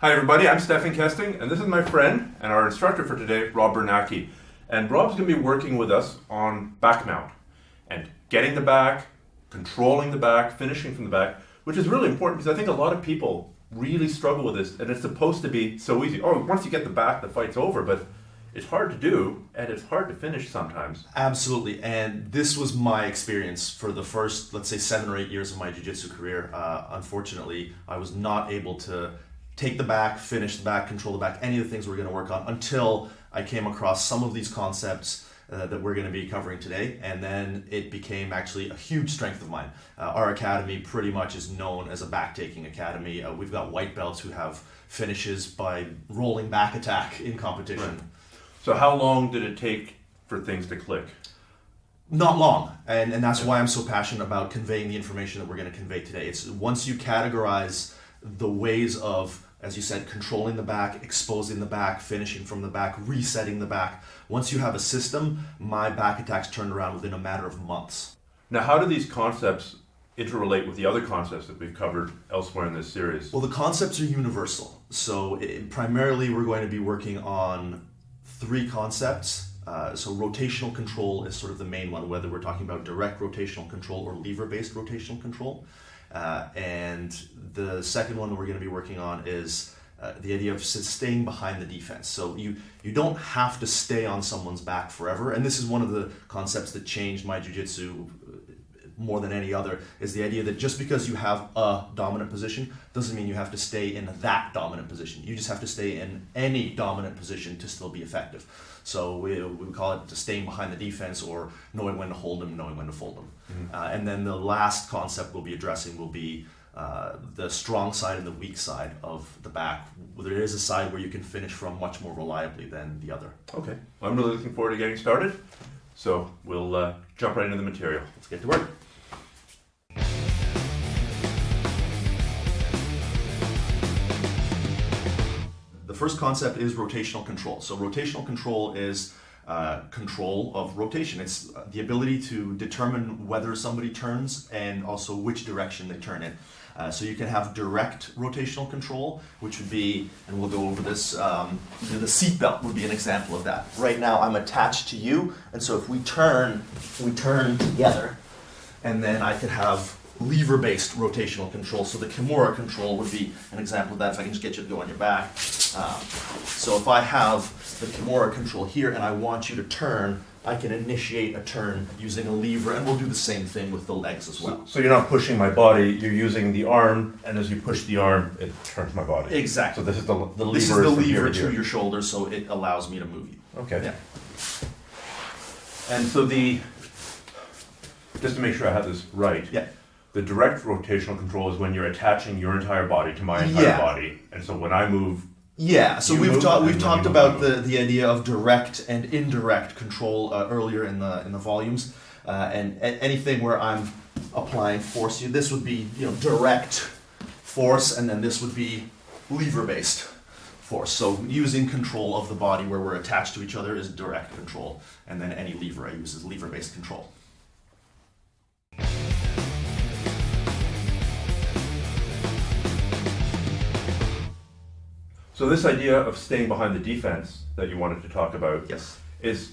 Hi everybody, I'm Stefan Kesting, and this is my friend and our instructor for today, Rob Bernacki. And Rob's going to be working with us on back mount and getting the back, controlling the back, finishing from the back, which is really important because I think a lot of people really struggle with this, and it's supposed to be so easy. Oh, once you get the back, the fight's over, but it's hard to do, and it's hard to finish sometimes. Absolutely, and this was my experience for the first, let's say, 7 or 8 years of my jiu-jitsu career. Unfortunately, I was not able to take the back, finish the back, control the back, any of the things we're going to work on until I came across some of these concepts that we're going to be covering today, and then it became actually a huge strength of mine. Our academy pretty much is known as a back-taking academy. We've got white belts who have finishes by rolling back attack in competition. Right. So how long did it take for things to click? Not long, and that's why I'm so passionate about conveying the information that we're going to convey today. It's once you categorize the ways of, as you said, controlling the back, exposing the back, finishing from the back, resetting the back. Once you have a system, my back attacks turned around within a matter of months. Now, how do these concepts interrelate with the other concepts that we've covered elsewhere in this series? Well, the concepts are universal. So primarily we're going to be working on 3 concepts. So rotational control is sort of the main one, whether we're talking about direct rotational control or lever-based rotational control. And the second one that we're going to be working on is the idea of staying behind the defense. So you don't have to stay on someone's back forever. And this is one of the concepts that changed my jiu-jitsu more than any other, is the idea that just because you have a dominant position doesn't mean you have to stay in that dominant position. You just have to stay in any dominant position to still be effective. So we call it staying behind the defense, or knowing when to hold them, knowing when to fold them. Mm-hmm. And then the last concept we'll be addressing will be the strong side and the weak side of the back. There is a side where you can finish from much more reliably than the other. Okay, well, I'm really looking forward to getting started. So we'll jump right into the material. Let's get to work. The first concept is rotational control. So rotational control is control of rotation. It's the ability to determine whether somebody turns and also which direction they turn in. So you can have direct rotational control, which would be, and we'll go over this, the seat belt would be an example of that. Right now I'm attached to you, and so if we turn together, and then I could have lever-based rotational control. So the Kimura control would be an example of that, if I can just get you to go on your back. So if I have the Kimura control here and I want you to turn, I can initiate a turn using a lever, and we'll do the same thing with the legs as well. So you're not pushing my body, you're using the arm, and as you push the arm, it turns my body. Exactly. So this is the lever. This is the lever to your shoulder, so it allows me to move you. Okay. Yeah. And so just to make sure I have this right. Yeah. The direct rotational control is when you're attaching your entire body to my entire body, and so when I move. Yeah, so we've talked about the idea of direct and indirect control earlier in the volumes, and anything where I'm applying force. This would be direct force, and then this would be lever-based force. So using control of the body where we're attached to each other is direct control, and then any lever I use is lever-based control. So this idea of staying behind the defense that you wanted to talk about, yes, is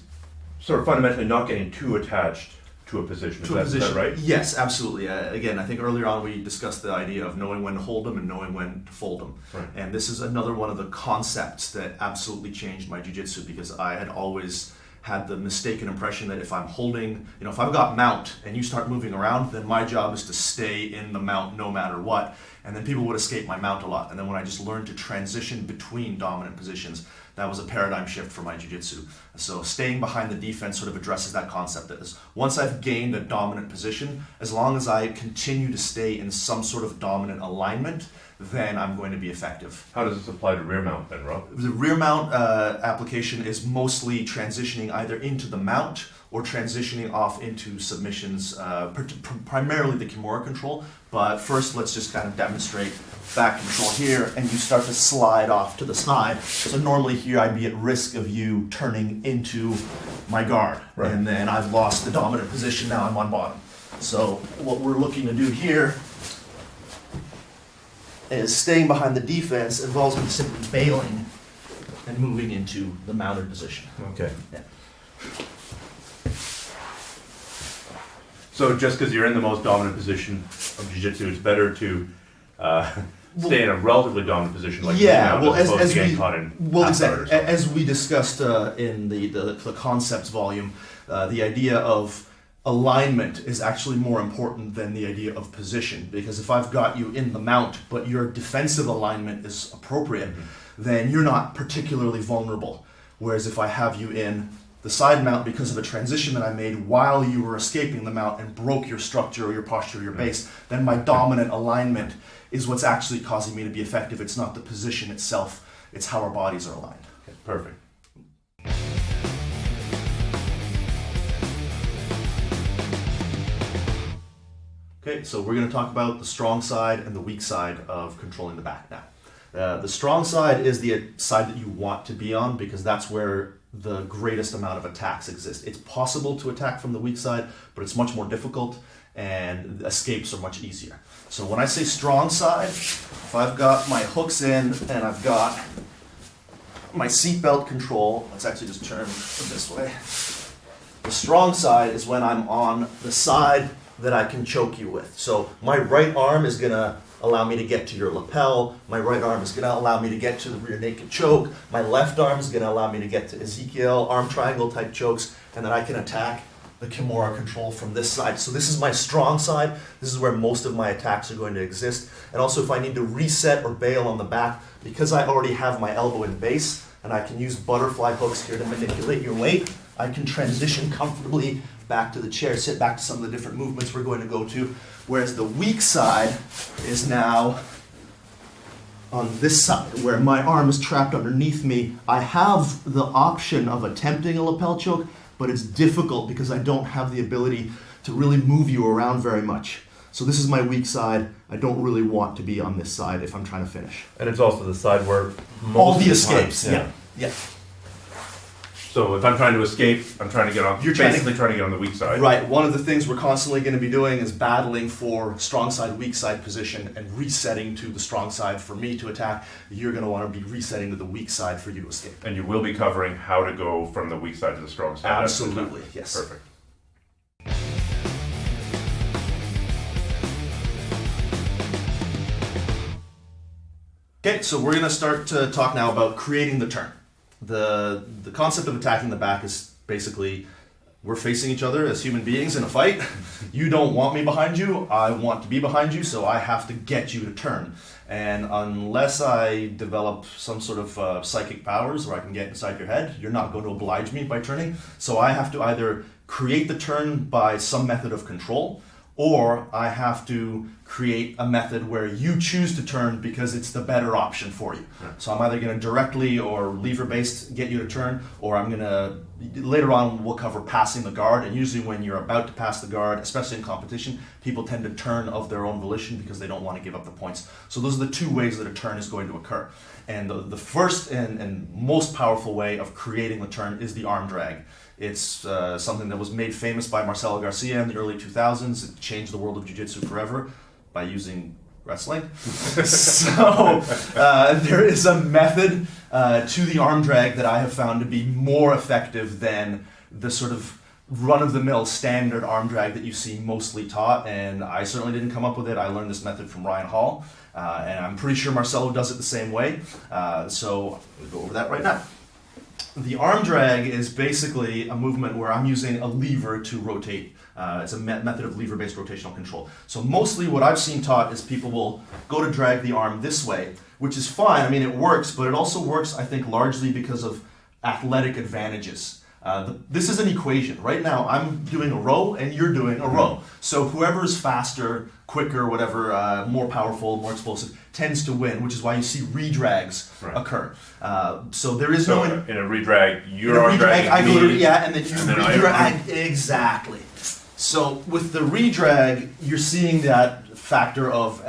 sort of fundamentally not getting too attached to a position. Is that right? Yes, absolutely. Again, I think earlier on we discussed the idea of knowing when to hold them and knowing when to fold them. Right. And this is another one of the concepts that absolutely changed my jiu-jitsu, because I had always had the mistaken impression that if I'm holding, if I've got mount and you start moving around, then my job is to stay in the mount no matter what. And then people would escape my mount a lot. And then when I just learned to transition between dominant positions, that was a paradigm shift for my jiu-jitsu. So staying behind the defense sort of addresses that concept. That is, once I've gained a dominant position, as long as I continue to stay in some sort of dominant alignment, then I'm going to be effective. How does this apply to rear mount then, Rob? The rear mount application is mostly transitioning either into the mount or transitioning off into submissions, primarily the Kimura control. But first, let's just kind of demonstrate back control here, and you start to slide off to the side. So normally here I'd be at risk of you turning into my guard, right, and then I've lost the dominant position, now I'm on bottom. So what we're looking to do here is staying behind the defense involves me simply bailing and moving into the mounted position. Okay. Yeah. So just because you're in the most dominant position of jiu-jitsu, it's better to stay in a relatively dominant position like Yeah, now, well, as opposed as to getting we caught in well, half guard or exactly. something. As we discussed in the concepts volume, the idea of alignment is actually more important than the idea of position, because if I've got you in the mount but your defensive alignment is appropriate, then you're not particularly vulnerable. Whereas if I have you in the side mount because of a transition that I made while you were escaping the mount and broke your structure or your posture or your base, then my dominant alignment is what's actually causing me to be effective. It's not the position itself, it's how our bodies are aligned. Okay, perfect. Okay, so we're going to talk about the strong side and the weak side of controlling the back now. The strong side is the side that you want to be on, because that's where the greatest amount of attacks exist. It's possible to attack from the weak side, but it's much more difficult and escapes are much easier. So when I say strong side, if I've got my hooks in and I've got my seatbelt control, let's actually just turn this way. The strong side is when I'm on the side that I can choke you with. So my right arm is going to allow me to get to your lapel. My right arm is going to allow me to get to the rear naked choke. My left arm is going to allow me to get to Ezekiel, arm triangle type chokes, and then I can attack the Kimura control from this side. So this is my strong side. This is where most of my attacks are going to exist. And also if I need to reset or bail on the back, because I already have my elbow in base, and I can use butterfly hooks here to manipulate your weight, I can transition comfortably back to the chair, sit back to some of the different movements we're going to go to. Whereas the weak side is now on this side, where my arm is trapped underneath me. I have the option of attempting a lapel choke, but it's difficult because I don't have the ability to really move you around very much. So this is my weak side. I don't really want to be on this side if I'm trying to finish. And it's also the side where All most the of the time- escapes, yeah. So if I'm trying to escape, I'm trying to get on. You're trying to get on the weak side. Right. One of the things we're constantly going to be doing is battling for strong side, weak side position and resetting to the strong side for me to attack. You're going to want to be resetting to the weak side for you to escape. And you will be covering how to go from the weak side to the strong side. Absolutely, yes. Perfect. Okay, so we're going to start to talk now about creating the turn. The concept of attacking the back is basically we're facing each other as human beings in a fight. You don't want me behind you, I want to be behind you, so I have to get you to turn. And unless I develop some sort of psychic powers where I can get inside your head, you're not going to oblige me by turning. So I have to either create the turn by some method of control, or I have to create a method where you choose to turn because it's the better option for you. Yeah. So I'm either going to directly or lever-based get you to turn, or I'm going to, later on we'll cover passing the guard, and usually when you're about to pass the guard, especially in competition, people tend to turn of their own volition because they don't want to give up the points. So those are the two ways that a turn is going to occur. And the first and most powerful way of creating the turn is the arm drag. It's something that was made famous by Marcelo Garcia in the early 2000s. It changed the world of jiu-jitsu forever by using wrestling. So there is a method to the arm drag that I have found to be more effective than the sort of run-of-the-mill standard arm drag that you see mostly taught, and I certainly didn't come up with it. I learned this method from Ryan Hall, and I'm pretty sure Marcelo does it the same way. So we'll go over that right now. The arm drag is basically a movement where I'm using a lever to rotate. It's a method of lever-based rotational control. So mostly what I've seen taught is people will go to drag the arm this way, which is fine. I mean, it works, but it also works, I think, largely because of athletic advantages. This is an equation. Right now, I'm doing a row and you're doing a row. So whoever's faster, quicker, whatever, more powerful, more explosive, tends to win, which is why you see redrags occur. So there is no... in a redrag, you're dragging I go me. yeah, and then you and then redrag. Exactly. So with the redrag, you're seeing that factor of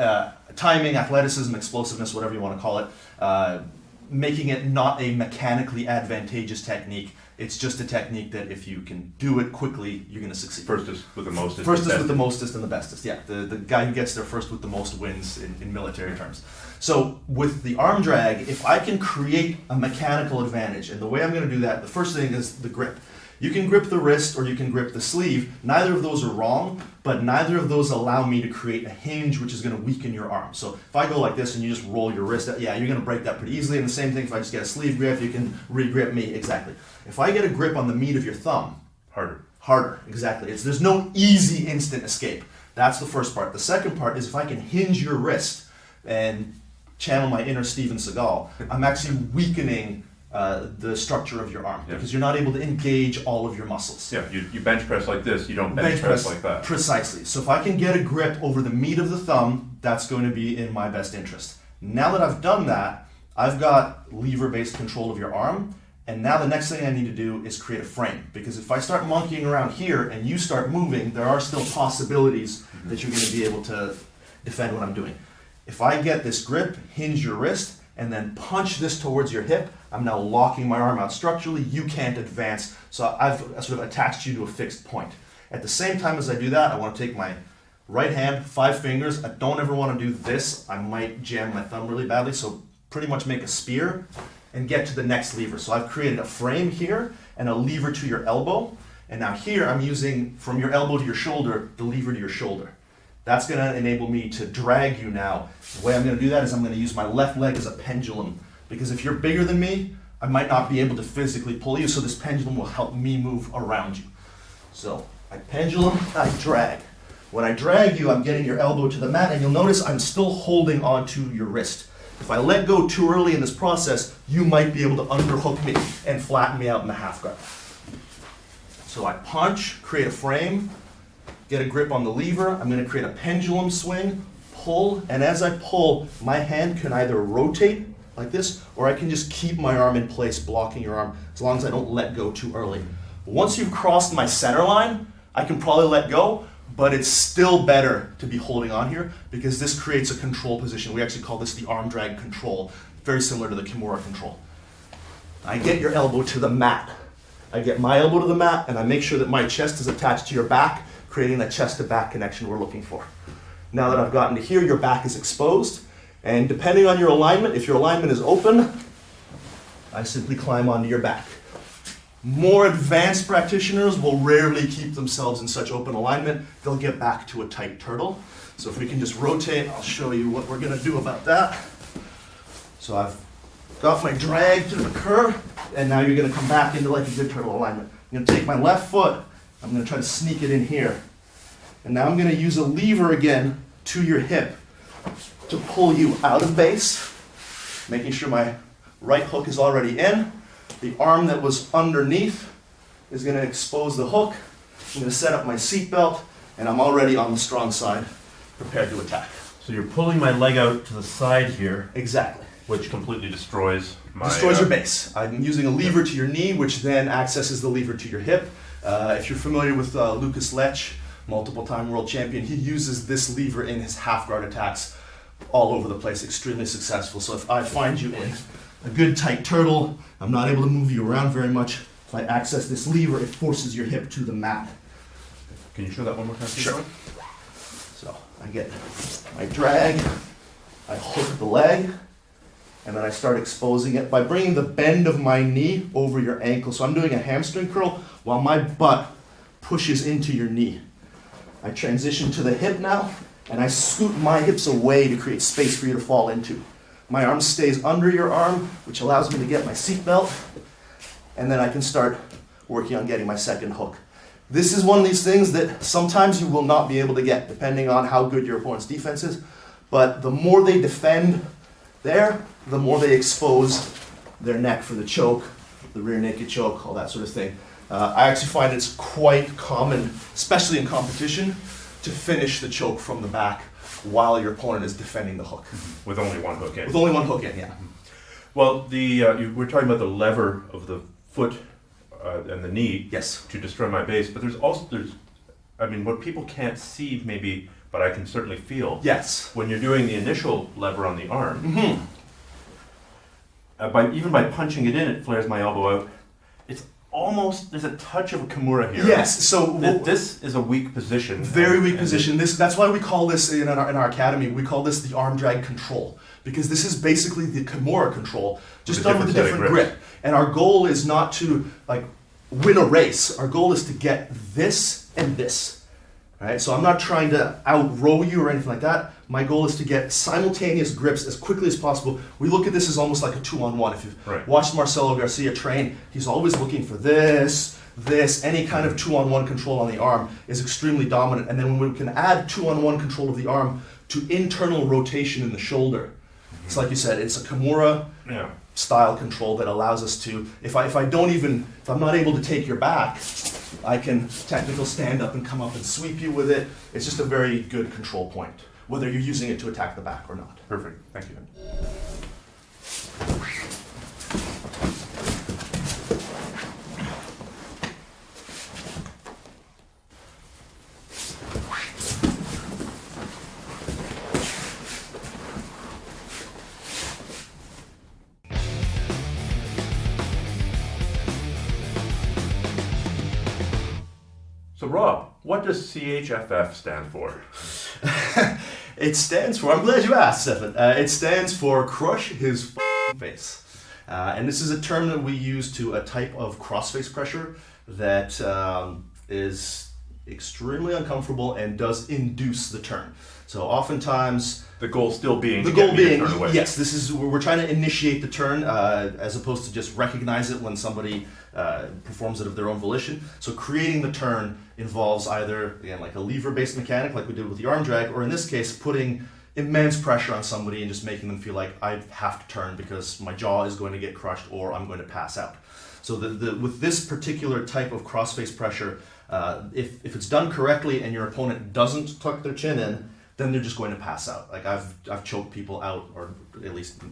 timing, athleticism, explosiveness, whatever you want to call it, making it not a mechanically advantageous technique It's just a technique that if you can do it quickly, you're going to succeed. First is with the mostest. First is with the mostest and the bestest. Yeah, the guy who gets there first with the most wins in military terms. So with the arm drag, if I can create a mechanical advantage, and the way I'm going to do that, the first thing is the grip. You can grip the wrist or you can grip the sleeve. Neither of those are wrong, but neither of those allow me to create a hinge which is going to weaken your arm. So if I go like this and you just roll your wrist, yeah, you're going to break that pretty easily. And the same thing if I just get a sleeve grip, you can re-grip me, exactly. If I get a grip on the meat of your thumb, harder, exactly. There's no easy instant escape. That's the first part. The second part is if I can hinge your wrist and channel my inner Steven Seagal, I'm actually weakening the structure of your arm because you're not able to engage all of your muscles. Yeah, you bench press like this, you don't bench press like that. Precisely. So if I can get a grip over the meat of the thumb, that's going to be in my best interest. Now that I've done that, I've got lever-based control of your arm, and now the next thing I need to do is create a frame. Because if I start monkeying around here and you start moving, there are still possibilities that you're going to be able to defend what I'm doing. If I get this grip, hinge your wrist, and then punch this towards your hip, I'm now locking my arm out structurally. You can't advance. So I've sort of attached you to a fixed point. At the same time as I do that, I want to take my right hand, 5 fingers. I don't ever want to do this. I might jam my thumb really badly. So pretty much make a spear and get to the next lever. So I've created a frame here and a lever to your elbow. And now here I'm using from your elbow to your shoulder, the lever to your shoulder. That's going to enable me to drag you now. The way I'm going to do that is I'm going to use my left leg as a pendulum. Because if you're bigger than me, I might not be able to physically pull you, so this pendulum will help me move around you. So I pendulum, I drag. When I drag you, I'm getting your elbow to the mat, and you'll notice I'm still holding onto your wrist. If I let go too early in this process, you might be able to underhook me and flatten me out in the half guard. So I punch, create a frame, get a grip on the lever. I'm going to create a pendulum swing, pull, and as I pull, my hand can either rotate like this, or I can just keep my arm in place, blocking your arm, as long as I don't let go too early. Once you've crossed my center line, I can probably let go, but it's still better to be holding on here because this creates a control position. We actually call this the arm drag control, very similar to the Kimura control. I get your elbow to the mat. I get my elbow to the mat, and I make sure that my chest is attached to your back, creating that chest-to-back connection we're looking for. Now that I've gotten to here, your back is exposed, and depending on your alignment, if your alignment is open, I simply climb onto your back. More advanced practitioners will rarely keep themselves in such open alignment. They'll get back to a tight turtle. So if we can just rotate, I'll show you what we're going to do about that. So I've got my drag to the curve, and now you're going to come back into like a good turtle alignment. I'm going to take my left foot, I'm going to try to sneak it in here. And now I'm going to use a lever again to your hip to pull you out of base, making sure my right hook is already in. The arm that was underneath is going to expose the hook. I'm going to set up my seatbelt, and I'm already on the strong side, prepared to attack. So you're pulling my leg out to the side here. Exactly. Which completely destroys my... Destroys your base. I'm using a lever to your knee, which then accesses the lever to your hip. If you're familiar with Lucas Lech, multiple-time world champion, he uses this lever in his half-guard attacks all over the place, extremely successful. So if I find you in a good tight turtle, I'm not able to move you around very much. If I access this lever, it forces your hip to the mat. Can you show that one more time? Sure. So I get my drag, I hook the leg, and then I start exposing it by bringing the bend of my knee over your ankle. So I'm doing a hamstring curl while my butt pushes into your knee. I transition to the hip now, and I scoot my hips away to create space for you to fall into. My arm stays under your arm, which allows me to get my seatbelt, and then I can start working on getting my second hook. This is one of these things that sometimes you will not be able to get, depending on how good your opponent's defense is, but the more they defend there, the more they expose their neck for the choke, the rear naked choke, all that sort of thing. I actually find it's quite common, especially in competition, to finish the choke from the back while your opponent is defending the hook. With only one hook in. With only one hook in, yeah. Well, we're talking about the lever of the foot and the knee Yes. to destroy my base, but what people can't see maybe, but I can certainly feel. Yes. When you're doing the initial lever on the arm, Mm-hmm. even by punching it in, it flares my elbow out. It's there's a touch of a Kimura here. Yes, so This is a weak position. very weak and position. That's why we call this in our academy. We call this the arm drag control, because this is basically the Kimura control, just With a done with a different set of different grips. grip. And our goal is not to like win a race. Our goal is to get this and this. Right? So I'm not trying to out-row you or anything like that. My goal is to get simultaneous grips as quickly as possible. We look at this as almost like a 2-on-1. If you've Right. watched Marcelo Garcia train, he's always looking for this, any kind of 2-on-1 control on the arm is extremely dominant. And then when we can add 2-on-1 control of the arm to internal rotation in the shoulder, it's like you said, it's a Kimura Yeah. style control that allows us to, if I'm not able to take your back, I can technical stand up and come up and sweep you with it. It's just a very good control point, whether you're using it to attack the back or not. Perfect. Thank you. So Rob, what does CHFF stand for? It stands for, I'm glad you asked, Stefan. It stands for Crush His Face. And this is a term that we use to a type of cross-face pressure that is extremely uncomfortable and does induce the turn. So oftentimes, The goal still being the to get goal me to being, turn away. yes, this is we're trying to initiate the turn as opposed to just recognize it when somebody performs it of their own volition. So creating the turn involves either, again, like a lever-based mechanic like we did with the arm drag, or in this case, putting immense pressure on somebody and just making them feel like I have to turn because my jaw is going to get crushed or I'm going to pass out. So with this particular type of cross-face pressure, if it's done correctly and your opponent doesn't tuck their chin in, then they're just going to pass out. Like I've choked people out, or at least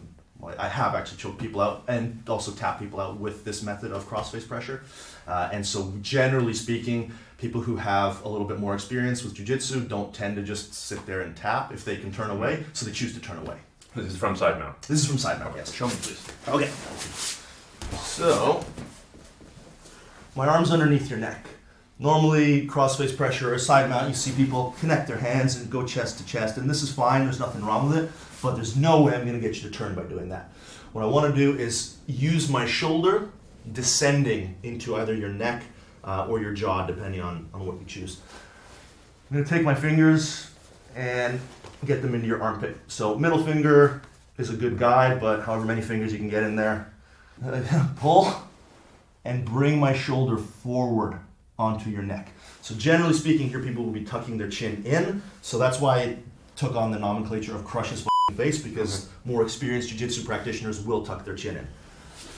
I have actually choked people out and also tapped people out with this method of cross-face pressure. And so generally speaking, people who have a little bit more experience with jiu-jitsu don't tend to just sit there and tap if they can turn away, so they choose to turn away. This is from side mount. This is from side mount, yes. Show me, please. Okay. So, my arm's underneath your neck. Normally, cross-face pressure or side mount, you see people connect their hands and go chest to chest, and this is fine, there's nothing wrong with it, but there's no way I'm going to get you to turn by doing that. What I want to do is use my shoulder descending into either your neck or your jaw, depending on what you choose. I'm going to take my fingers and get them into your armpit. So middle finger is a good guide, but however many fingers you can get in there. Pull and bring my shoulder forward onto your neck. So generally speaking, here people will be tucking their chin in. So that's why it took on the nomenclature of Crush His Face, because more experienced jiu-jitsu practitioners will tuck their chin in.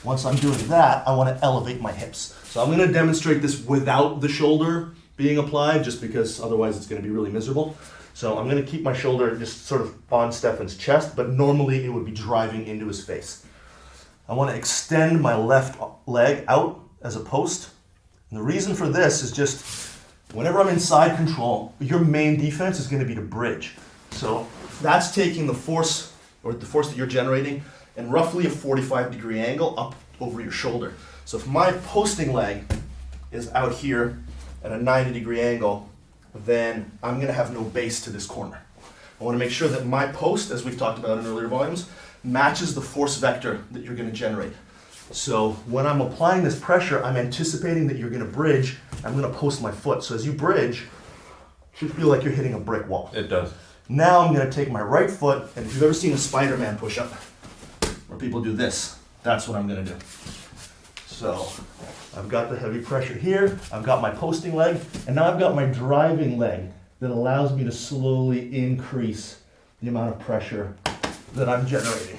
Once I'm doing that, I want to elevate my hips. So I'm going to demonstrate this without the shoulder being applied, just because otherwise it's going to be really miserable. So I'm going to keep my shoulder just sort of on Stefan's chest, but normally it would be driving into his face. I want to extend my left leg out as a post. And the reason for this is just whenever I'm in side control, your main defense is going to be to bridge. So that's taking the force, or the force that you're generating, and roughly a 45-degree angle up over your shoulder. So if my posting leg is out here at a 90-degree angle, then I'm going to have no base to this corner. I want to make sure that my post, as we've talked about in earlier volumes, matches the force vector that you're going to generate. So when I'm applying this pressure, I'm anticipating that you're going to bridge. I'm going to post my foot. So as you bridge, it should feel like you're hitting a brick wall. It does. Now I'm going to take my right foot, and if you've ever seen a Spider-Man push-up, where people do this, that's what I'm going to do. So I've got the heavy pressure here, I've got my posting leg, and now I've got my driving leg that allows me to slowly increase the amount of pressure that I'm generating.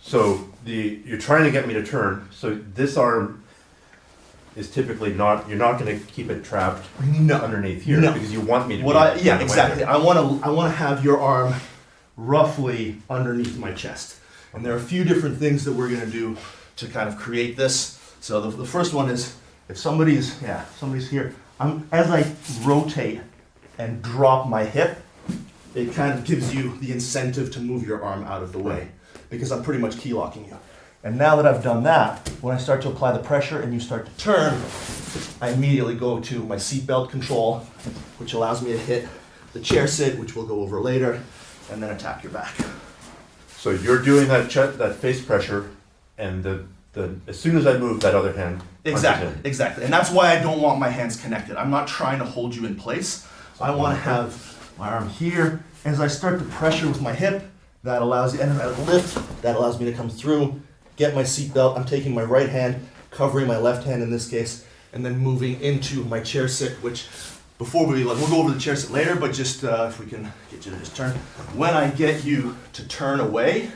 So you're trying to get me to turn. So this arm is typically not. You're not going to keep it trapped underneath here because you want me to. Yeah, exactly. I want to have your arm roughly underneath my chest, and there are a few different things that we're going to do to kind of create this. So the first one is if somebody's here. As I rotate and drop my hip, it kind of gives you the incentive to move your arm out of the way, because I'm pretty much key locking you. And now that I've done that, when I start to apply the pressure and you start to turn, I immediately go to my seatbelt control, which allows me to hit the chair sit, which we'll go over later, and then attack your back. So you're doing that face pressure, and as soon as I move, that other hand punches in. Exactly. And that's why I don't want my hands connected. I'm not trying to hold you in place. I want to have my arm here. As I start to pressure with my hip, that allows you, and as I lift, that allows me to come through, get my seatbelt. I'm taking my right hand, covering my left hand in this case, and then moving into my chair sit, which before we'll go over the chair sit later, but just if we can get you to just turn. When I get you to turn away,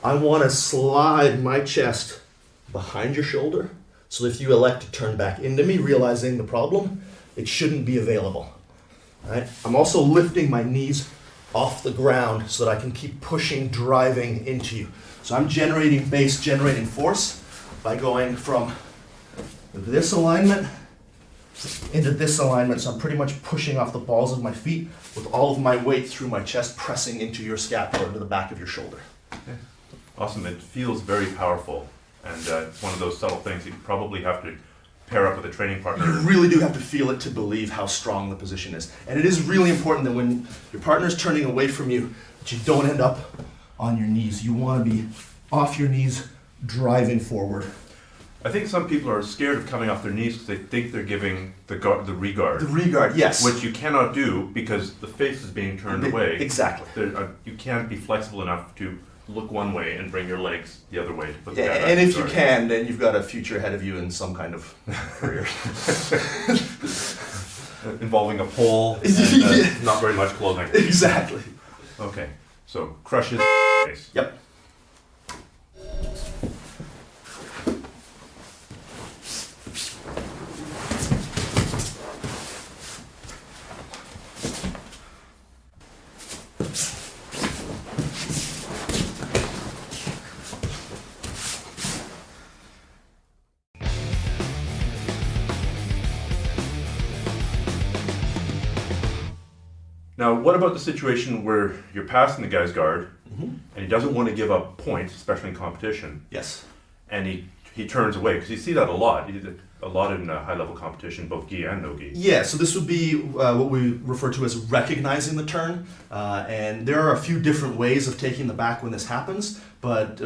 I want to slide my chest behind your shoulder, so if you elect to turn back into me, realizing the problem, it shouldn't be available. All right? I'm also lifting my knees off the ground so that I can keep pushing, driving into you. So I'm generating base, generating force by going from this alignment into this alignment. So I'm pretty much pushing off the balls of my feet with all of my weight through my chest, pressing into your scapula, into the back of your shoulder. Okay. Awesome. It feels very powerful, and it's one of those subtle things you probably have to pair up with a training partner. You really do have to feel it to believe how strong the position is. And it is really important that when your partner's turning away from you, that you don't end up on your knees. You want to be off your knees, driving forward. I think some people are scared of coming off their knees because they think they're giving the regard. The regard, yes. Which you cannot do because the face is being turned away. Exactly. You can't be flexible enough to look one way and bring your legs the other way to put the guy back and in if you guard. can, then you've got a future ahead of you in some kind of career. Involving a pole and not very much clothing. Exactly. Okay, so crush his face. Yep. Now, what about the situation where you're passing the guy's guard and he doesn't want to give up points, especially in competition, Yes. and he turns away? Because you see that a lot. A lot in high-level competition, both gi and no gi. Yeah, so this would be what we refer to as recognizing the turn. And there are a few different ways of taking the back when this happens, but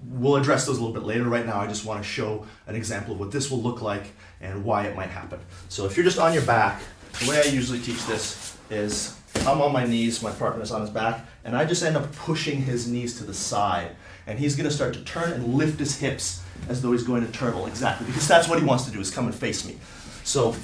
we'll address those a little bit later. Right now, I just want to show an example of what this will look like and why it might happen. So if you're just on your back, the way I usually teach this is I'm on my knees, my partner's on his back, and I just end up pushing his knees to the side. And he's going to start to turn and lift his hips as though he's going to turtle, exactly, because that's what he wants to do, is come and face me. So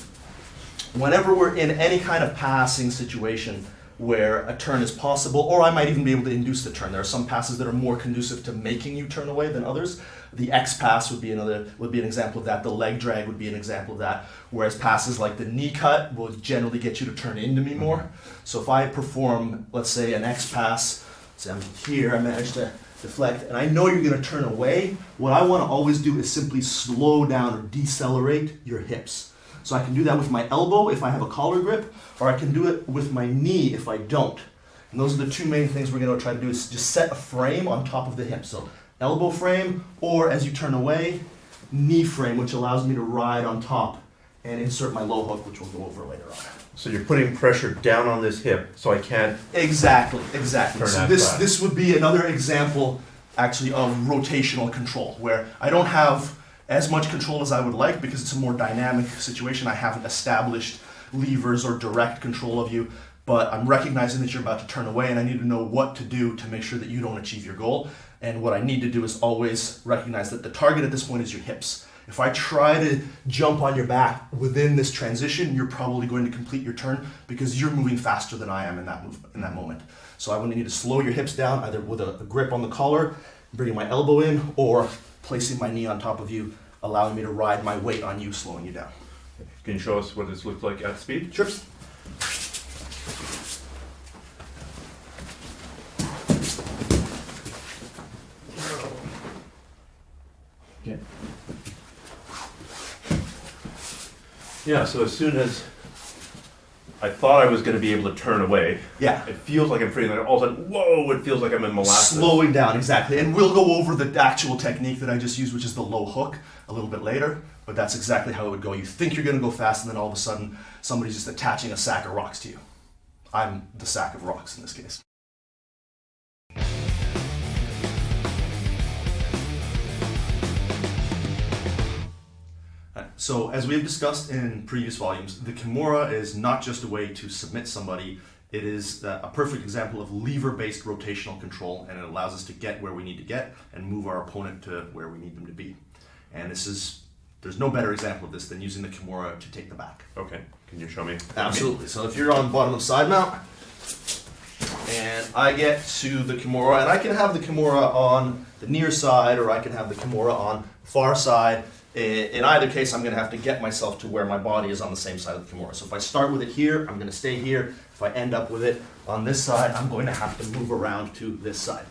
whenever we're in any kind of passing situation where a turn is possible, or I might even be able to induce the turn. There are some passes that are more conducive to making you turn away than others. The X pass would be an example of that. The leg drag would be an example of that. Whereas passes like the knee cut will generally get you to turn into me more. So if I perform, let's say, an X pass, say I'm here, I manage to deflect, and I know you're going to turn away, what I want to always do is simply slow down or decelerate your hips. So I can do that with my elbow if I have a collar grip, or I can do it with my knee if I don't. And those are the two main things we're going to try to do, is just set a frame on top of the hip. So elbow frame, or as you turn away, knee frame, which allows me to ride on top and insert my low hook, which we'll go over later on. So you're putting pressure down on this hip, so I can't. Exactly. Turn So that back. this would be another example, actually, of rotational control, where I don't have as much control as I would like because it's a more dynamic situation. I haven't established levers or direct control of you, but I'm recognizing that you're about to turn away, and I need to know what to do to make sure that you don't achieve your goal. And what I need to do is always recognize that the target at this point is your hips. If I try to jump on your back within this transition, you're probably going to complete your turn because you're moving faster than I am in that moment. So I would need to slow your hips down, either with a grip on the collar, bringing my elbow in, or placing my knee on top of you, allowing me to ride my weight on you, slowing you down. Can you show us what this looks like at speed? Sure. Okay. Yeah, so as soon as I thought I was going to be able to turn away. Yeah. It feels like I'm free, and then all of a sudden, whoa! It feels like I'm in molasses. Slowing down, exactly. And we'll go over the actual technique that I just used, which is the low hook, a little bit later. But that's exactly how it would go. You think you're going to go fast, and then all of a sudden, somebody's just attaching a sack of rocks to you. I'm the sack of rocks in this case. So, as we've discussed in previous volumes, the Kimura is not just a way to submit somebody, it is a perfect example of lever-based rotational control, and it allows us to get where we need to get and move our opponent to where we need them to be. And there's no better example of this than using the Kimura to take the back. Okay, can you show me? Absolutely. So if you're on bottom of side mount, and I get to the Kimura, and I can have the Kimura on the near side, or I can have the Kimura on the far side. In either case, I'm going to have to get myself to where my body is on the same side of the Kimura. So if I start with it here, I'm going to stay here. If I end up with it on this side, I'm going to have to move around to this side.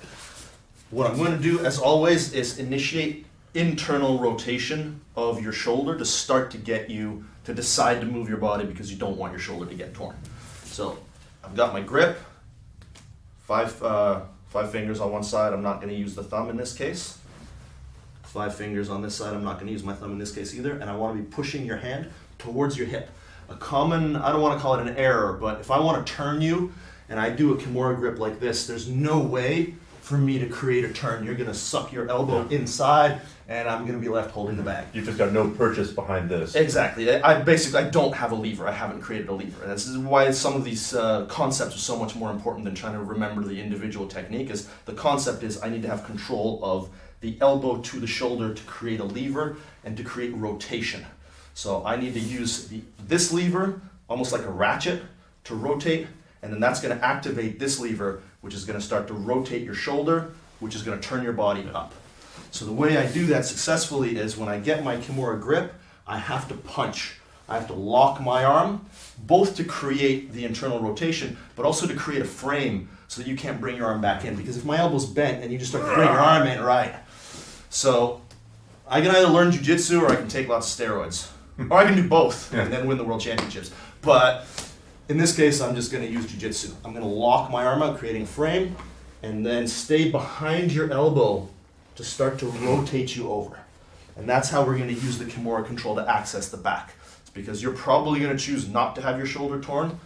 What I'm going to do, as always, is initiate internal rotation of your shoulder to start to get you to decide to move your body because you don't want your shoulder to get torn. So I've got my grip, five fingers on one side. I'm not going to use the thumb in this case. 5 fingers on this side. I'm not going to use my thumb in this case either. And I want to be pushing your hand towards your hip. A common, I don't want to call it an error, but if I want to turn you and I do a Kimura grip like this, there's no way for me to create a turn. You're going to suck your elbow inside and I'm going to be left holding the bag. You've just got no purchase behind this. Exactly. I don't have a lever. I haven't created a lever. And this is why some of these concepts are so much more important than trying to remember the individual technique. Is the concept is I need to have control of the elbow to the shoulder to create a lever and to create rotation. So I need to use this lever, almost like a ratchet, to rotate, and then that's going to activate this lever, which is going to start to rotate your shoulder, which is going to turn your body up. So the way I do that successfully is when I get my Kimura grip, I have to punch. I have to lock my arm, both to create the internal rotation, but also to create a frame so that you can't bring your arm back in. Because if my elbow's bent and you just start to bring your arm in, right? So I can either learn jiu-jitsu or I can take lots of steroids. Or I can do both and then win the world championships. But in this case, I'm just going to use jiu-jitsu. I'm going to lock my arm out, creating a frame, and then stay behind your elbow to start to rotate you over. And that's how we're going to use the Kimura control to access the back. It's because you're probably going to choose not to have your shoulder torn.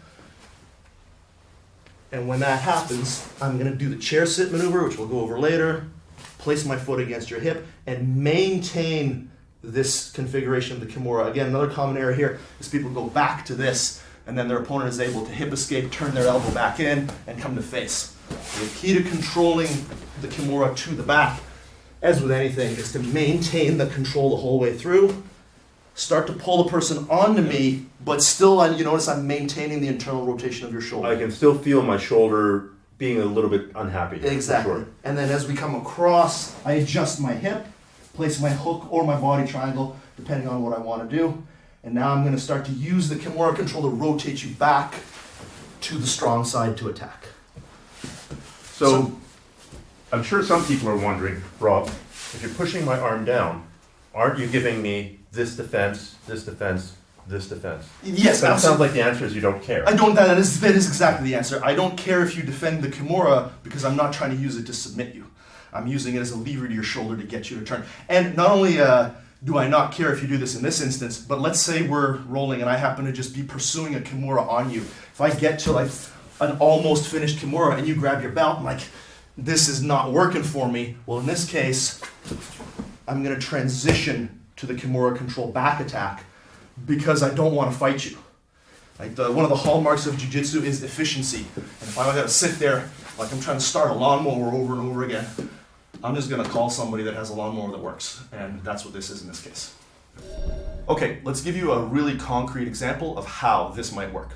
And when that happens, I'm going to do the chair sit maneuver, which we'll go over later. Place my foot against your hip and maintain this configuration of the Kimura. Again, another common error here is people go back to this and then their opponent is able to hip escape, turn their elbow back in, and come to face. The key to controlling the Kimura to the back, as with anything, is to maintain the control the whole way through. Start to pull the person onto me, but still, you notice I'm maintaining the internal rotation of your shoulder. I can still feel my shoulder being a little bit unhappy. Exactly. For sure. And then as we come across, I adjust my hip, place my hook or my body triangle, depending on what I want to do. And now I'm going to start to use the Kimura control to rotate you back to the strong side to attack. So I'm sure some people are wondering, Rob, if you're pushing my arm down, aren't you giving me this defense, this defense, this defense? Yes, That absolutely. sounds like the answer is you don't care. I don't. That is exactly the answer. I don't care if you defend the Kimura because I'm not trying to use it to submit you. I'm using it as a lever to your shoulder to get you to turn. And not only do I not care if you do this in this instance, but let's say we're rolling and I happen to just be pursuing a Kimura on you. If I get to like an almost finished Kimura and you grab your belt, I'm like, this is not working for me. Well, in this case, I'm going to transition to the Kimura control back attack because I don't want to fight you. Like one of the hallmarks of jiu-jitsu is efficiency. And if I got to sit there like I'm trying to start a lawnmower over and over again, I'm just going to call somebody that has a lawnmower that works. And that's what this is in this case. Okay, let's give you a really concrete example of how this might work.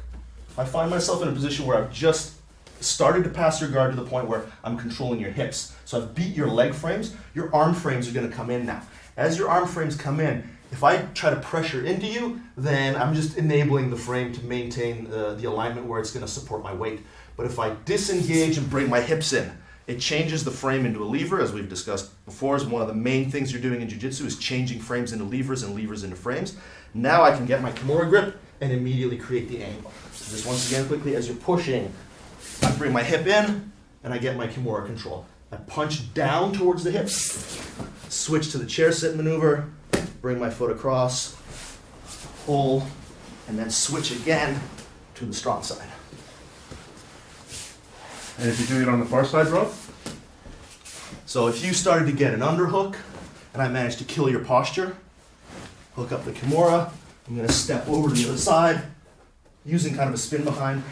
I find myself in a position where I've just started to pass your guard to the point where I'm controlling your hips. So I've beat your leg frames. Your arm frames are going to come in now. As your arm frames come in, if I try to pressure into you, then I'm just enabling the frame to maintain the alignment where it's going to support my weight. But if I disengage and bring my hips in, it changes the frame into a lever, as we've discussed before. Is one of the main things you're doing in jiu-jitsu is changing frames into levers and levers into frames. Now I can get my Kimura grip and immediately create the angle. So just once again, quickly, as you're pushing, I bring my hip in, and I get my Kimura control. I punch down towards the hips, switch to the chair sit maneuver, bring my foot across, pull, and then switch again to the strong side. And if you're doing it on the far side, Rob? So if you started to get an underhook, and I managed to kill your posture, hook up the Kimura, I'm going to step over to the other side, using kind of a spin behind,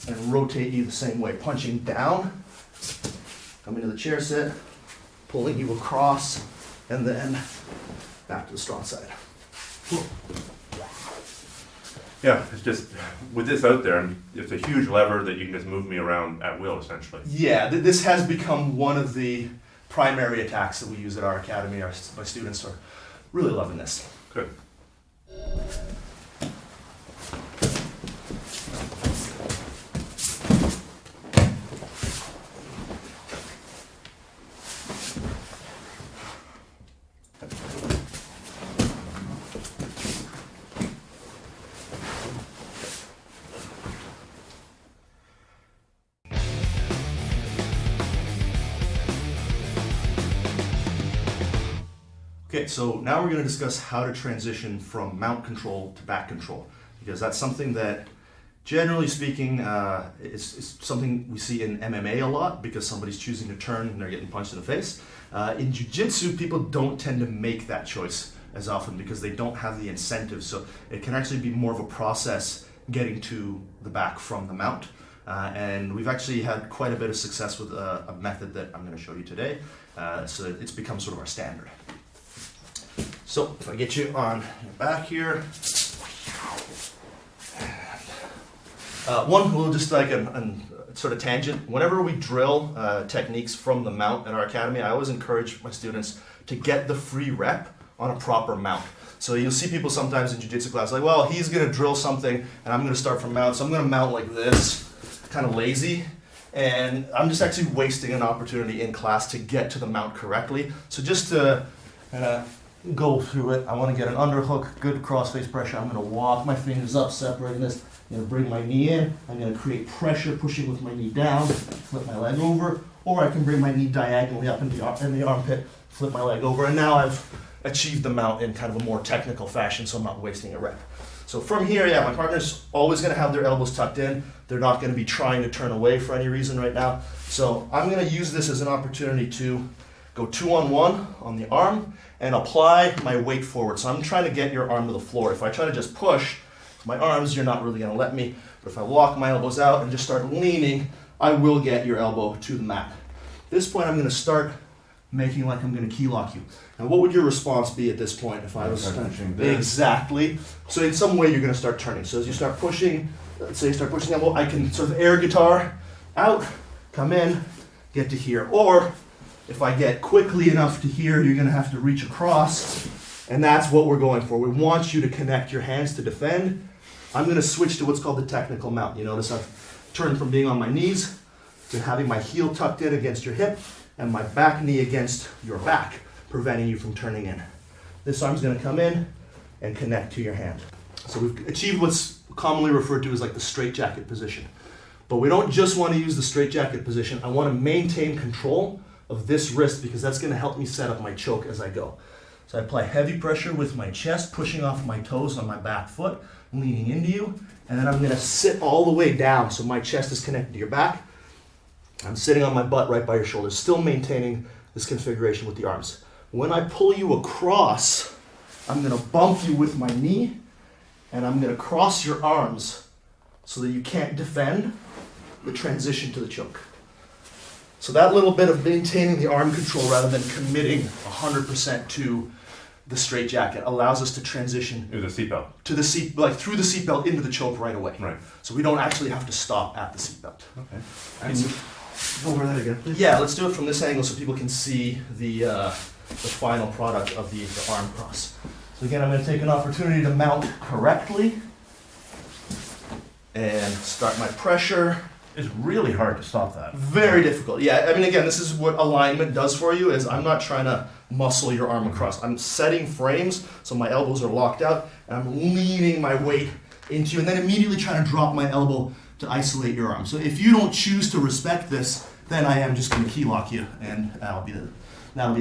and rotate you the same way, punching down, coming to the chair sit, pulling you across, and then back to the strong side. Yeah, it's just, with this out there, it's a huge lever that you can just move me around at will, essentially. Yeah, this has become one of the primary attacks that we use at our academy. My students are really loving this. Good. Okay, so now we're going to discuss how to transition from mount control to back control, because that's something that, generally speaking, it's something we see in MMA a lot, because somebody's choosing to turn and they're getting punched in the face. In jiu-jitsu, people don't tend to make that choice as often because they don't have the incentive, so it can actually be more of a process getting to the back from the mount. And we've actually had quite a bit of success with a method that I'm going to show you today, so it's become sort of our standard. So if I get you on your back here, one little just like a sort of tangent. Whenever we drill techniques from the mount at our academy, I always encourage my students to get the free rep on a proper mount. So you'll see people sometimes in jiu-jitsu class like, well, he's going to drill something and I'm going to start from mount, so I'm going to mount like this, kind of lazy. And I'm just actually wasting an opportunity in class to get to the mount correctly. So just to kind of go through it, I want to get an underhook, good cross-face pressure. I'm going to walk my fingers up, separating this. I'm going to bring my knee in. I'm going to create pressure, pushing with my knee down, flip my leg over, or I can bring my knee diagonally up in the armpit, flip my leg over, and now I've achieved the mount in kind of a more technical fashion, so I'm not wasting a rep. So from here, yeah, my partner's always going to have their elbows tucked in. They're not going to be trying to turn away for any reason right now. So I'm going to use this as an opportunity to go 2-on-1 on the arm and apply my weight forward. So I'm trying to get your arm to the floor. If I try to just push my arms, you're not really going to let me. But if I walk my elbows out and just start leaning, I will get your elbow to the mat. At this point, I'm going to start making like I'm going to key lock you. Now, what would your response be at this point if I was pushing this? Exactly. So in some way, you're going to start turning. So as you start pushing, let's say you start pushing elbow, I can sort of air guitar out, come in, get to here. Or if I get quickly enough to here, you're going to have to reach across, and that's what we're going for. We want you to connect your hands to defend. I'm going to switch to what's called the technical mount. You notice I've turned from being on my knees to having my heel tucked in against your hip and my back knee against your back, preventing you from turning in. This arm's going to come in and connect to your hand. So we've achieved what's commonly referred to as like the straitjacket position. But we don't just want to use the straitjacket position. I want to maintain control of this wrist because that's going to help me set up my choke as I go. So I apply heavy pressure with my chest, pushing off my toes on my back foot, leaning into you, and then I'm going to sit all the way down so my chest is connected to your back. I'm sitting on my butt right by your shoulders, still maintaining this configuration with the arms. When I pull you across, I'm going to bump you with my knee, and I'm going to cross your arms so that you can't defend the transition to the choke. So that little bit of maintaining the arm control rather than committing 100% to the straitjacket allows us to transition It was a seatbelt. to the seat, like through the seatbelt into the choke right away. Right. So we don't actually have to stop at the seatbelt. Okay. And Go over that again, please. yeah, let's do it from this angle so people can see the final product of the arm cross. So again, I'm going to take an opportunity to mount correctly and start my pressure. It's really hard to stop that. Very difficult. Yeah, I mean, again, this is what alignment does for you, is I'm not trying to muscle your arm across. I'm setting frames so my elbows are locked out, and I'm leaning my weight into you, and then immediately trying to drop my elbow to isolate your arm. So if you don't choose to respect this, then I am just going to key lock you, and that'll be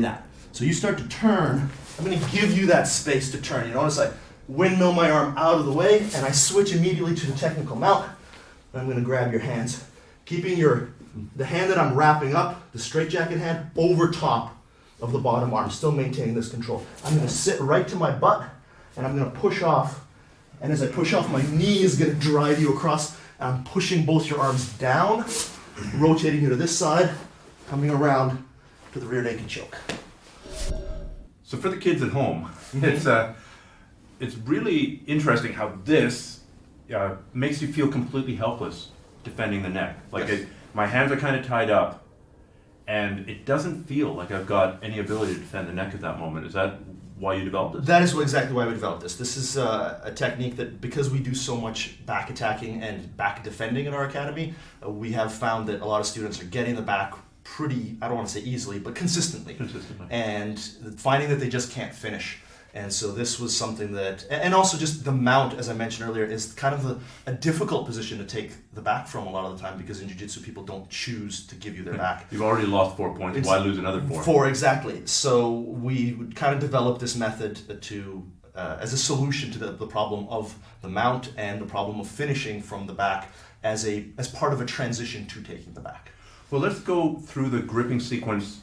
that. So you start to turn. I'm going to give you that space to turn. You notice I windmill my arm out of the way, and I switch immediately to the technical mount. I'm going to grab your hands, keeping the hand that I'm wrapping up, the straitjacket hand, over top of the bottom arm, still maintaining this control. I'm going to sit right to my butt, and I'm going to push off. And as I push off, my knee is going to drive you across. And I'm pushing both your arms down, rotating you to this side, coming around to the rear naked choke. So for the kids at home, it's really interesting how this makes you feel completely helpless defending the neck. Like Yes. my hands are kind of tied up, and it doesn't feel like I've got any ability to defend the neck at that moment. Is that why you developed this? That is exactly why we developed this. This is a technique that, because we do so much back attacking and back defending in our academy, we have found that a lot of students are getting the back pretty, I don't want to say easily, but consistently. And finding that they just can't finish. And so this was something that, and also just the mount, as I mentioned earlier, is kind of a difficult position to take the back from a lot of the time, because in jiu-jitsu people don't choose to give you their back. You've already lost 4 points. Why lose another 4? 4, exactly. So we would kind of develop this method to as a solution to the problem of the mount and the problem of finishing from the back as part of a transition to taking the back. Well, let's go through the gripping sequence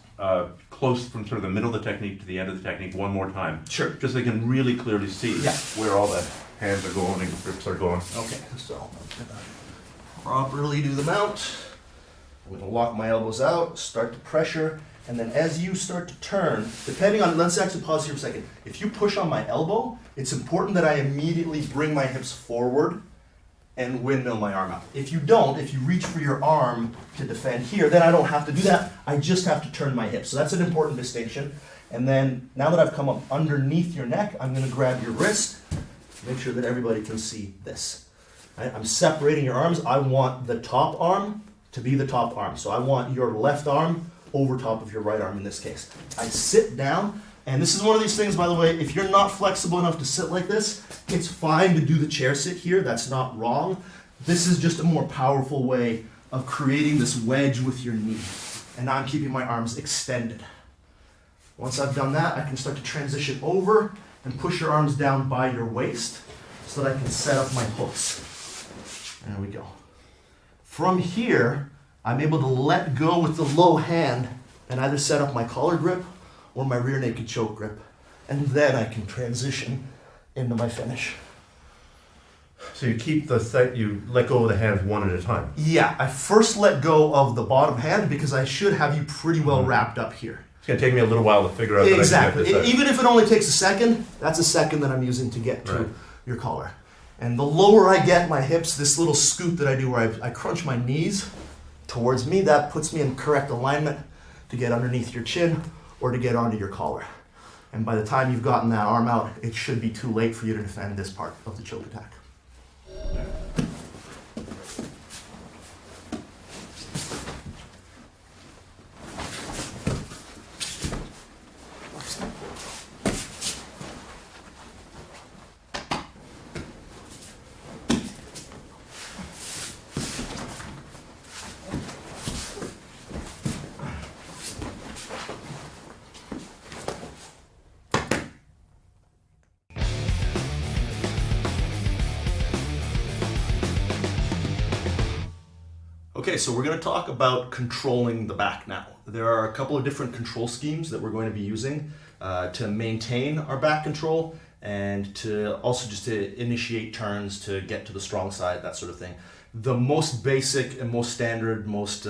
close from sort of the middle of the technique to the end of the technique one more time. Sure. Just so they can really clearly see where all the hands are going and grips are going. Okay, so I'm going to properly do the mount. I'm going to lock my elbows out, start to pressure, and then as you start to turn, depending on, let's actually pause here for a second. If you push on my elbow, it's important that I immediately bring my hips forward and windmill my arm out. If you don't, if you reach for your arm to defend here, then I don't have to do that. I just have to turn my hips. So that's an important distinction. And then now that I've come up underneath your neck, I'm going to grab your wrist. Make sure that everybody can see this. Right? I'm separating your arms. I want the top arm to be the top arm. So I want your left arm over top of your right arm in this case. I sit down. And this is one of these things, by the way, if you're not flexible enough to sit like this, it's fine to do the chair sit here. That's not wrong. This is just a more powerful way of creating this wedge with your knee. And now I'm keeping my arms extended. Once I've done that, I can start to transition over and push your arms down by your waist so that I can set up my hooks. There we go. From here, I'm able to let go with the low hand and either set up my collar grip or my rear naked choke grip, and then I can transition into my finish. So you keep you let go of the hands one at a time. Yeah, I first let go of the bottom hand because I should have you pretty well wrapped up here. It's going to take me a little while to figure out Exactly. that I can get this out. Even if it only takes a second, that's a second that I'm using to get to Right. your collar. And the lower I get my hips, this little scoop that I do where I crunch my knees towards me, that puts me in correct alignment to get underneath your chin or to get onto your collar. And by the time you've gotten that arm out, it should be too late for you to defend this part of the choke attack. Okay, so we're going to talk about controlling the back now. There are a couple of different control schemes that we're going to be using to maintain our back control and to also just to initiate turns to get to the strong side, that sort of thing. The most basic and most standard, most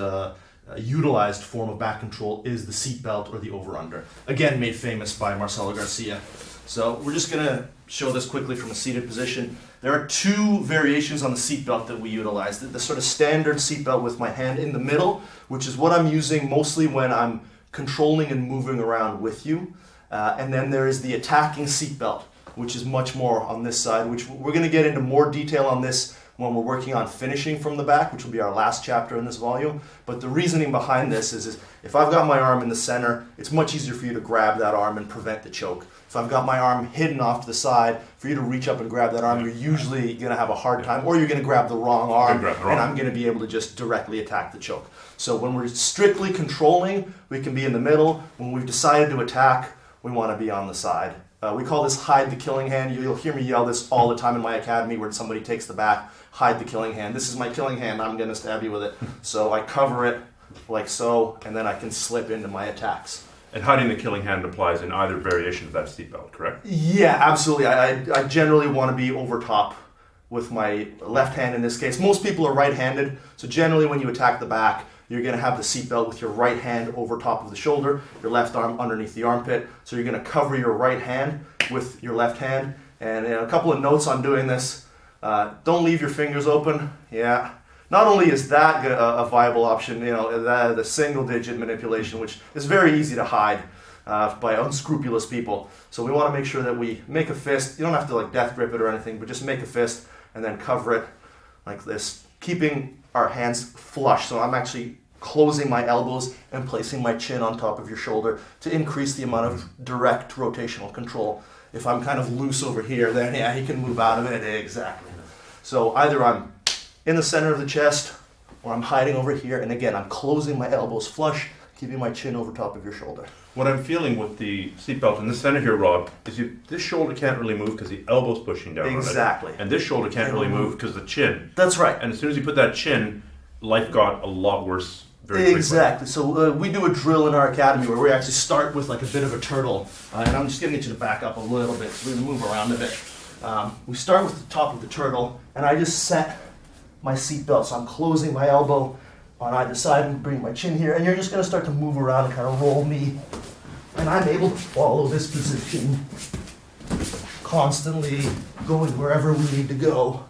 utilized form of back control is the seat belt or the over-under. Again, made famous by Marcelo Garcia. So we're just going to show this quickly from a seated position. There are two variations on the seatbelt that we utilize. The sort of standard seatbelt with my hand in the middle, which is what I'm using mostly when I'm controlling and moving around with you. And then there is the attacking seatbelt, which is much more on this side, which we're going to get into more detail on this when we're working on finishing from the back, which will be our last chapter in this volume. But the reasoning behind this is if I've got my arm in the center, it's much easier for you to grab that arm and prevent the choke. if I've got my arm hidden off to the side, for you to reach up and grab that arm, you're usually going to have a hard time, or you're going to grab the wrong arm, and I'm going to be able to just directly attack the choke. So when we're strictly controlling, we can be in the middle. When we've decided to attack, we want to be on the side. We call this hide the killing hand. You'll hear me yell this all the time in my academy where somebody takes the back, hide the killing hand. This is my killing hand, I'm going to stab you with it. So I cover it like so, and then I can slip into my attacks. And hiding the killing hand applies in either variation of that seatbelt, correct? Yeah, absolutely. I generally want to be over top with my left hand in this case. Most people are right-handed, so generally when you attack the back, you're going to have the seatbelt with your right hand over top of the shoulder, your left arm underneath the armpit. So you're going to cover your right hand with your left hand. And a couple of notes on doing this. Don't leave your fingers open. Yeah. Not only is that a viable option, the single digit manipulation, which is very easy to hide by unscrupulous people. So we want to make sure that we make a fist. You don't have to like death grip it or anything, but just make a fist and then cover it like this, keeping our hands flush. So I'm actually closing my elbows and placing my chin on top of your shoulder to increase the amount of direct rotational control. If I'm kind of loose over here, then yeah, he can move out of it. Exactly. So either I'm in the center of the chest or I'm hiding over here, and again, I'm closing my elbows flush, keeping my chin over top of your shoulder. What I'm feeling with the seatbelt in the center here, Rob, is this shoulder can't really move because the elbow's pushing down Exactly. on it. And this shoulder can't really move because the chin. That's right. And as soon as you put that chin, life got a lot worse very quickly. Exactly. So we do a drill in our academy where we actually start with like a bit of a turtle. And I'm just going to get you to back up a little bit so we can move around a bit. We start with the top of the turtle, and I just set my seatbelt. So I'm closing my elbow on either side and bring my chin here. And you're just going to start to move around and kind of roll me. And I'm able to follow this position, constantly going wherever we need to go.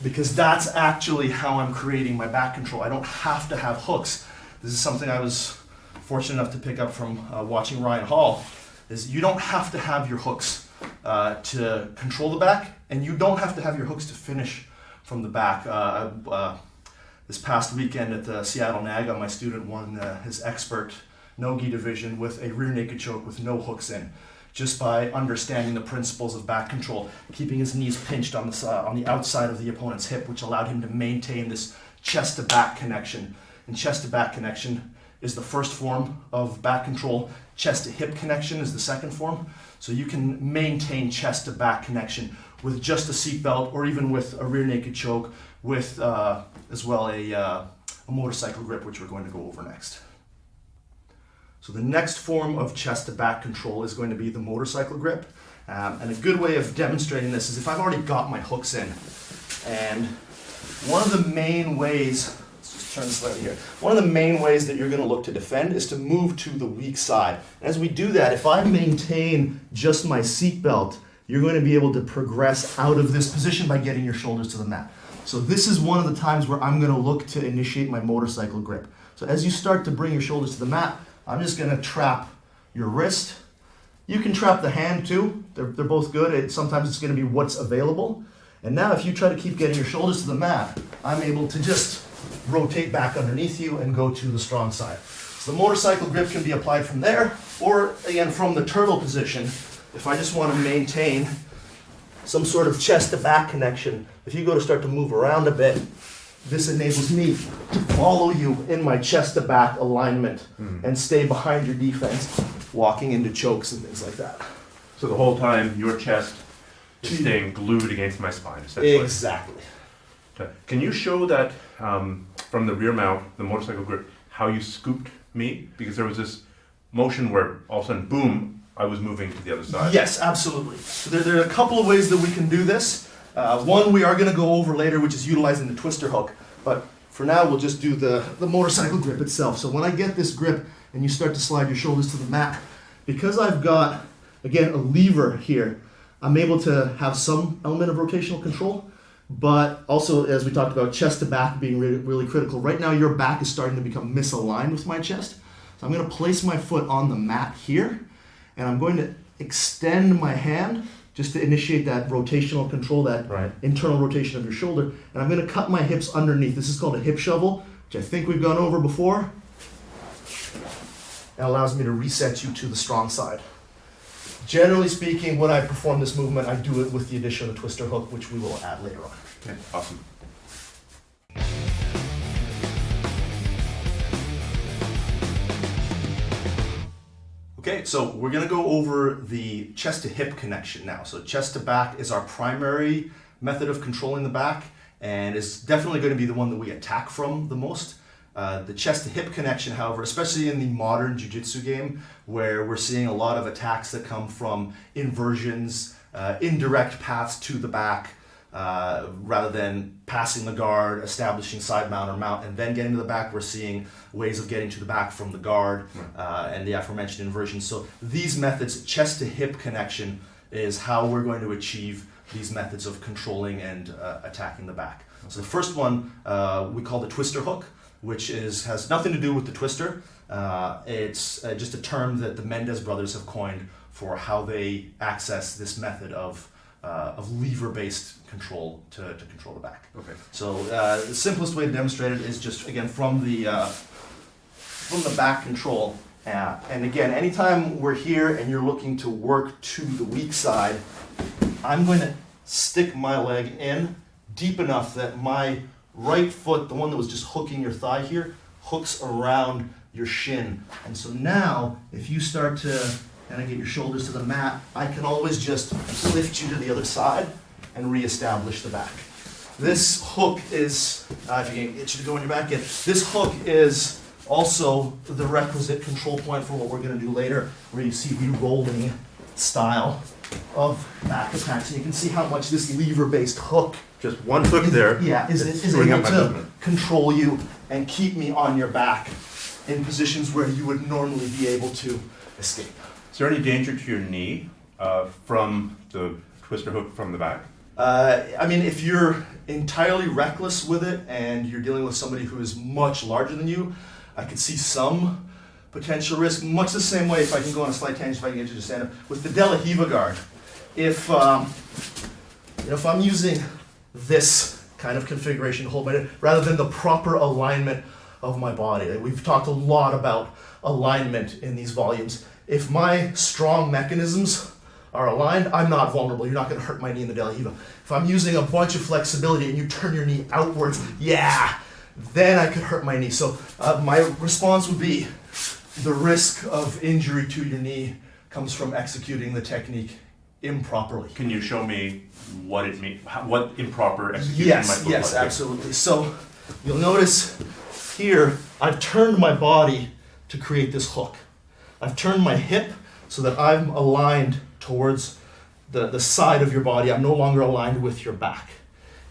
Because that's actually how I'm creating my back control. I don't have to have hooks. This is something I was fortunate enough to pick up from watching Ryan Hall, is you don't have to have your hooks to control the back, and you don't have to have your hooks to finish from the back. This past weekend at the Seattle NAGA, my student won his expert no-gi division with a rear naked choke with no hooks in, just by understanding the principles of back control, keeping his knees pinched on the outside of the opponent's hip, which allowed him to maintain this chest-to-back connection. And chest-to-back connection is the first form of back control. Chest-to-hip connection is the second form. So you can maintain chest-to-back connection with just a seatbelt, or even with a rear naked choke, with as well a motorcycle grip, which we're going to go over next. So the next form of chest-to-back control is going to be the motorcycle grip. And a good way of demonstrating this is if I've already got my hooks in. And one of the main ways, let's just turn slightly here. One of the main ways that you're going to look to defend is to move to the weak side. As we do that, if I maintain just my seatbelt, you're going to be able to progress out of this position by getting your shoulders to the mat. So this is one of the times where I'm going to look to initiate my motorcycle grip. So as you start to bring your shoulders to the mat, I'm just going to trap your wrist. You can trap the hand too. They're both good. Sometimes it's going to be what's available. And now if you try to keep getting your shoulders to the mat, I'm able to just rotate back underneath you and go to the strong side. So the motorcycle grip can be applied from there, or again from the turtle position. If I just want to maintain some sort of chest to back connection, if you go to start to move around a bit, this enables me to follow you in my chest to back alignment and stay behind your defense, walking into chokes and things like that. So the whole time, your chest is staying glued against my spine, essentially. Exactly. Okay. Can you show that from the rear mount, the motorcycle grip, how you scooped me? Because there was this motion where all of a sudden, boom, I was moving to the other side. Yes, absolutely. So there are a couple of ways that we can do this. One we are going to go over later, which is utilizing the twister hook. But for now, we'll just do the motorcycle grip itself. So when I get this grip and you start to slide your shoulders to the mat, because I've got, again, a lever here, I'm able to have some element of rotational control. But also, as we talked about, chest to back being really, really critical. Right now, your back is starting to become misaligned with my chest. So I'm going to place my foot on the mat here, and I'm going to extend my hand just to initiate that rotational control, that internal rotation of your shoulder. And I'm going to cut my hips underneath. This is called a hip shovel, which I think we've gone over before. It allows me to reset you to the strong side. Generally speaking, when I perform this movement, I do it with the addition of the twister hook, which we will add later on. Okay, awesome. Okay, so we're gonna go over the chest to hip connection now. So chest to back is our primary method of controlling the back, and is definitely going to be the one that we attack from the most. The chest to hip connection, however, especially in the modern jiu-jitsu game, where we're seeing a lot of attacks that come from inversions, indirect paths to the back, rather than passing the guard, establishing side mount or mount, and then getting to the back, we're seeing ways of getting to the back from the guard, and the aforementioned inversions. So these methods, chest to hip connection, is how we're going to achieve these methods of controlling and attacking the back. So the first one we call the twister hook, which has nothing to do with the twister. It's just a term that the Mendez brothers have coined for how they access this method of lever-based control to control the back. Okay. So the simplest way to demonstrate it is just, again, from the back control. And again, anytime we're here and you're looking to work to the weak side, I'm going to stick my leg in deep enough that my right foot, the one that was just hooking your thigh here, hooks around your shin. And so now, if you start to kind of get your shoulders to the mat, I can always just lift you to the other side and reestablish the back. This hook is, if you can get you to go on your back again, this hook is also the requisite control point for what we're going to do later, where you see the rolling style of back attack. So you can see how much this lever-based hook Just one hook there. is It's able screwing up my to movement. control you and keep me on your back in positions where you would normally be able to escape. Is there any danger to your knee from the twister hook from the back? I mean, if you're entirely reckless with it and you're dealing with somebody who is much larger than you, I could see some potential risk. Much the same way, if I can go on a slight tangent, if I can get you to stand up, with the De La Hiva guard. If I'm using this kind of configuration to hold my head, rather than the proper alignment of my body, we've talked a lot about alignment in these volumes. If my strong mechanisms are aligned, I'm not vulnerable. You're not going to hurt my knee in the De La Hiva. If I'm using a bunch of flexibility and you turn your knee outwards, then I could hurt my knee. So my response would be the risk of injury to your knee comes from executing the technique improperly. Can you show me what it means? What improper execution might Yes, look yes, like? absolutely. So you'll notice here, I've turned my body to create this hook. I've turned my hip so that I'm aligned towards the side of your body. I'm no longer aligned with your back.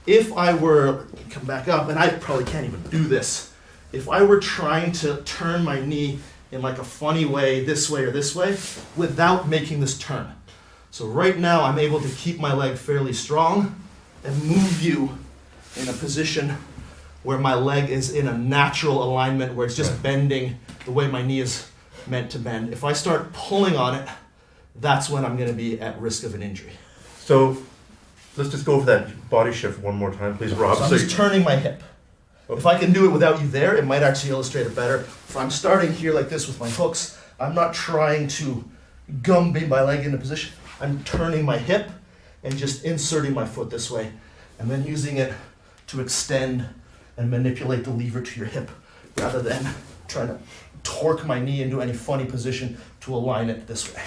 If I were, come back up, and I probably can't even do this, if I were trying to turn my knee in like a funny way, this way or this way, without making this turn. So right now I'm able to keep my leg fairly strong and move you in a position where my leg is in a natural alignment, where it's just bending the way my knee is meant to bend. If I start pulling on it, that's when I'm going to be at risk of an injury. So let's just go over that body shift one more time, please, Rob. So I'm just turning my hip. If I can do it without you there, it might actually illustrate it better. If I'm starting here like this with my hooks, I'm not trying to gumby my leg into position. I'm turning my hip and just inserting my foot this way, and then using it to extend and manipulate the lever to your hip, rather than trying to torque my knee into any funny position to align it this way.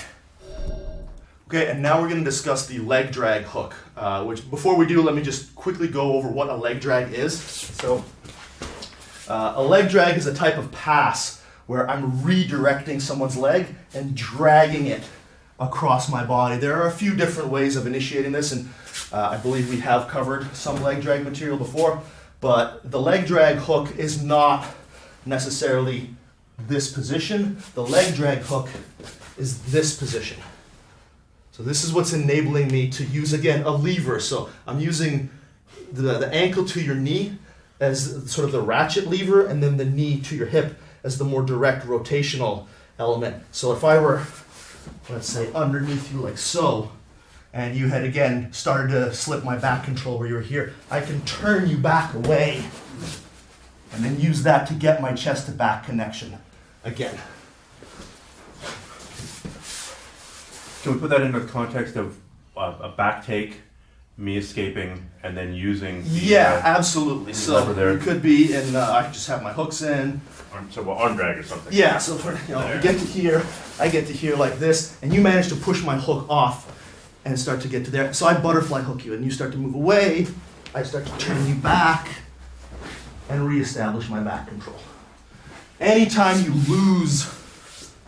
Okay, and now we're going to discuss the leg drag hook, which before we do, let me just quickly go over what a leg drag is. So a leg drag is a type of pass where I'm redirecting someone's leg and dragging it across my body. There are a few different ways of initiating this, and I believe we have covered some leg drag material before, but the leg drag hook is not necessarily this position. The leg drag hook is this position. So this is what's enabling me to use, again, a lever. So I'm using the ankle to your knee as sort of the ratchet lever, and then the knee to your hip as the more direct rotational element. So if I were, let's say, underneath you like so, and you had, again, started to slip my back control where you were here, I can turn you back away and then use that to get my chest to back connection again. Can we put that into the context of a back take, me escaping, and then using the, Yeah, absolutely. So lever there. it could be, and I could just have my hooks in. arm drag or something? Yeah, so you get to here, I get to here like this, and you manage to push my hook off and start to get to there. So I butterfly hook you, and you start to move away. I start to turn you back and reestablish my back control. Anytime you lose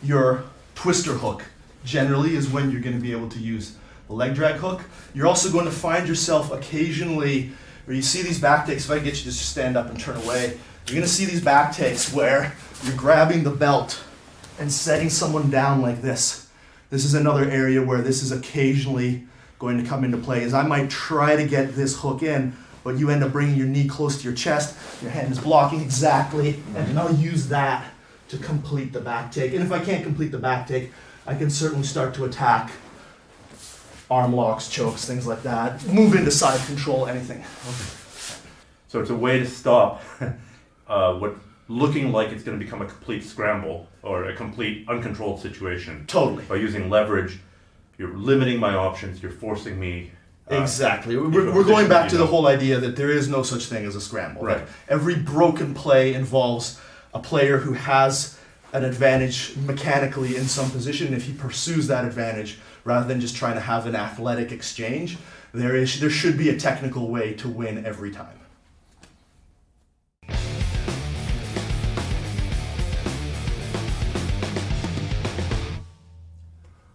your twister hook, generally is when you're going to be able to use the leg drag hook. You're also going to find yourself occasionally where you see these back takes. If I get you to just stand up and turn away, you're going to see these back takes where you're grabbing the belt and setting someone down like this. This is another area where this is occasionally going to come into play, is I might try to get this hook in, but you end up bringing your knee close to your chest, your hand is blocking exactly, and I'll use that to complete the back take. And if I can't complete the back take, I can certainly start to attack arm locks, chokes, things like that. Move into side control, anything. So it's a way to stop what looking like it's going to become a complete scramble or a complete uncontrolled situation. Totally. By using leverage, you're limiting my options, you're forcing me. Exactly. into a We're going position, back you to the know. whole idea that there is no such thing as a scramble. Right. That every broken play involves a player who has an advantage mechanically in some position. If he pursues that advantage rather than just trying to have an athletic exchange, there should be a technical way to win every time.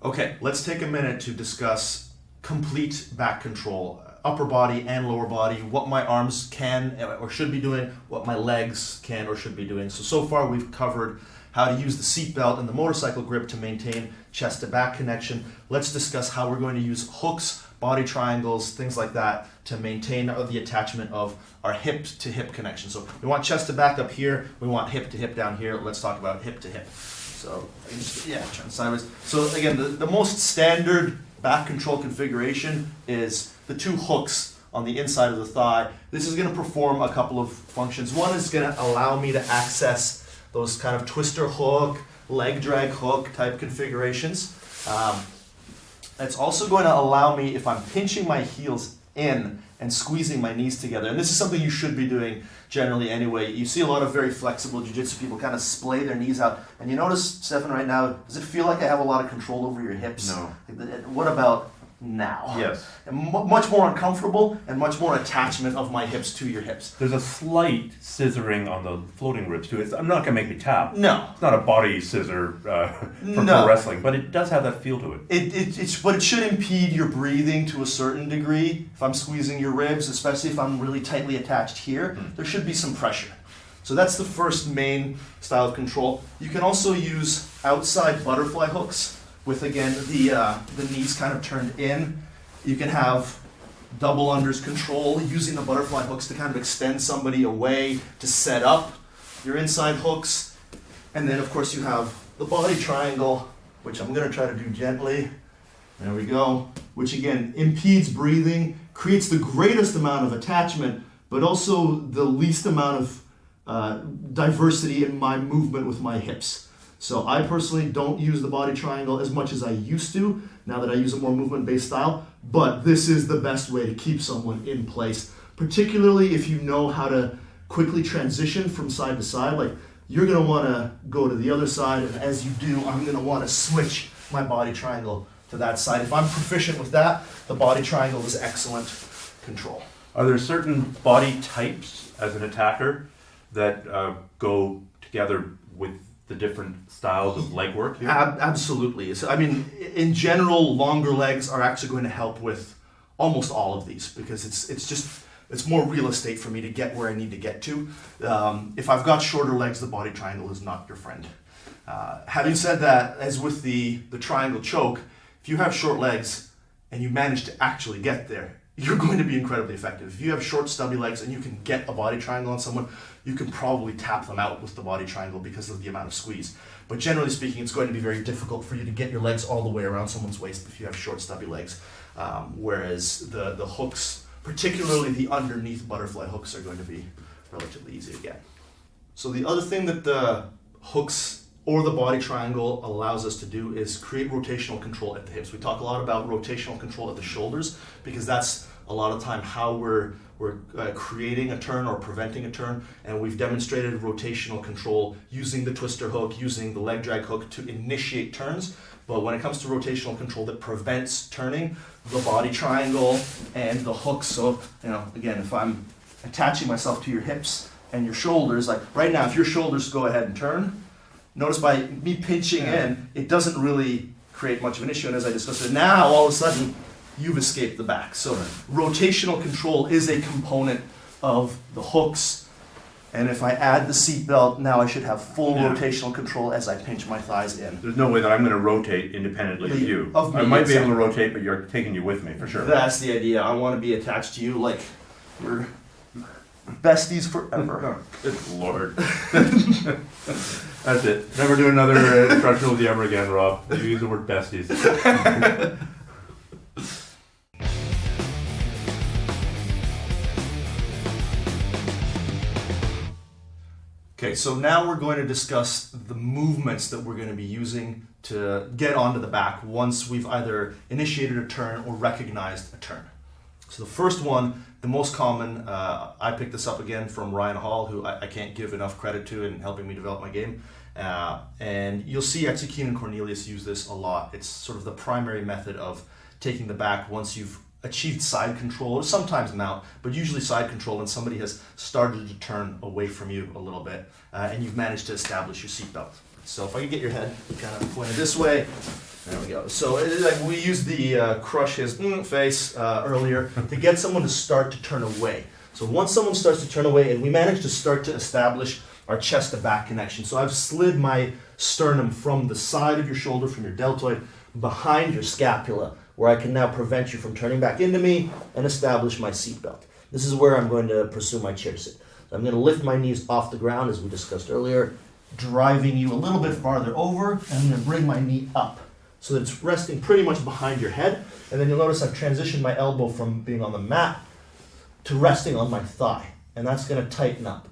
Okay, let's take a minute to discuss complete back control, upper body and lower body, what my arms can or should be doing, what my legs can or should be doing. So far we've covered how to use the seat belt and the motorcycle grip to maintain chest to back connection. Let's discuss how we're going to use hooks, body triangles, things like that to maintain the attachment of our hip to hip connection. So we want chest to back up here, we want hip to hip down here. Let's talk about hip to hip. So, turn sideways. So again, the most standard back control configuration is the two hooks on the inside of the thigh. This is going to perform a couple of functions. One is going to allow me to access those kind of twister hook, leg drag hook type configurations. It's also going to allow me, if I'm pinching my heels in and squeezing my knees together, and this is something you should be doing generally anyway. You see a lot of very flexible jiu-jitsu people kind of splay their knees out. And you notice, Stefan, right now, does it feel like I have a lot of control over your hips? No. What about now? Yes. And much more uncomfortable and much more attachment of my hips to your hips. There's a slight scissoring on the floating ribs too. I'm not going to make me tap. No. It's not a body scissor for No. pro wrestling, but it does have that feel to it. But it should impede your breathing to a certain degree. If I'm squeezing your ribs, especially if I'm really tightly attached here, there should be some pressure. So that's the first main style of control. You can also use outside butterfly hooks with, again, the knees kind of turned in. You can have double unders control using the butterfly hooks to kind of extend somebody away to set up your inside hooks. And then, of course, you have the body triangle, which I'm going to try to do gently. There we go. Which, again, impedes breathing, creates the greatest amount of attachment, but also the least amount of diversity in my movement with my hips. So I personally don't use the body triangle as much as I used to, now that I use a more movement-based style, but this is the best way to keep someone in place, particularly if you know how to quickly transition from side to side. Like, you're gonna wanna go to the other side, and as you do, I'm gonna wanna switch my body triangle to that side. If I'm proficient with that, the body triangle is excellent control. Are there certain body types as an attacker that go together with the different styles of leg work here? Absolutely. So, I mean, in general, longer legs are actually going to help with almost all of these because it's more real estate for me to get where I need to get to. If I've got shorter legs, the body triangle is not your friend. Having said that, as with the triangle choke, if you have short legs and you manage to actually get there, you're going to be incredibly effective. If you have short, stubby legs and you can get a body triangle on someone, you can probably tap them out with the body triangle because of the amount of squeeze. But generally speaking, it's going to be very difficult for you to get your legs all the way around someone's waist if you have short, stubby legs. Whereas the hooks, particularly the underneath butterfly hooks, are going to be relatively easy to get. So the other thing that the hooks or the body triangle allows us to do is create rotational control at the hips. We talk a lot about rotational control at the shoulders because that's a lot of time how we're creating a turn or preventing a turn, and we've demonstrated rotational control using the twister hook, using the leg drag hook to initiate turns. But when it comes to rotational control that prevents turning, the body triangle and the hook. So, again, if I'm attaching myself to your hips and your shoulders, like right now, if your shoulders go ahead and turn, notice by me pinching in, it doesn't really create much of an issue. And as I discussed it, now all of a sudden, you've escaped the back. So rotational control is a component of the hooks. And if I add the seatbelt, now I should have full rotational control as I pinch my thighs in. There's no way that I'm going to rotate independently of you. Of me, I might be able exactly. to rotate, but you're taking you with me for sure. That's the idea. I want to be attached to you like we're besties forever. Good Lord. That's it. Never do another instructional with you ever again, Rob. You use the word besties. Okay, so now we're going to discuss the movements that we're going to be using to get onto the back once we've either initiated a turn or recognized a turn. So the first one, the most common, I picked this up again from Ryan Hall, who I can't give enough credit to in helping me develop my game. And you'll see Exekine and Cornelius use this a lot. It's sort of the primary method of taking the back once you've achieved side control, or sometimes mount, but usually side control when somebody has started to turn away from you a little bit, and you've managed to establish your seatbelt. So if I can get your head kind of pointed this way, there we go. So we used the crush his face earlier to get someone to start to turn away. So once someone starts to turn away, and we manage to start to establish our chest to back connection. So I've slid my sternum from the side of your shoulder, from your deltoid, behind your scapula, where I can now prevent you from turning back into me and establish my seatbelt. This is where I'm going to pursue my chair sit. So I'm going to lift my knees off the ground, as we discussed earlier, driving you a little bit farther over, and I'm going to bring my knee up so that it's resting pretty much behind your head. And then you'll notice I've transitioned my elbow from being on the mat to resting on my thigh, and that's going to tighten up.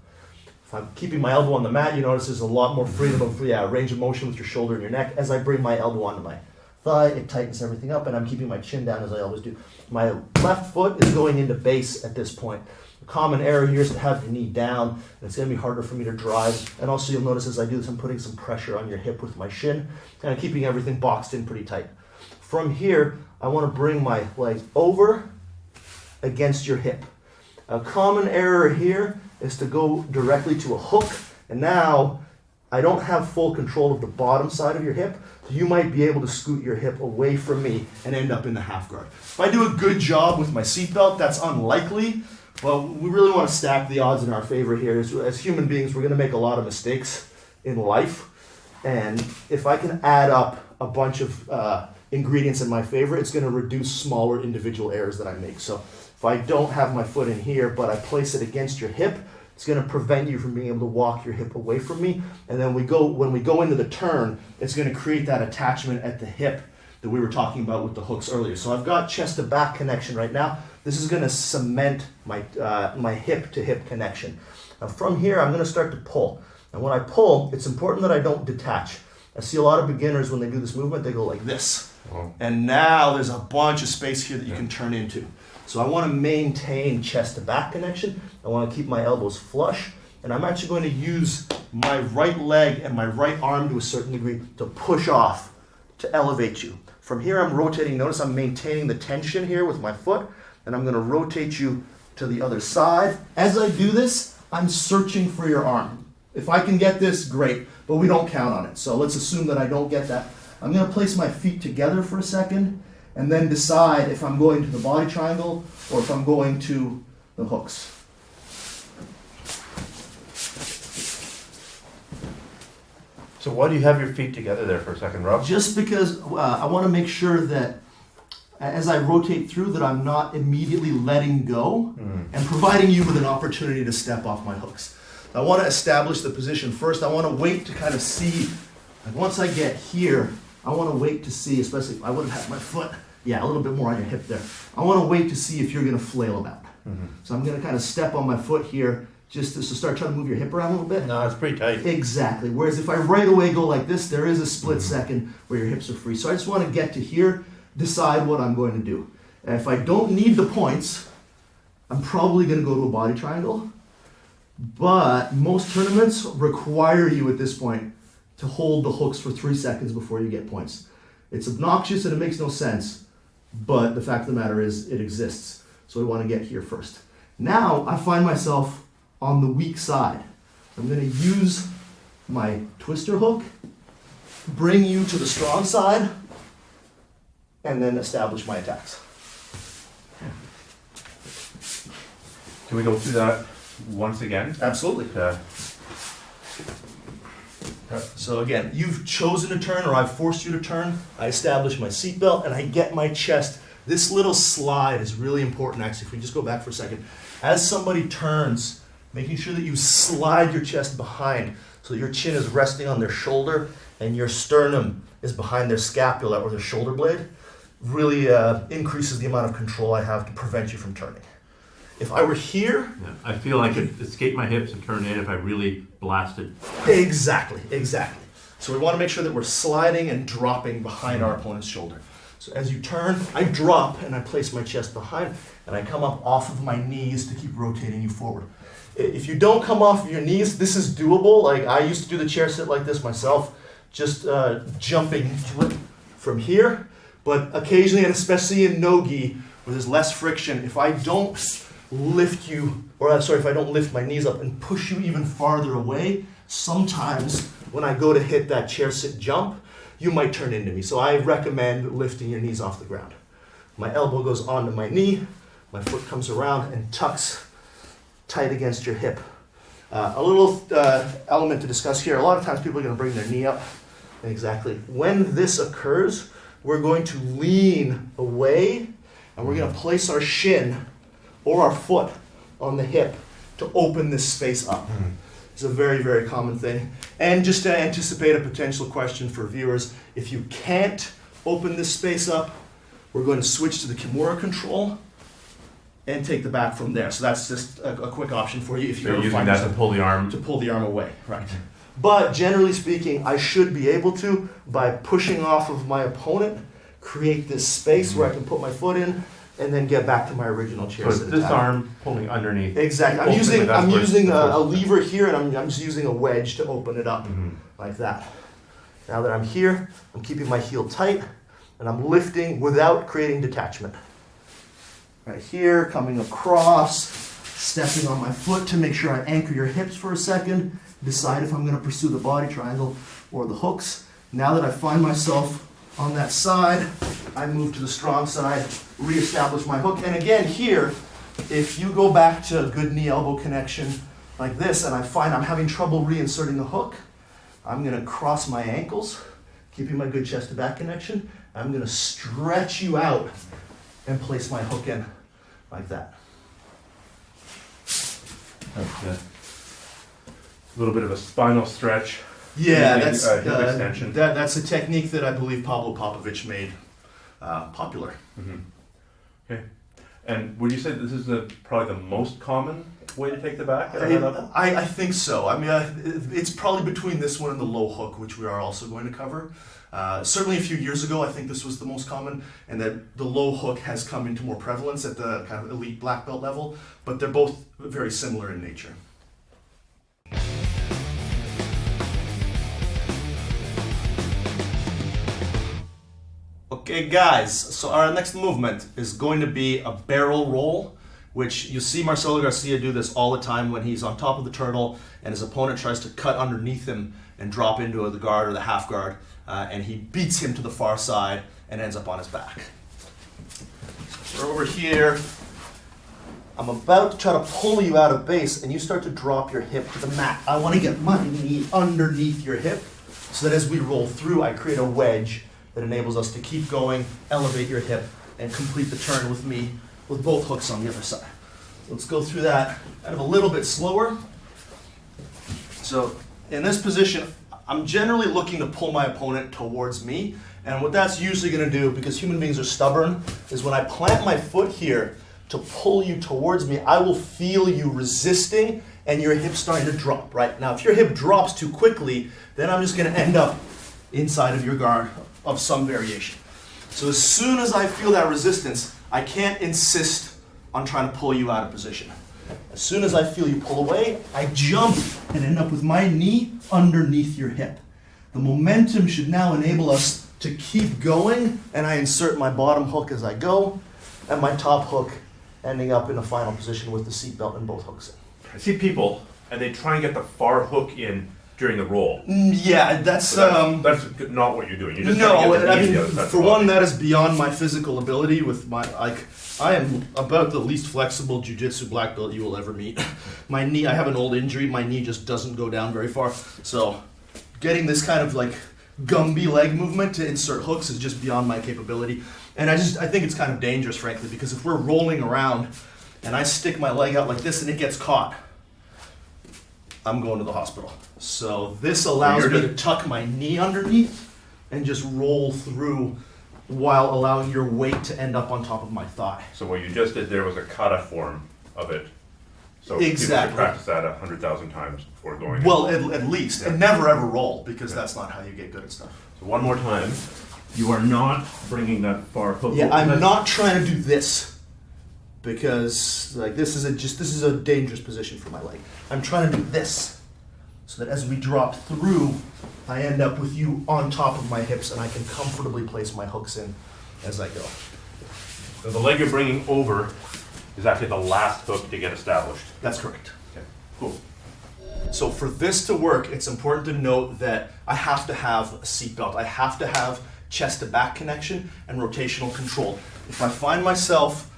If I'm keeping my elbow on the mat, you notice there's a lot more freedom of range of motion with your shoulder and your neck. As I bring my elbow onto my thigh, it tightens everything up, and I'm keeping my chin down as I always do. My left foot is going into base at this point. The common error here is to have your knee down, and it's going to be harder for me to drive. And also you'll notice as I do this, I'm putting some pressure on your hip with my shin, and I'm keeping everything boxed in pretty tight. From here, I want to bring my leg over against your hip. A common error here is to go directly to a hook, and now I don't have full control of the bottom side of your hip, so you might be able to scoot your hip away from me and end up in the half guard. If I do a good job with my seatbelt, that's unlikely, but we really want to stack the odds in our favor here. As human beings, we're going to make a lot of mistakes in life, and if I can add up a bunch of ingredients in my favor, it's going to reduce smaller individual errors that I make. So if I don't have my foot in here, but I place it against your hip, it's going to prevent you from being able to walk your hip away from me. And then when we go into the turn, it's going to create that attachment at the hip that we were talking about with the hooks earlier. So I've got chest to back connection right now. This is going to cement my hip to hip connection. Now from here, I'm going to start to pull. And when I pull, it's important that I don't detach. I see a lot of beginners when they do this movement, they go like this. Oh. And now there's a bunch of space here that you can turn into. So I want to maintain chest to back connection. I want to keep my elbows flush. And I'm actually going to use my right leg and my right arm to a certain degree to push off, to elevate you. From here I'm rotating. Notice I'm maintaining the tension here with my foot. And I'm going to rotate you to the other side. As I do this, I'm searching for your arm. If I can get this, great. But we don't count on it. So let's assume that I don't get that. I'm going to place my feet together for a second, and then decide if I'm going to the body triangle or if I'm going to the hooks. So why do you have your feet together there for a second, Rob? Just because I want to make sure that as I rotate through that I'm not immediately letting go and providing you with an opportunity to step off my hooks. I want to establish the position first. I want to wait to kind of see, like once I get here, I want to wait to see, especially if I would have had my foot, a little bit more on your hip there. I want to wait to see if you're going to flail about. So I'm going to kind of step on my foot here just to start trying to move your hip around a little bit. No, it's pretty tight. Exactly. Whereas if I right away go like this, there is a split second where your hips are free. So I just want to get to here, decide what I'm going to do. And if I don't need the points, I'm probably going to go to a body triangle. But most tournaments require you at this point to hold the hooks for 3 seconds before you get points. It's obnoxious and it makes no sense, but the fact of the matter is it exists. So we want to get here first. Now I find myself on the weak side. I'm going to use my twister hook, bring you to the strong side, and then establish my attacks. Can we go through that once again? Absolutely. So again, you've chosen to turn, or I've forced you to turn. I establish my seatbelt and I get my chest. This little slide is really important, actually. If we just go back for a second. As somebody turns, making sure that you slide your chest behind so that your chin is resting on their shoulder and your sternum is behind their scapula or their shoulder blade really increases the amount of control I have to prevent you from turning. If I were here, Yeah, I feel I could escape my hips and turn in if I really blasted. exactly. So we want to make sure that we're sliding and dropping behind our opponent's shoulder. So as you turn, I drop and I place my chest behind and I come up off of my knees to keep rotating you forward. If you don't come off of your knees, this is doable. Like I used to do the chair sit like this myself, just jumping from here. But occasionally, and especially in no-gi, where there's less friction, if I don't lift you, if I don't lift my knees up and push you even farther away, sometimes when I go to hit that chair sit jump, you might turn into me. So I recommend lifting your knees off the ground. My elbow goes onto my knee, my foot comes around and tucks tight against your hip. A little element to discuss here. A lot of times people are going to bring their knee up. Exactly. When this occurs, we're going to lean away and we're going to place our shin or our foot on the hip to open this space up. It's a very, very common thing. And just to anticipate a potential question for viewers, if you can't open this space up, we're going to switch to the Kimura control and take the back from there. So that's just a quick option for you if you So you're ever using find that yourself to pull the arm. to pull the arm away, right? But generally speaking, I should be able to, by pushing off of my opponent, create this space where I can put my foot in and then get back to my original chair So it's sit this attack. arm pulling underneath. Exactly. I'm Ultimately, using that's where it's a supposed to lever here, and I'm just using a wedge to open it up like that. Now that I'm here, I'm keeping my heel tight, and I'm lifting without creating detachment. Right here, coming across, stepping on my foot to make sure I anchor your hips for a second, decide if I'm going to pursue the body triangle or the hooks. Now that I find myself on that side, I move to the strong side, reestablish my hook. And again, here, if you go back to a good knee-elbow connection like this, and I find I'm having trouble reinserting the hook, I'm going to cross my ankles, keeping my good chest-to-back connection. I'm going to stretch you out and place my hook in like that. A little bit of a spinal stretch. Yeah, Using, that's hip extension. that's a technique that I believe Pablo Popovich made popular. Okay. And would you say this is probably the most common way to take the back at a high level? I think so. I mean, it's probably between this one and the low hook, which we are also going to cover. Certainly a few years ago, I think this was the most common, and that the low hook has come into more prevalence at the kind of elite black belt level, but they're both very similar in nature. Okay guys, so our next movement is going to be a barrel roll, which you see Marcelo Garcia do this all the time when he's on top of the turtle and his opponent tries to cut underneath him and drop into the guard or the half guard, and he beats him to the far side and ends up on his back. So we're over here. I'm about to try to pull you out of base and you start to drop your hip to the mat. I want to get my knee underneath your hip so that as we roll through, I create a wedge that enables us to keep going, elevate your hip, and complete the turn with me with both hooks on the other side. So let's go through that kind of a little bit slower. So in this position, I'm generally looking to pull my opponent towards me, and what that's usually going to do, because human beings are stubborn, is when I plant my foot here to pull you towards me, I will feel you resisting and your hip's starting to drop, right? Now, if your hip drops too quickly, then I'm just gonna end up inside of your guard of some variation. So as soon as I feel that resistance, I can't insist on trying to pull you out of position. As soon as I feel you pull away, I jump and end up with my knee underneath your hip. The momentum should now enable us to keep going, and I insert my bottom hook as I go, and my top hook ending up in a final position with the seatbelt and both hooks in. I see people, and they try and get the far hook in during the roll. Yeah, that's That's not what you're doing. You're just no. trying to get the I knee mean, the other side of for the one, body. that is beyond my physical ability. With my I am about the least flexible jiu-jitsu black belt you will ever meet. My knee, I have an old injury. My knee just doesn't go down very far. So, getting this kind of like Gumby leg movement to insert hooks is just beyond my capability. And I think it's kind of dangerous, frankly, because if we're rolling around and I stick my leg out like this and it gets caught, I'm going to the hospital. So this allows you're me just- to tuck my knee underneath and just roll through while allowing your weight to end up on top of my thigh. So what you just did there was a kata form of it. So people Exactly. should practice that 100,000 times before going in. Well, at least. And never ever roll, because that's not how you get good at stuff. So one more time. You are not bringing that far hook. Yeah, I'm not trying to do this, because like this is a dangerous position for my leg. I'm trying to do this, so that as we drop through, I end up with you on top of my hips, and I can comfortably place my hooks in as I go. So the leg you're bringing over is actually the last hook to get established. That's correct. Okay, cool. So for this to work, it's important to note that I have to have a seatbelt. I have to have chest to back connection and rotational control. If I find myself,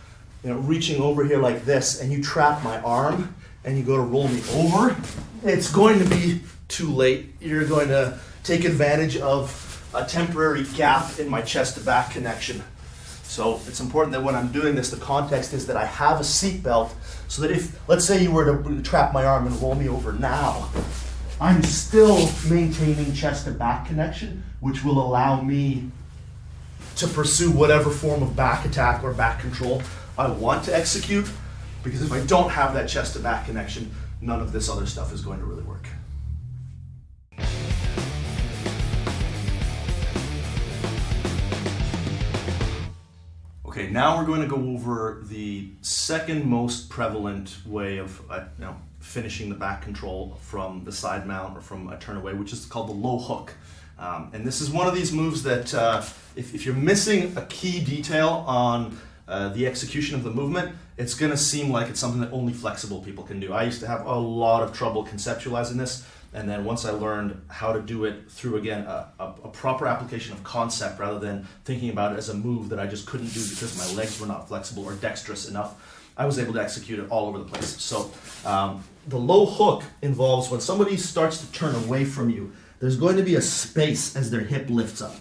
reaching over here like this, and you trap my arm and you go to roll me over, it's going to be too late. You're going to take advantage of a temporary gap in my chest to back connection. So it's important that when I'm doing this, the context is that I have a seatbelt, so that if, let's say you were to trap my arm and roll me over now, I'm still maintaining chest to back connection, which will allow me to pursue whatever form of back attack or back control I want to execute, because if I don't have that chest to back connection, none of this other stuff is going to really work. Okay, now we're going to go over the second most prevalent way of finishing the back control from the side mount or from a turn away, which is called the low hook. And this is one of these moves that if you're missing a key detail on the execution of the movement, it's going to seem like it's something that only flexible people can do. I used to have a lot of trouble conceptualizing this, and then once I learned how to do it through, again, a proper application of concept rather than thinking about it as a move that I just couldn't do because my legs were not flexible or dexterous enough, I was able to execute it all over the place. So the low hook involves when somebody starts to turn away from you, there's going to be a space as their hip lifts up,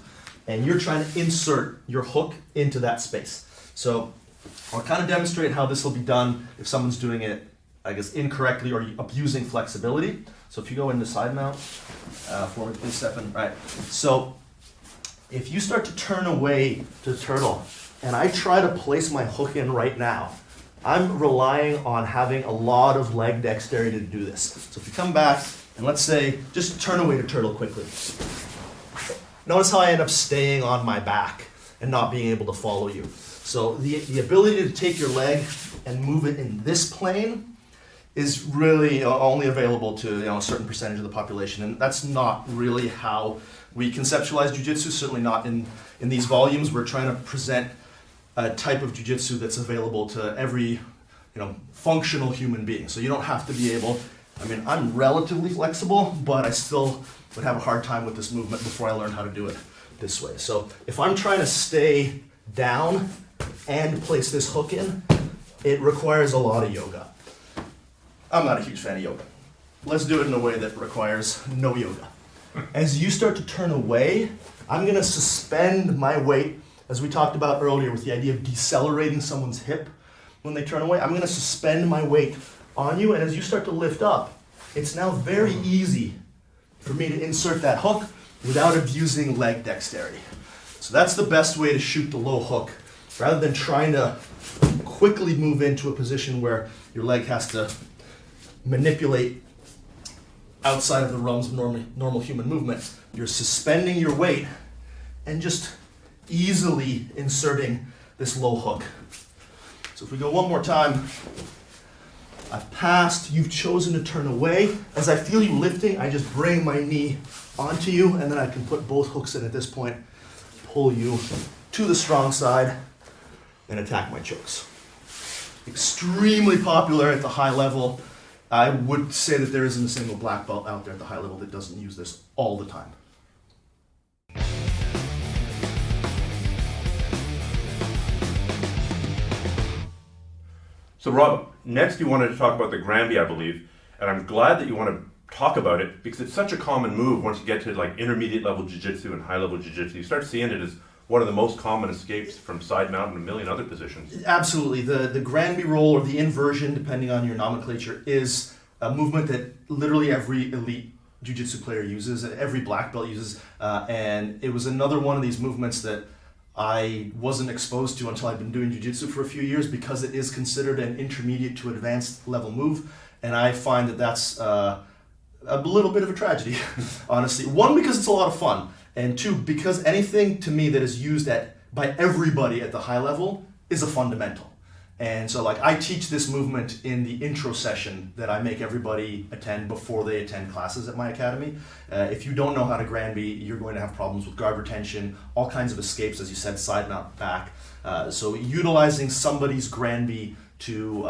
and you're trying to insert your hook into that space. So I'll kind of demonstrate how this will be done if someone's doing it, I guess, incorrectly or abusing flexibility. So if you go into side mount, for me, please step in. Right. So if you start to turn away to turtle, and I try to place my hook in right now, I'm relying on having a lot of leg dexterity to do this. So if you come back, and let's say, just turn away to turtle quickly. Notice how I end up staying on my back and not being able to follow you. So the ability to take your leg and move it in this plane is really only available to a certain percentage of the population, and that's not really how we conceptualize jiu-jitsu, certainly not in these volumes. We're trying to present a type of jiu-jitsu that's available to every functional human being. So you don't have to be able, I'm relatively flexible, but I still would have a hard time with this movement before I learned how to do it this way. So if I'm trying to stay down and place this hook in, it requires a lot of yoga. I'm not a huge fan of yoga. Let's do it in a way that requires no yoga. As you start to turn away, I'm going to suspend my weight, as we talked about earlier with the idea of decelerating someone's hip when they turn away. I'm going to suspend my weight on you, and as you start to lift up, it's now very easy for me to insert that hook without abusing leg dexterity. So that's the best way to shoot the low hook, rather than trying to quickly move into a position where your leg has to manipulate outside of the realms of normal human movement. You're suspending your weight and just easily inserting this low hook. So if we go one more time, I've passed, you've chosen to turn away. As I feel you lifting, I just bring my knee onto you, and then I can put both hooks in at this point, pull you to the strong side, and attack my chokes. Extremely popular at the high level. I would say that there isn't a single black belt out there at the high level that doesn't use this all the time. So Rob, next you wanted to talk about the Granby, I believe, and I'm glad that you want to talk about it because it's such a common move once you get to like intermediate level jiu-jitsu and high level jiu-jitsu. You start seeing it as one of the most common escapes from side mount and a million other positions. Absolutely. The Granby roll, or the inversion, depending on your nomenclature, is a movement that literally every elite jiu-jitsu player uses, every black belt uses, and it was another one of these movements that I wasn't exposed to until I've been doing jiu-jitsu for a few years because it is considered an intermediate to advanced level move, and I find that that's a little bit of a tragedy, honestly. One, because it's a lot of fun, and two, because anything to me that is used by everybody at the high level is a fundamental. And so like I teach this movement in the intro session that I make everybody attend before they attend classes at my academy. If you don't know how to Granby, you're going to have problems with guard retention, all kinds of escapes, as you said, side mount, back. So utilizing somebody's Granby to,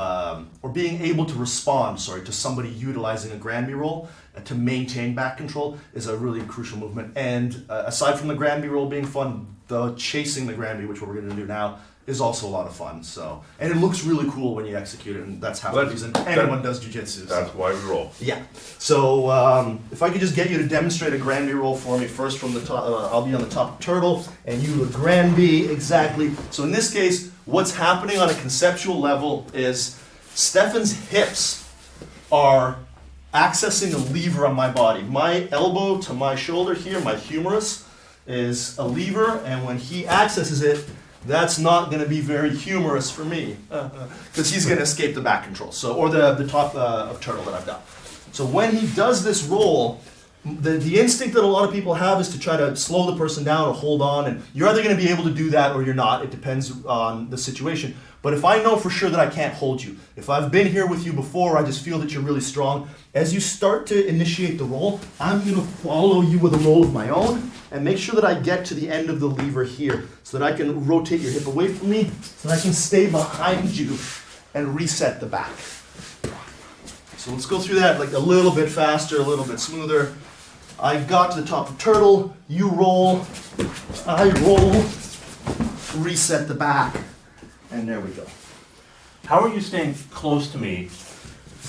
or being able to respond, to somebody utilizing a Granby roll to maintain back control is a really crucial movement. And aside from the Granby roll being fun, the chasing the Granby, which we're going to do now, is also a lot of fun. So, and it looks really cool when you execute it, and that's half the reason anyone does jiu-jitsu. That's why we roll. Yeah. So if I could just get you to demonstrate a Granby roll for me first from the top. I'll be on the top of turtle, and you would Granby exactly. So in this case, what's happening on a conceptual level is Stefan's hips are accessing a lever on my body. My elbow to my shoulder here, my humerus, is a lever, and when he accesses it, that's not going to be very humorous for me because he's going to escape the back control, or the top of turtle that I've got. So when he does this roll, the instinct that a lot of people have is to try to slow the person down or hold on, and you're either going to be able to do that or you're not. It depends on the situation. But if I know for sure that I can't hold you, if I've been here with you before, I just feel that you're really strong, as you start to initiate the roll, I'm going to follow you with a roll of my own and make sure that I get to the end of the lever here so that I can rotate your hip away from me so that I can stay behind you and reset the back. So let's go through that like a little bit faster, a little bit smoother. I got to the top of turtle, you roll, I roll, reset the back, and there we go. How are you staying close to me?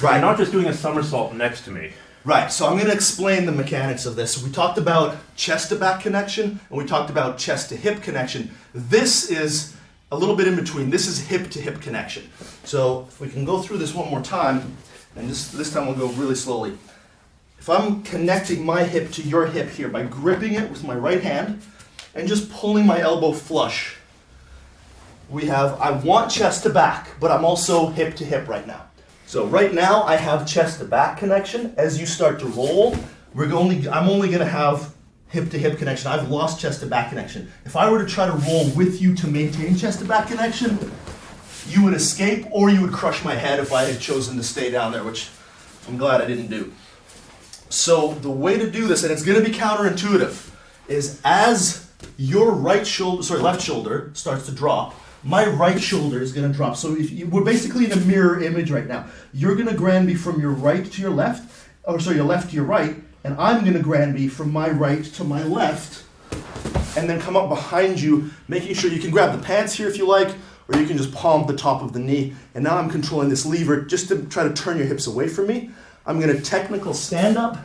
Right. You're not just doing a somersault next to me. Right, so I'm going to explain the mechanics of this. We talked about chest to back connection, and we talked about chest to hip connection. This is a little bit in between. This is hip to hip connection. So if we can go through this one more time, and this time we'll go really slowly. If I'm connecting my hip to your hip here by gripping it with my right hand and just pulling my elbow flush, we have, I want chest to back, but I'm also hip to hip right now. So right now I have chest to back connection. As you start to roll, I'm only going to have hip to hip connection. I've lost chest to back connection. If I were to try to roll with you to maintain chest to back connection, you would escape or you would crush my head if I had chosen to stay down there, which I'm glad I didn't do. So the way to do this, and it's going to be counterintuitive, is as your left shoulder starts to drop, my right shoulder is going to drop. So we're basically in a mirror image right now. You're going to Granby from your right to your left, your left to your right, and I'm going to Granby from my right to my left, and then come up behind you, making sure you can grab the pants here if you like, or you can just palm the top of the knee. And now I'm controlling this lever just to try to turn your hips away from me. I'm going to technical stand up,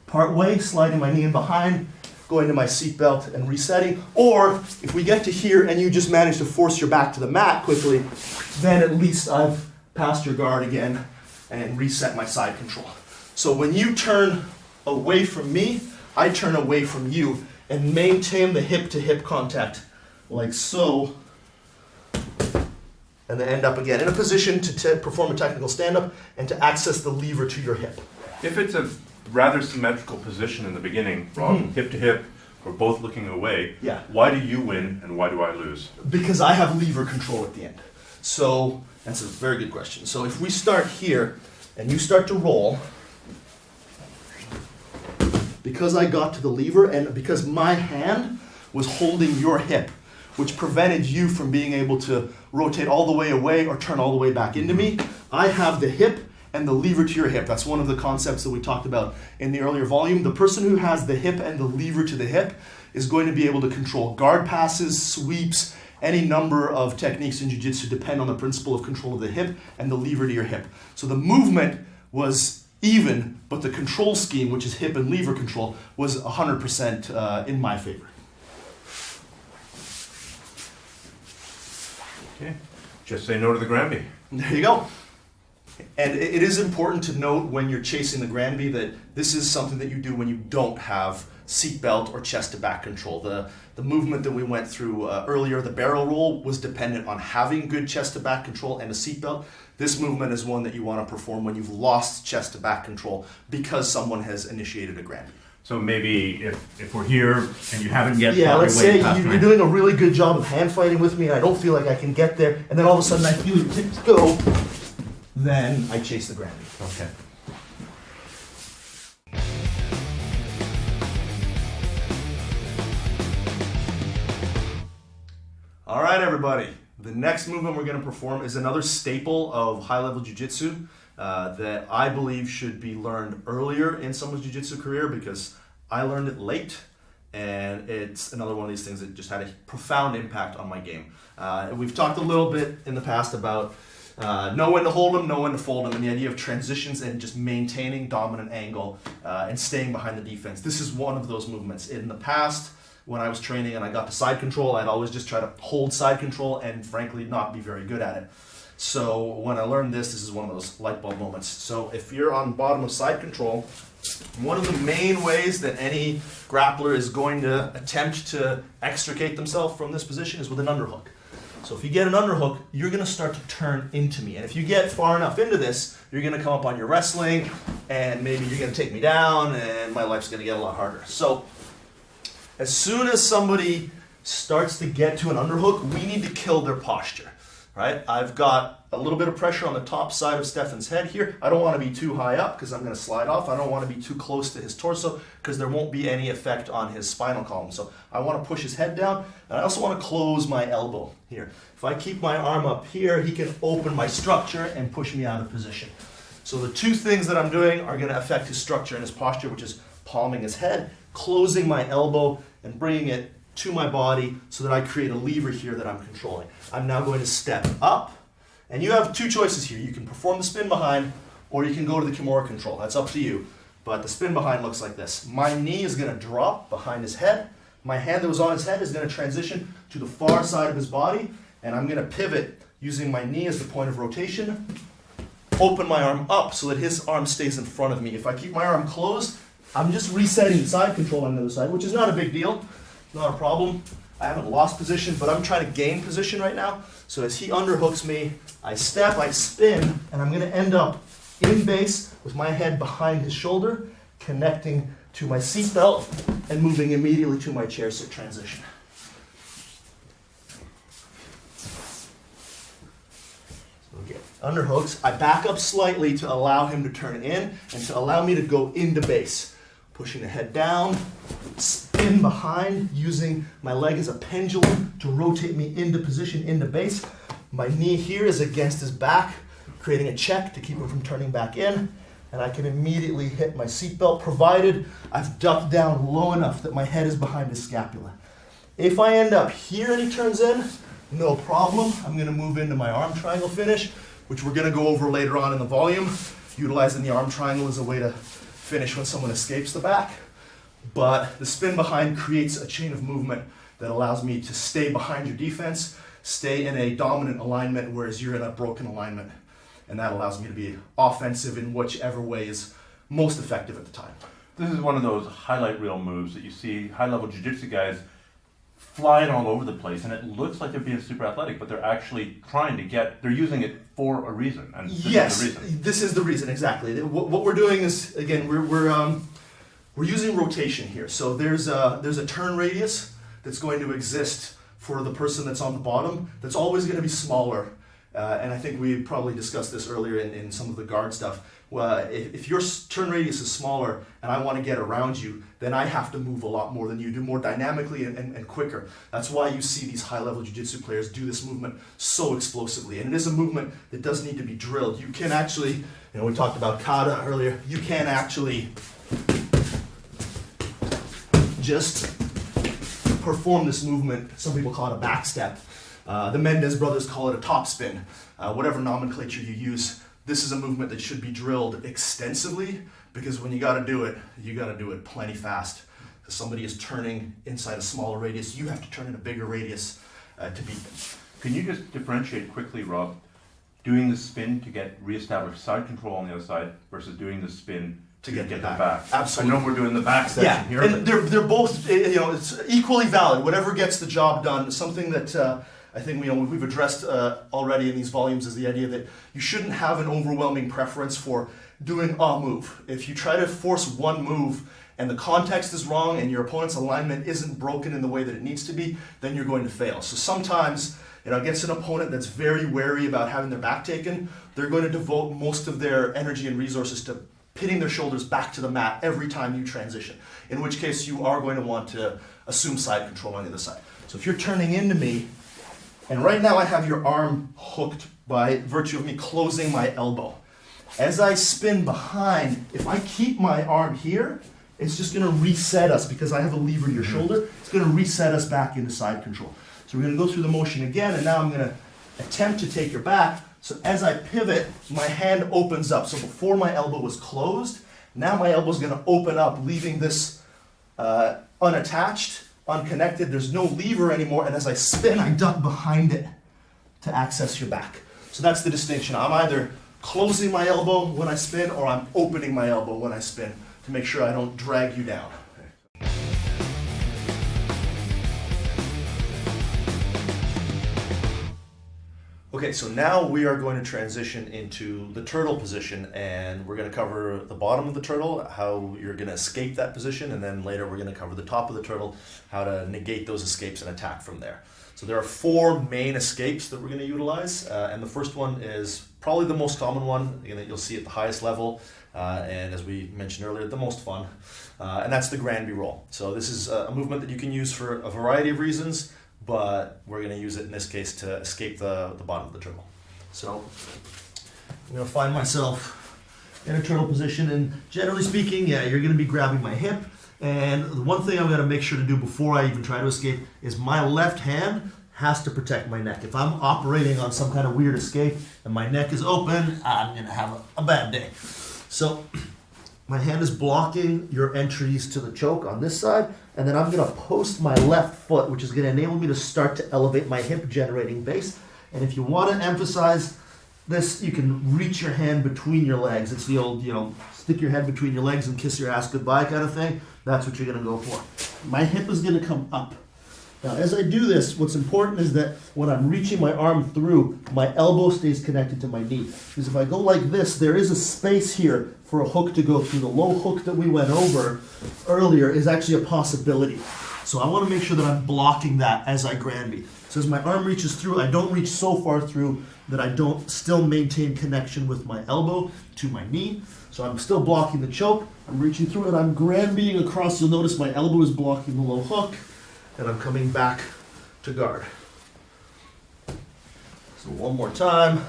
part way, sliding my knee in behind, going to my seatbelt and resetting. Or if we get to here and you just manage to force your back to the mat quickly, then at least I've passed your guard again and reset my side control. So when you turn away from me, I turn away from you and maintain the hip to hip contact like so. and then end up again in a position to perform a technical stand-up and to access the lever to your hip. If it's a rather symmetrical position in the beginning, Rob, hip to hip, we're both looking away. Yeah. Why do you win and why do I lose? Because I have lever control at the end. So that's a very good question. So if we start here and you start to roll, because I got to the lever and because my hand was holding your hip, which prevented you from being able to rotate all the way away or turn all the way back into me, I have the hip and the lever to your hip. That's one of the concepts that we talked about in the earlier volume. The person who has the hip and the lever to the hip is going to be able to control guard passes, sweeps, any number of techniques in jiu-jitsu depend on the principle of control of the hip and the lever to your hip. So the movement was even, but the control scheme, which is hip and lever control, was 100% in my favor. Okay. Just say no to the Granby. There you go. And it is important to note when you're chasing the Granby that this is something that you do when you don't have seatbelt or chest to back control. The movement that we went through earlier, the barrel roll, was dependent on having good chest to back control and a seatbelt. This movement is one that you want to perform when you've lost chest to back control because someone has initiated a Granby. So maybe if we're here and you haven't yet Yeah, fought let's your way say past you're my- doing a really good job of hand fighting with me and I don't feel like I can get there, and then all of a sudden I feel your tips go, then I chase the Granby. Okay. All right, everybody. The next movement we're going to perform is another staple of high-level jiu-jitsu that I believe should be learned earlier in someone's jiu-jitsu career because I learned it late, and it's another one of these things that just had a profound impact on my game. We've talked a little bit in the past about know when to hold them, know when to fold them, and the idea of transitions and just maintaining dominant angle and staying behind the defense. This is one of those movements. In the past, when I was training and I got to side control, I'd always just try to hold side control and frankly not be very good at it. So when I learned this is one of those light bulb moments. So if you're on bottom of side control, one of the main ways that any grappler is going to attempt to extricate themselves from this position is with an underhook. So if you get an underhook, you're going to start to turn into me. And if you get far enough into this, you're going to come up on your wrestling and maybe you're going to take me down and my life's going to get a lot harder. So as soon as somebody starts to get to an underhook, we need to kill their posture, right? I've got a little bit of pressure on the top side of Stefan's head here. I don't want to be too high up because I'm going to slide off. I don't want to be too close to his torso because there won't be any effect on his spinal column. So I want to push his head down, and I also want to close my elbow here. If I keep my arm up here, he can open my structure and push me out of position. So the two things that I'm doing are going to affect his structure and his posture, which is palming his head, closing my elbow, and bringing it to my body so that I create a lever here that I'm controlling. I'm now going to step up, and you have two choices here. You can perform the spin behind, or you can go to the Kimura control. That's up to you. But the spin behind looks like this. My knee is going to drop behind his head. My hand that was on his head is going to transition to the far side of his body, and I'm going to pivot using my knee as the point of rotation, open my arm up so that his arm stays in front of me. If I keep my arm closed, I'm just resetting the side control on the other side, which is not a big deal. Not a problem. I haven't lost position, but I'm trying to gain position right now. So as he underhooks me, I step, I spin, and I'm going to end up in base with my head behind his shoulder, connecting to my seatbelt and moving immediately to my chair sit transition. Okay. Underhooks, I back up slightly to allow him to turn in and to allow me to go into base. Pushing the head down, spin behind, using my leg as a pendulum to rotate me into position, into base. My knee here is against his back, creating a check to keep him from turning back in. And I can immediately hit my seatbelt, provided I've ducked down low enough that my head is behind his scapula. If I end up here and he turns in, no problem. I'm going to move into my arm triangle finish, which we're going to go over later on in the volume, utilizing the arm triangle as a way to finish when someone escapes the back. But the spin behind creates a chain of movement that allows me to stay behind your defense, stay in a dominant alignment, whereas you're in a broken alignment. And that allows me to be offensive in whichever way is most effective at the time. This is one of those highlight reel moves that you see high-level jiu-jitsu guys flying all over the place, and it looks like they're being super athletic, but they're actually they're using it for a reason. And this Yes, is the reason. this is the reason, exactly. What we're doing is, again, we're using rotation here. So there's a turn radius that's going to exist for the person that's on the bottom that's always going to be smaller. And I think we probably discussed this earlier in some of the guard stuff. If your turn radius is smaller and I want to get around you, then I have to move a lot more than you do, more dynamically and quicker. That's why you see these high-level jiu-jitsu players do this movement so explosively. And it is a movement that does need to be drilled. You can actually, we talked about kata earlier, you can actually just perform this movement. Some people call it a back step. The Mendez brothers call it a top spin. Whatever nomenclature you use, this is a movement that should be drilled extensively, because when you got to do it plenty fast. Because somebody is turning inside a smaller radius, you have to turn in a bigger radius to beat them. Can you just differentiate quickly, Rob, doing the spin to get reestablished side control on the other side versus doing the spin to get the back? Absolutely. I know we're doing the back section here. And they're both, it's equally valid. Whatever gets the job done. Something that I think we've addressed already in these volumes is the idea that you shouldn't have an overwhelming preference for doing a move. If you try to force one move and the context is wrong and your opponent's alignment isn't broken in the way that it needs to be, then you're going to fail. So sometimes, against an opponent that's very wary about having their back taken, they're going to devote most of their energy and resources to pitting their shoulders back to the mat every time you transition, in which case you are going to want to assume side control on the other side. So if you're turning into me, and right now I have your arm hooked by virtue of me closing my elbow. As I spin behind, if I keep my arm here, it's just going to reset us because I have a lever to your shoulder. It's going to reset us back into side control. So we're going to go through the motion again, and now I'm going to attempt to take your back. So as I pivot, my hand opens up. So before my elbow was closed, now my elbow is going to open up, leaving this unattached, unconnected. There's no lever anymore, and as I spin, I duck behind it to access your back. So that's the distinction. I'm either closing my elbow when I spin, or I'm opening my elbow when I spin to make sure I don't drag you down. Okay, so now we are going to transition into the turtle position, and we're going to cover the bottom of the turtle, how you're going to escape that position, and then later we're going to cover the top of the turtle, how to negate those escapes and attack from there. So there are 4 main escapes that we're going to utilize, and the first one is probably the most common one, that you'll see at the highest level, and as we mentioned earlier, the most fun, and that's the Granby roll. So this is a movement that you can use for a variety of reasons, but we're going to use it in this case to escape the bottom of the turtle. So I'm going to find myself in a turtle position, and generally speaking, you're going to be grabbing my hip. And the one thing I'm going to make sure to do before I even try to escape is my left hand has to protect my neck. If I'm operating on some kind of weird escape and my neck is open, I'm going to have a bad day. So my hand is blocking your entries to the choke on this side, and then I'm going to post my left foot, which is going to enable me to start to elevate my hip, generating base. And if you want to emphasize this, you can reach your hand between your legs. It's the old, stick your head between your legs and kiss your ass goodbye kind of thing. That's what you're going to go for. My hip is going to come up. Now, as I do this, what's important is that when I'm reaching my arm through, my elbow stays connected to my knee. Because if I go like this, there is a space here for a hook to go through. The low hook that we went over earlier is actually a possibility. So I want to make sure that I'm blocking that as I Granby. So as my arm reaches through, I don't reach so far through that I don't still maintain connection with my elbow to my knee. So I'm still blocking the choke. I'm reaching through and I'm Granbying across. You'll notice my elbow is blocking the low hook, and I'm coming back to guard. So one more time,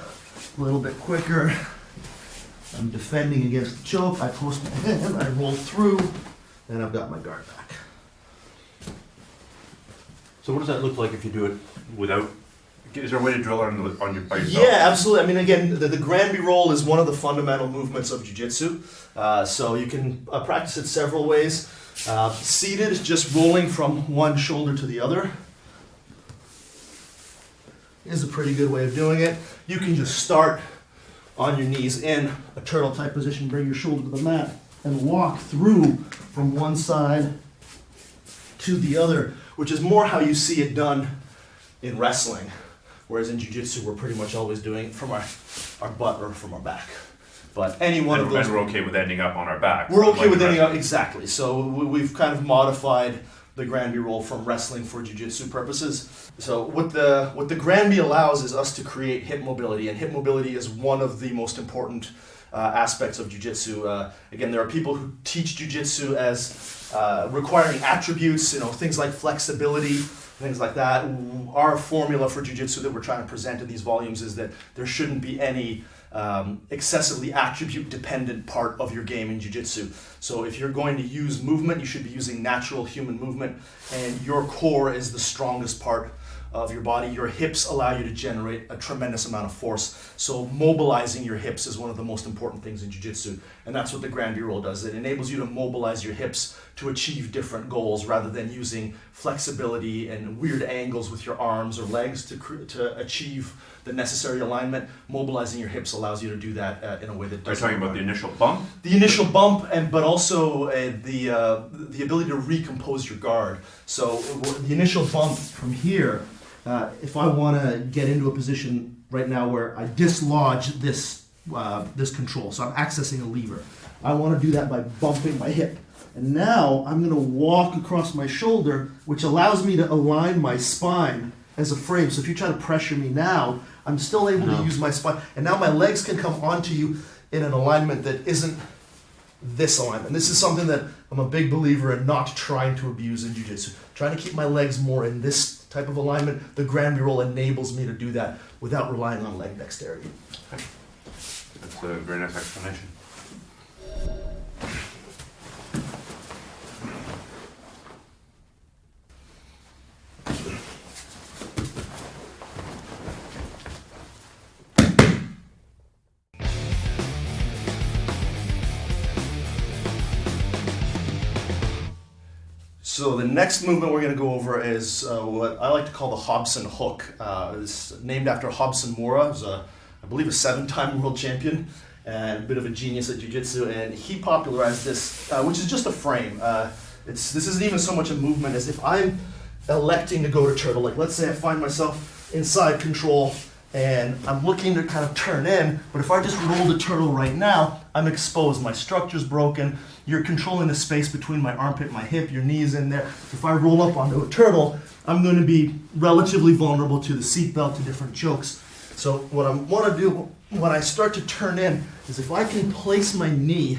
a little bit quicker. I'm defending against the choke. I post my hand, I roll through, and I've got my guard back. So what does that look like if you do it without? Is there a way to drill it on your by yourself? Yeah, absolutely. I mean, again, the Granby roll is one of the fundamental movements of jiu-jitsu. So you can practice it several ways. Seated, just rolling from one shoulder to the other is a pretty good way of doing it. You can just start on your knees in a turtle type position, bring your shoulder to the mat, and walk through from one side to the other, which is more how you see it done in wrestling. Whereas in jiu-jitsu, we're pretty much always doing it from our butt or from our back. But any one of those... And we're okay with ending up on our back. We're okay with ending up, exactly. So we've kind of modified the Granby roll from wrestling for jiu-jitsu purposes. So what the Granby allows is us to create hip mobility, and hip mobility is one of the most important aspects of jiu-jitsu. Again, there are people who teach jiu-jitsu as requiring attributes, things like flexibility, things like that. Our formula for jiu-jitsu that we're trying to present in these volumes is that there shouldn't be any excessively attribute-dependent part of your game in jiu-jitsu. So if you're going to use movement, you should be using natural human movement, and your core is the strongest part of your body. Your hips allow you to generate a tremendous amount of force. So mobilizing your hips is one of the most important things in jiu-jitsu, and that's what the Granby roll does. It enables you to mobilize your hips to achieve different goals rather than using flexibility and weird angles with your arms or legs to achieve the necessary alignment. Mobilizing your hips allows you to do that in a way that doesn't... Are you talking about the initial bump? The initial bump, but also the ability to recompose your guard. So the initial bump from here, if I want to get into a position right now where I dislodge this control, so I'm accessing a lever, I want to do that by bumping my hip. And now I'm going to walk across my shoulder, which allows me to align my spine as a frame. So if you try to pressure me now, I'm still able to use my spine. And now my legs can come onto you in an alignment that isn't this alignment. This is something that I'm a big believer in not trying to abuse in jiu-jitsu. Trying to keep my legs more in this type of alignment. The Granby roll enables me to do that without relying on leg dexterity. That's a very nice explanation. So the next movement we're going to go over is what I like to call the Hobson hook. It's named after Hobson Mora, who's I believe a 7-time world champion and a bit of a genius at jiu-jitsu, and he popularized this, which is just a frame. This isn't even so much a movement as if I'm electing to go to turtle. Like let's say I find myself inside control and I'm looking to kind of turn in, but if I just roll the turtle right now, I'm exposed. My structure's broken. You're controlling the space between my armpit and my hip, your knees in there. If I roll up onto a turtle, I'm going to be relatively vulnerable to the seatbelt, to different chokes. So what I want to do when I start to turn in is if I can place my knee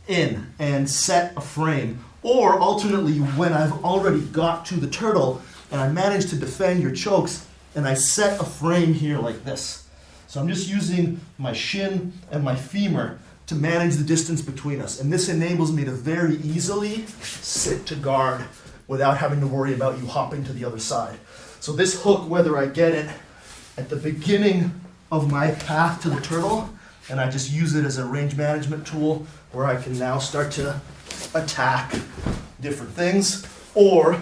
in and set a frame, or alternately when I've already got to the turtle and I manage to defend your chokes and I set a frame here like this. So I'm just using my shin and my femur to manage the distance between us. And this enables me to very easily sit to guard without having to worry about you hopping to the other side. So this hook, whether I get it at the beginning of my path to the turtle, and I just use it as a range management tool where I can now start to attack different things, or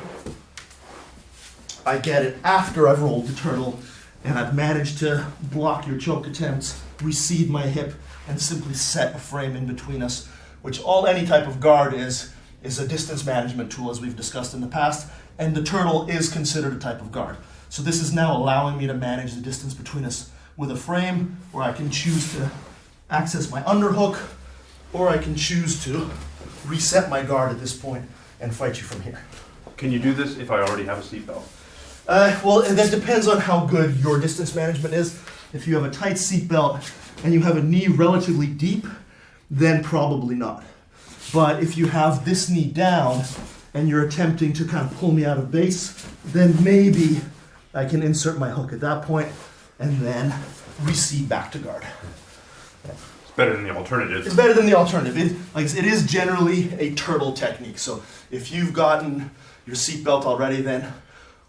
I get it after I've rolled the turtle and I've managed to block your choke attempts, recede my hip, and simply set a frame in between us, which any type of guard is a distance management tool, as we've discussed in the past, and the turtle is considered a type of guard. So this is now allowing me to manage the distance between us with a frame where I can choose to access my underhook, or I can choose to reset my guard at this point and fight you from here. Can you do this if I already have a seatbelt? Well, and that depends on how good your distance management is. If you have a tight seatbelt and you have a knee relatively deep, then probably not. But if you have this knee down and you're attempting to kind of pull me out of base, then maybe I can insert my hook at that point and then recede back to guard. It's better than the alternative. It's better than the alternative. It is generally a turtle technique. So if you've gotten your seatbelt already, then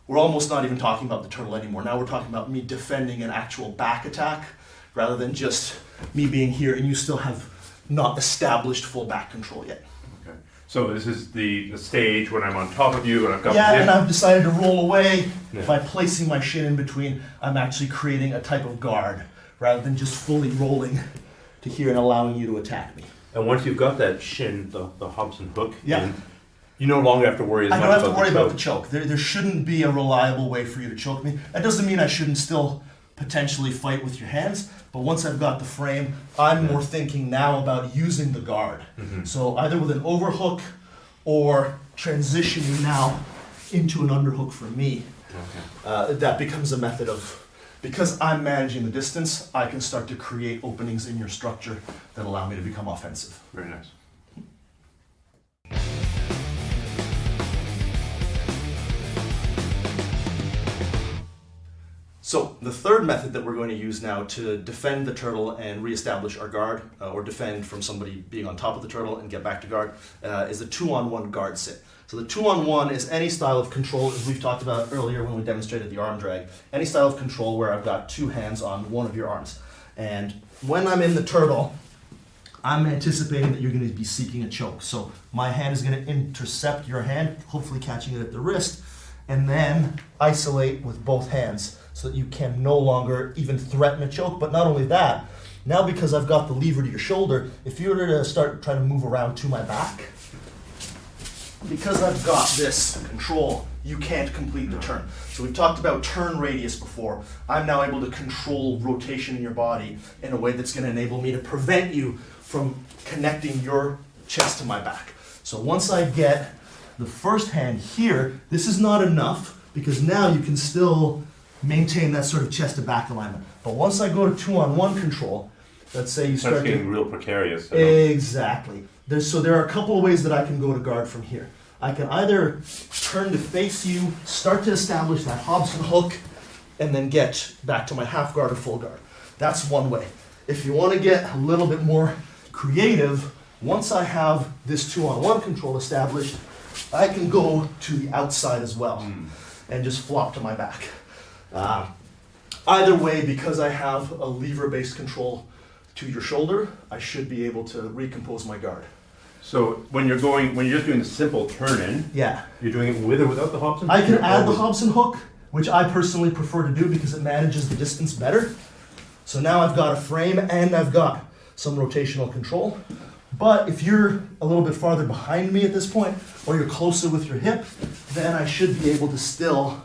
we're almost not even talking about the turtle anymore. Now we're talking about me defending an actual back attack rather than just me being here and you still have not established full back control yet. Okay. So this is the stage when I'm on top of you and I've got and I've decided to roll away. Yeah. By placing my shin in between, I'm actually creating a type of guard rather than just fully rolling to here and allowing you to attack me. And once you've got that shin, the Hobson hook, Yeah. in, You no longer have to worry as I much don't have to about worry the about choke. the choke. There shouldn't be a reliable way for you to choke me. That doesn't mean I shouldn't still potentially fight with your hands, but once I've got the frame, I'm more thinking now about using the guard. So either with an overhook or transitioning now into an underhook for me. That becomes a method of, because I'm managing the distance, I can start to create openings in your structure that allow me to become offensive. Very nice. So the third method that we're going to use now to defend the turtle and reestablish our guard, or defend from somebody being on top of the turtle and get back to guard, is the 2-on-1 guard sit. So the 2-on-1 is any style of control, as we've talked about earlier when we demonstrated the arm drag, any style of control where I've got two hands on one of your arms. And when I'm in the turtle, I'm anticipating that you're going to be seeking a choke. So my hand is going to intercept your hand, hopefully catching it at the wrist, and then isolate with both hands so that you can no longer even threaten a choke. But not only that, now because I've got the lever to your shoulder, if you were to start trying to move around to my back, because I've got this control, you can't complete the turn. So we've talked about turn radius before. I'm now able to control rotation in your body in a way that's going to enable me to prevent you from connecting your chest to my back. So once I get the first hand here, this is not enough because now you can still maintain that sort of chest to back alignment. But once I go to 2-on-1 control, let's say you Starts start getting to... real precarious. Exactly. So there are a couple of ways that I can go to guard from here. I can either turn to face you, start to establish that Hobson hook, and then get back to my half guard or full guard. That's one way. If you want to get a little bit more creative, once I have this 2-on-1 control established, I can go to the outside as well and just flop to my back. Either way, because I have a lever-based control to your shoulder, I should be able to recompose my guard. So when you're just doing the simple turn in, Yeah. you're doing it with or without the Hobson? I can Or add the with- Hobson hook, which I personally prefer to do because it manages the distance better. So now I've got a frame and I've got some rotational control. But if you're a little bit farther behind me at this point, or you're closer with your hip, then I should be able to still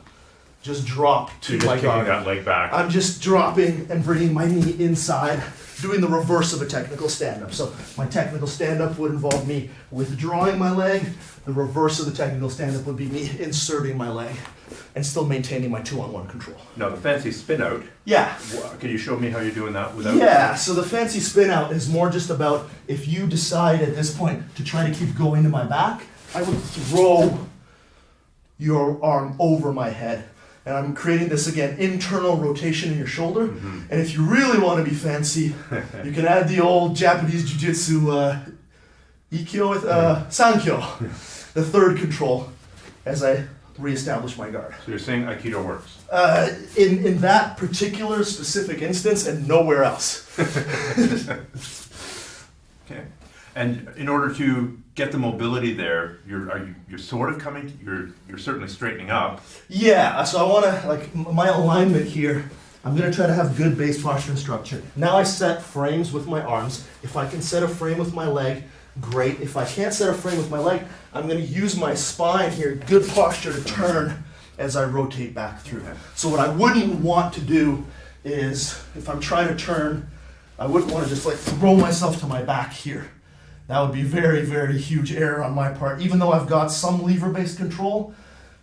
just drop So to you're just my kicking guard. that leg back. I'm just dropping and bringing my knee inside, doing the reverse of a technical stand-up. So my technical stand-up would involve me withdrawing my leg. The reverse of the technical stand-up would be me inserting my leg and still maintaining my 2-on-1 control. Now the fancy spin out, Yeah. can you show me how you're doing that without? Yeah, so the fancy spin out is more just about if you decide at this point to try to keep going to my back, I would throw your arm over my head. And I'm creating this, again, internal rotation in your shoulder. And if you really want to be fancy, you can add the old Japanese jiu-jitsu ikkyo with sankyo, the third control, as I reestablish my guard. So you're saying Aikido works. In that particular specific instance and nowhere else. Okay. And in order to get the mobility there, you're sort of coming. You're certainly straightening up. Yeah, so I want to, like, my alignment here, I'm going to try to have good base posture and structure. Now I set frames with my arms. If I can set a frame with my leg, great. If I can't set a frame with my leg, I'm going to use my spine here, good posture to turn as I rotate back through. So what I wouldn't want to do is, if I'm trying to turn, I wouldn't want to just like throw myself to my back here. That would be very, very huge error on my part. Even though I've got some lever-based control,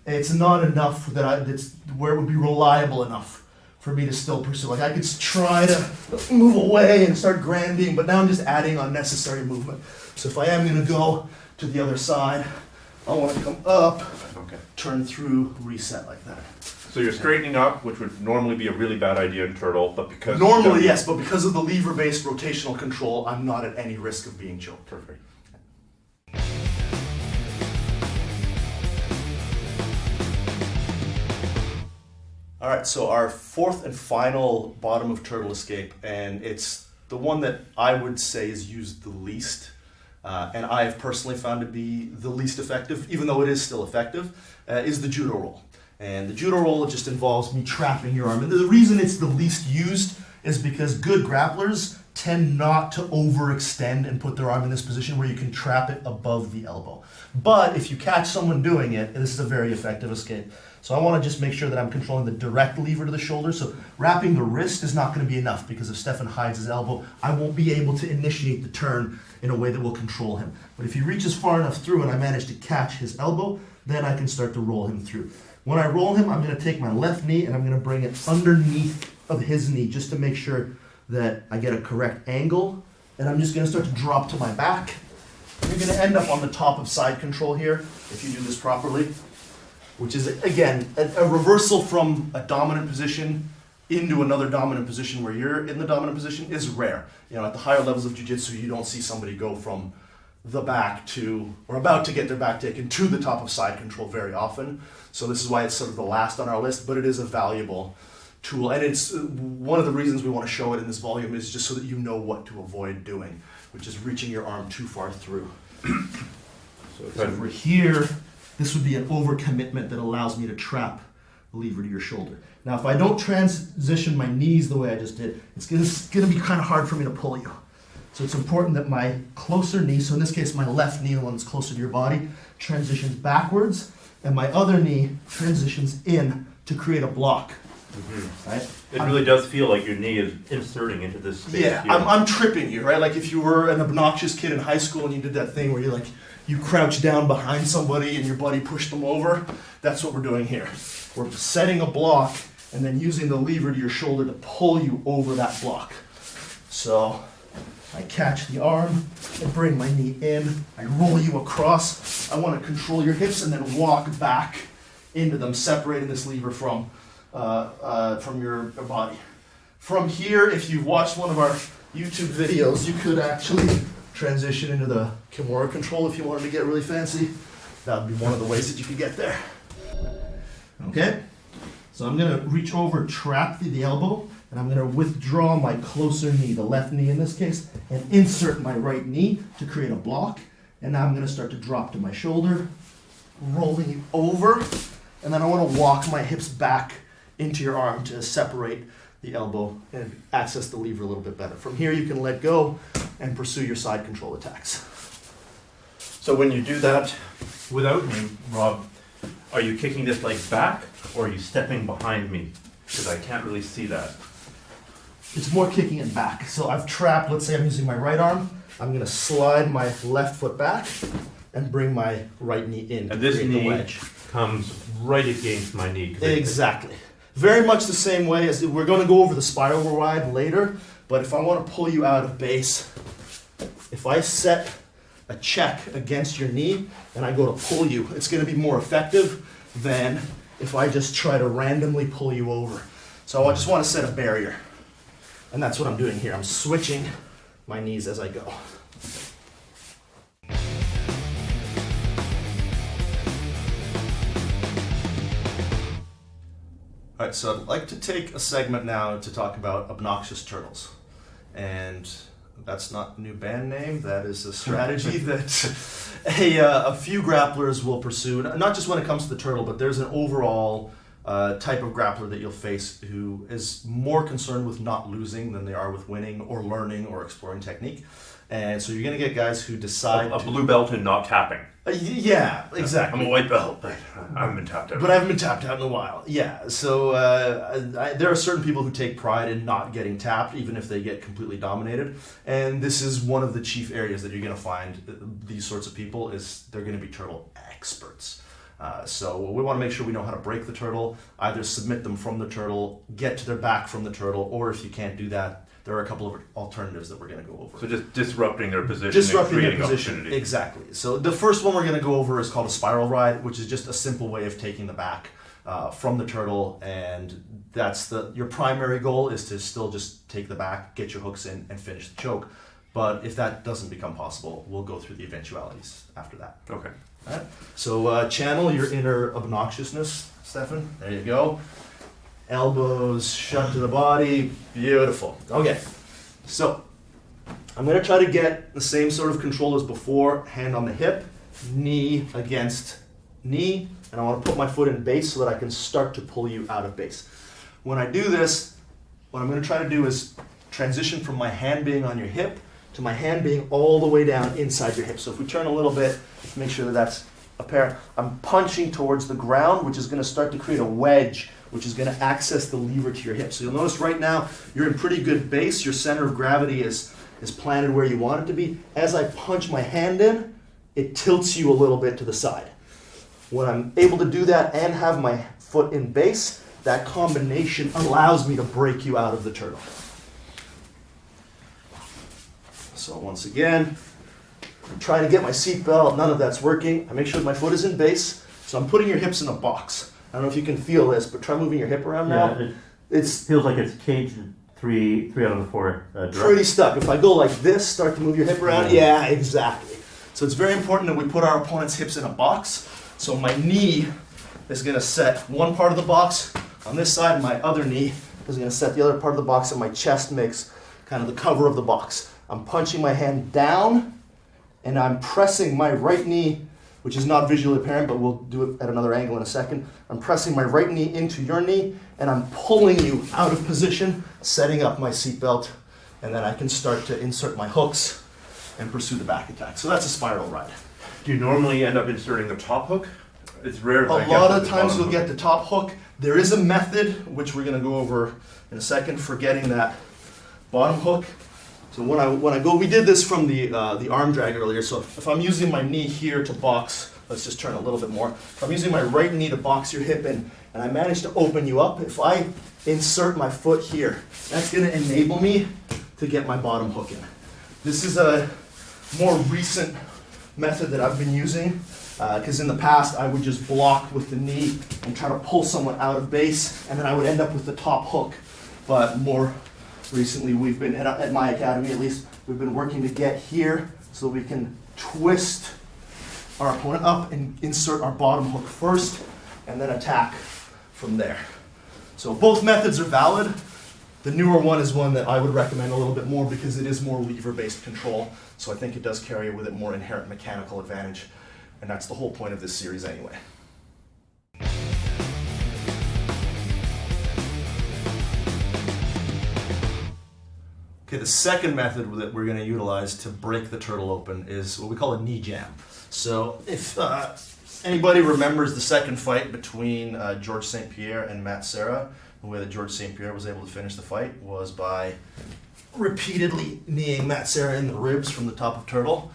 it's not enough that it's where it would be reliable enough for me to still pursue. Like I could try to move away and start granding, but now I'm just adding unnecessary movement. So if I am going to go to the other side, I want to come up, Okay. turn through, reset like that. So you're straightening up, which would normally be a really bad idea in turtle, but because Normally, yes, but because of the lever-based rotational control, I'm not at any risk of being choked. Perfect. All right, so our fourth and final bottom of turtle escape, and it's the one that I would say is used the least, and I have personally found to be the least effective, even though it is still effective, is the judo roll. And the judo roll just involves me trapping your arm. And the reason it's the least used is because good grapplers tend not to overextend and put their arm in this position where you can trap it above the elbow. But if you catch someone doing it, this is a very effective escape. So I want to just make sure that I'm controlling the direct lever to the shoulder. So wrapping the wrist is not going to be enough, because if Stefan hides his elbow, I won't be able to initiate the turn in a way that will control him. But if he reaches far enough through and I manage to catch his elbow, then I can start to roll him through. When I roll him, I'm going to take my left knee and I'm going to bring it underneath of his knee just to make sure that I get a correct angle. And I'm just going to start to drop to my back. You're going to end up on the top of side control here if you do this properly, which is, again, a reversal from a dominant position into another dominant position where you're in the dominant position is rare. You know, at the higher levels of jiu-jitsu, you don't see somebody go from the back to, or about to get their back taken to the top of side control very often. So this is why it's sort of the last on our list, but it is a valuable tool. And it's one of the reasons we want to show it in this volume is just so that you know what to avoid doing, which is reaching your arm too far through. So over here, this would be an overcommitment that allows me to trap the lever to your shoulder. Now, if I don't transition my knees the way I just did, it's going to be kind of hard for me to pull you. So it's important that my closer knee, so in this case my left knee, the one that's closer to your body, transitions backwards, and my other knee transitions in to create a block. Mm-hmm. Right? It really does feel like your knee is inserting into this space. Yeah, here. I'm tripping you, right? Like if you were an obnoxious kid in high school and you did that thing where you crouch down behind somebody and your buddy pushed them over, that's what we're doing here. We're setting a block and then using the lever to your shoulder to pull you over that block. So I catch the arm and bring my knee in. I roll you across. I want to control your hips and then walk back into them, separating this lever from your body. From here, if you've watched one of our YouTube videos, you could actually transition into the Kimura control if you wanted to get really fancy. That would be one of the ways that you could get there. Okay, so I'm going to reach over, trap the elbow, and I'm going to withdraw my closer knee, the left knee in this case, and insert my right knee to create a block. And now I'm going to start to drop to my shoulder, rolling you over, and then I want to walk my hips back into your arm to separate the elbow and access the lever a little bit better. From here you can let go and pursue your side control attacks. So when you do that without me, Rob, are you kicking this leg back or are you stepping behind me? Because I can't really see that. It's more kicking it back. So I've trapped, let's say I'm using my right arm, I'm going to slide my left foot back and bring my right knee in to And this create the knee wedge. comes right against my knee. Exactly. Very much the same way as we're going to go over the spiral ride later, but if I want to pull you out of base, if I set a check against your knee and I go to pull you, it's going to be more effective than if I just try to randomly pull you over. So I just want to set a barrier. And that's what I'm doing here. I'm switching my knees as I go. All right, so I'd like to take a segment now to talk about obnoxious turtles. And that's not a new band name, that is a strategy that a few grapplers will pursue, not just when it comes to the turtle, but there's an overall type of grappler that you'll face who is more concerned with not losing than they are with winning or learning or exploring technique. And so you're going to get guys who decide A blue belt in not tapping. Yeah, exactly. I'm a white belt, but I haven't been tapped out. But I haven't been tapped out in a while. Yeah, so there are certain people who take pride in not getting tapped, even if they get completely dominated. And this is one of the chief areas that you're going to find these sorts of people is they're going to be turtle experts. So we want to make sure we know how to break the turtle, either submit them from the turtle, get to their back from the turtle, or if you can't do that, there are a couple of alternatives that we're going to go over. So just disrupting their position Disrupting and their creating position, opportunity. exactly. So the first one we're going to go over is called a spiral ride, which is just a simple way of taking the back from the turtle, and that's your primary goal is to still just take the back, get your hooks in, and finish the choke. But if that doesn't become possible, we'll go through the eventualities after that. Okay. All right? So channel your inner obnoxiousness, Stefan. There you go. Elbows shut to the body. Beautiful. Okay. So I'm going to try to get the same sort of control as before. Hand on the hip, knee against knee. And I want to put my foot in base so that I can start to pull you out of base. When I do this, what I'm going to try to do is transition from my hand being on your hip to my hand being all the way down inside your hip. So if we turn a little bit, make sure that that's apparent. I'm punching towards the ground, which is going to start to create a wedge, which is going to access the lever to your hip. So you'll notice right now you're in pretty good base. Your center of gravity is planted where you want it to be. As I punch my hand in, it tilts you a little bit to the side. When I'm able to do that and have my foot in base, that combination allows me to break you out of the turtle. So once again, I'm trying to get my seatbelt, none of that's working. I make sure my foot is in base, so I'm putting your hips in a box. I don't know if you can feel this, but try moving your hip around now. It feels like it's caged three out of the four. Pretty stuck. If I go like this, start to move your hip around, yeah, exactly. So it's very important that we put our opponent's hips in a box. So my knee is going to set one part of the box on this side, and my other knee is going to set the other part of the box, and my chest makes kind of the cover of the box. I'm punching my hand down, and I'm pressing my right knee, which is not visually apparent, but we'll do it at another angle in a second. I'm pressing my right knee into your knee, and I'm pulling you out of position, setting up my seatbelt, and then I can start to insert my hooks and pursue the back attack. So that's a spiral ride. Do you normally end up inserting the top hook? It's rare. A lot of times you'll get the top hook. There is a method, which we're going to go over in a second, for getting that bottom hook. So when I go, we did this from the arm drag earlier. So if I'm using my knee here to box, let's just turn a little bit more. If I'm using my right knee to box your hip in, and I manage to open you up, if I insert my foot here, that's going to enable me to get my bottom hook in. This is a more recent method that I've been using, because in the past I would just block with the knee and try to pull someone out of base, and then I would end up with the top hook. But more recently, we've been, at my academy at least, we've been working to get here so we can twist our opponent up and insert our bottom hook first, and then attack from there. So both methods are valid. The newer one is one that I would recommend a little bit more because it is more lever-based control, so I think it does carry with it more inherent mechanical advantage, and that's the whole point of this series anyway. Okay, the second method that we're going to utilize to break the turtle open is what we call a knee jam. So if anybody remembers the second fight between George St. Pierre and Matt Serra, the way that George St. Pierre was able to finish the fight was by repeatedly kneeing Matt Serra in the ribs from the top of turtle.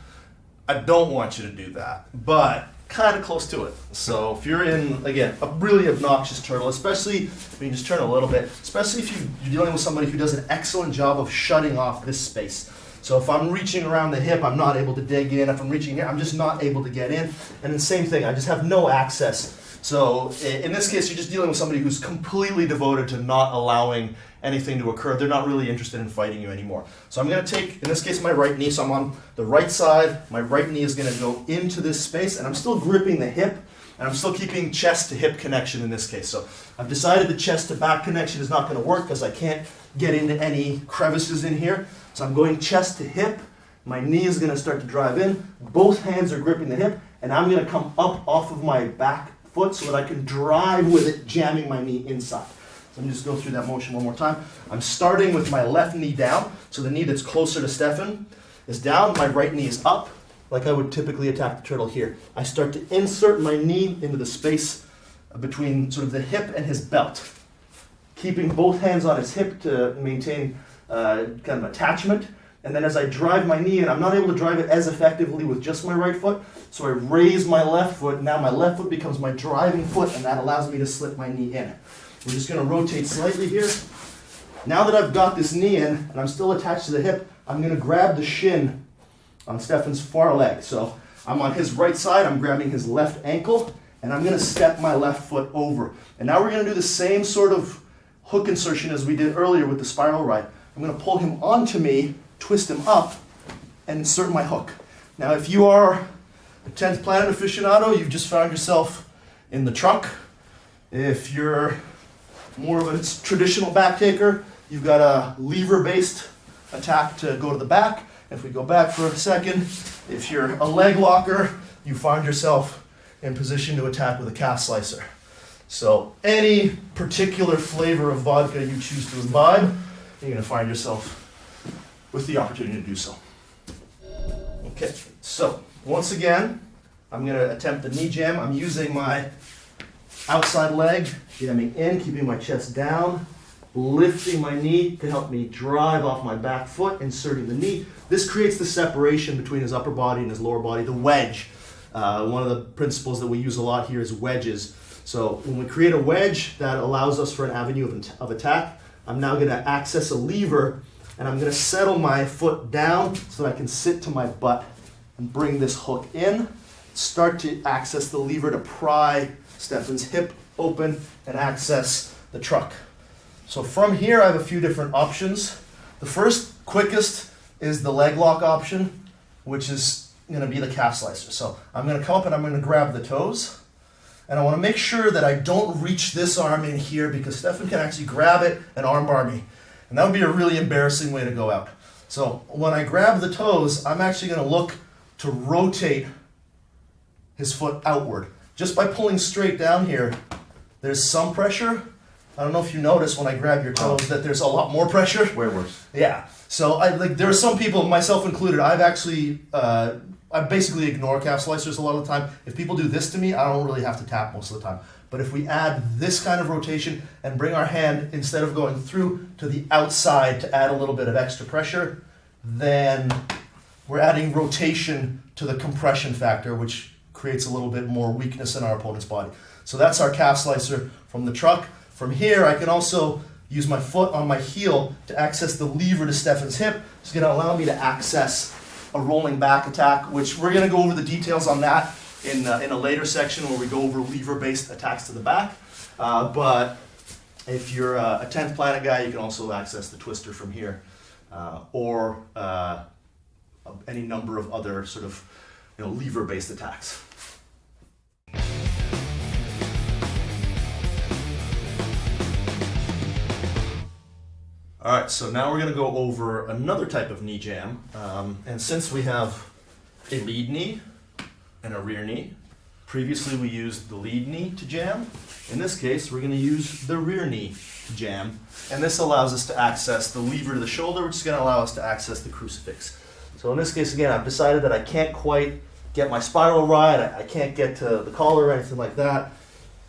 I don't want you to do that, but kind of close to it. So if you're in, again, a really obnoxious turtle, especially if you just turn a little bit, especially if you're dealing with somebody who does an excellent job of shutting off this space. So if I'm reaching around the hip, I'm not able to dig in. If I'm reaching here, I'm just not able to get in. And the same thing, I just have no access. So in this case, you're just dealing with somebody who's completely devoted to not allowing anything to occur. They're not really interested in fighting you anymore. So I'm going to take, in this case, my right knee. So I'm on the right side. My right knee is going to go into this space, and I'm still gripping the hip, and I'm still keeping chest to hip connection in this case. So I've decided the chest to back connection is not going to work because I can't get into any crevices in here. So I'm going chest to hip. My knee is going to start to drive in. Both hands are gripping the hip, and I'm going to come up off of my back foot so that I can drive with it, jamming my knee inside. So let me just go through that motion one more time. I'm starting with my left knee down, so the knee that's closer to Stefan is down, my right knee is up, like I would typically attack the turtle here. I start to insert my knee into the space between sort of the hip and his belt, keeping both hands on his hip to maintain kind of attachment. And then as I drive my knee in, I'm not able to drive it as effectively with just my right foot, so I raise my left foot. Now my left foot becomes my driving foot, and that allows me to slip my knee in. We're just going to rotate slightly here. Now that I've got this knee in, and I'm still attached to the hip, I'm going to grab the shin on Stefan's far leg. So I'm on his right side, I'm grabbing his left ankle, and I'm going to step my left foot over. And now we're going to do the same sort of hook insertion as we did earlier with the spiral ride. I'm going to pull him onto me, twist him up, and insert my hook. Now if you are a 10th Planet aficionado, you've just found yourself in the truck. If you're more of a traditional back taker, you've got a lever-based attack to go to the back. If we go back for a second, if you're a leg locker, you find yourself in position to attack with a calf slicer. So any particular flavor of vodka you choose to imbibe, you're going to find yourself with the opportunity to do so. Okay, so once again, I'm going to attempt the knee jam. I'm using my outside leg, jamming in, keeping my chest down, lifting my knee to help me drive off my back foot, inserting the knee. This creates the separation between his upper body and his lower body, the wedge. One of the principles that we use a lot here is wedges. So when we create a wedge that allows us for an avenue of attack, I'm now going to access a lever and I'm going to settle my foot down so that I can sit to my butt and bring this hook in, start to access the lever to pry Stefan's hip open and access the truck. So from here I have a few different options. The first, quickest, is the leg lock option, which is going to be the calf slicer. So I'm going to come up and I'm going to grab the toes. And I want to make sure that I don't reach this arm in here because Stefan can actually grab it and armbar me. And that would be a really embarrassing way to go out. So when I grab the toes, I'm actually going to look to rotate his foot outward. Just by pulling straight down here, there's some pressure. I don't know if you notice when I grab your toes that there's a lot more pressure. Way worse. Yeah. So there are some people, myself included, I basically ignore calf slicers a lot of the time. If people do this to me, I don't really have to tap most of the time. But if we add this kind of rotation and bring our hand, instead of going through, to the outside to add a little bit of extra pressure, then we're adding rotation to the compression factor, which creates a little bit more weakness in our opponent's body. So that's our calf slicer from the truck. From here, I can also use my foot on my heel to access the lever to Stefan's hip. It's going to allow me to access a rolling back attack, which we're going to go over the details on that in a later section where we go over lever-based attacks to the back. But if you're a 10th Planet guy, you can also access the twister from here, or any number of other sort of lever-based attacks. All right, so now we're going to go over another type of knee jam. And since we have a lead knee and a rear knee, previously we used the lead knee to jam. In this case, we're going to use the rear knee to jam. And this allows us to access the lever to the shoulder, which is going to allow us to access the crucifix. So in this case, again, I've decided that I can't quite get my spiral right. I can't get to the collar or anything like that.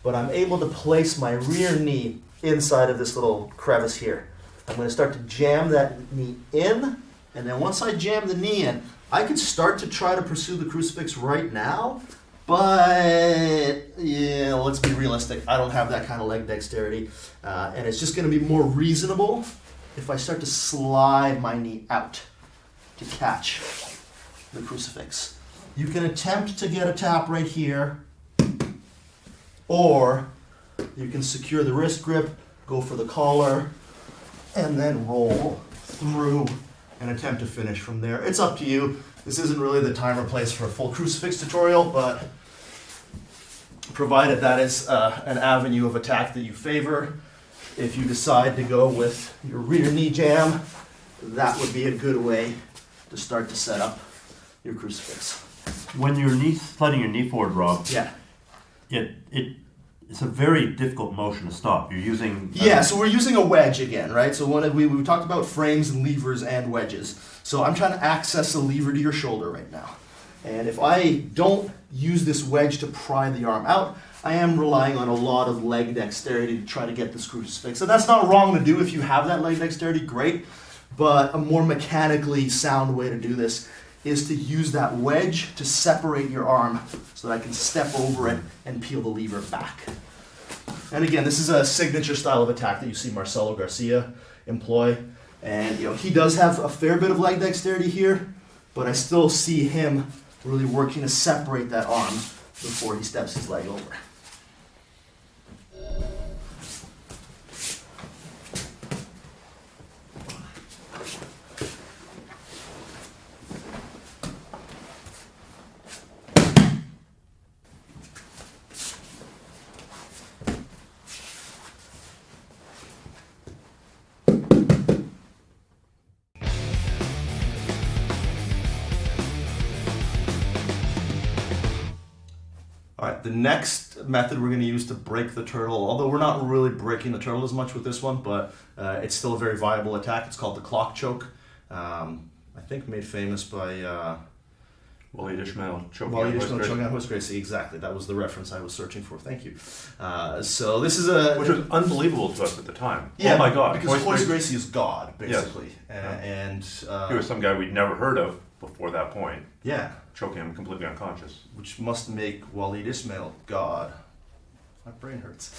But I'm able to place my rear knee inside of this little crevice here. I'm going to start to jam that knee in, and then once I jam the knee in, I can start to try to pursue the crucifix right now, but yeah, let's be realistic. I don't have that kind of leg dexterity, and it's just going to be more reasonable if I start to slide my knee out to catch the crucifix. You can attempt to get a tap right here, or you can secure the wrist grip, go for the collar, and then roll through and attempt to finish from there. It's up to you. This isn't really the time or place for a full crucifix tutorial, but provided that is an avenue of attack that you favor, if you decide to go with your rear knee jam, that would be a good way to start to set up your crucifix. When you're sliding your knee forward, Rob, Yeah. it's a very difficult motion to stop. You're using... Yeah, so we're using a wedge again, right? So we talked about frames and levers and wedges. So I'm trying to access the lever to your shoulder right now. And if I don't use this wedge to pry the arm out, I am relying on a lot of leg dexterity to try to get this crucifix. And that's not wrong to do if you have that leg dexterity, great. But a more mechanically sound way to do this is to use that wedge to separate your arm so that I can step over it and peel the lever back. And again, this is a signature style of attack that you see Marcelo Garcia employ. And he does have a fair bit of leg dexterity here, but I still see him really working to separate that arm before he steps his leg over. method we're going to use to break the turtle, although we're not really breaking the turtle as much with this one, but it's still a very viable attack. It's called the clock choke. I think made famous by Waleed Ismail choking Waleed on Royce Ismail Gracie. choking on Royce Gracie. Exactly, that was the reference I was searching for. Thank you. So this is a Which was unbelievable to us at the time. yeah, Oh my God. because Royce Royce Gracie- Gracie is God basically, Yeah. and He was some guy we'd never heard of before that point, yeah, choking him completely unconscious. which must make Waleed Ismail God. My brain hurts.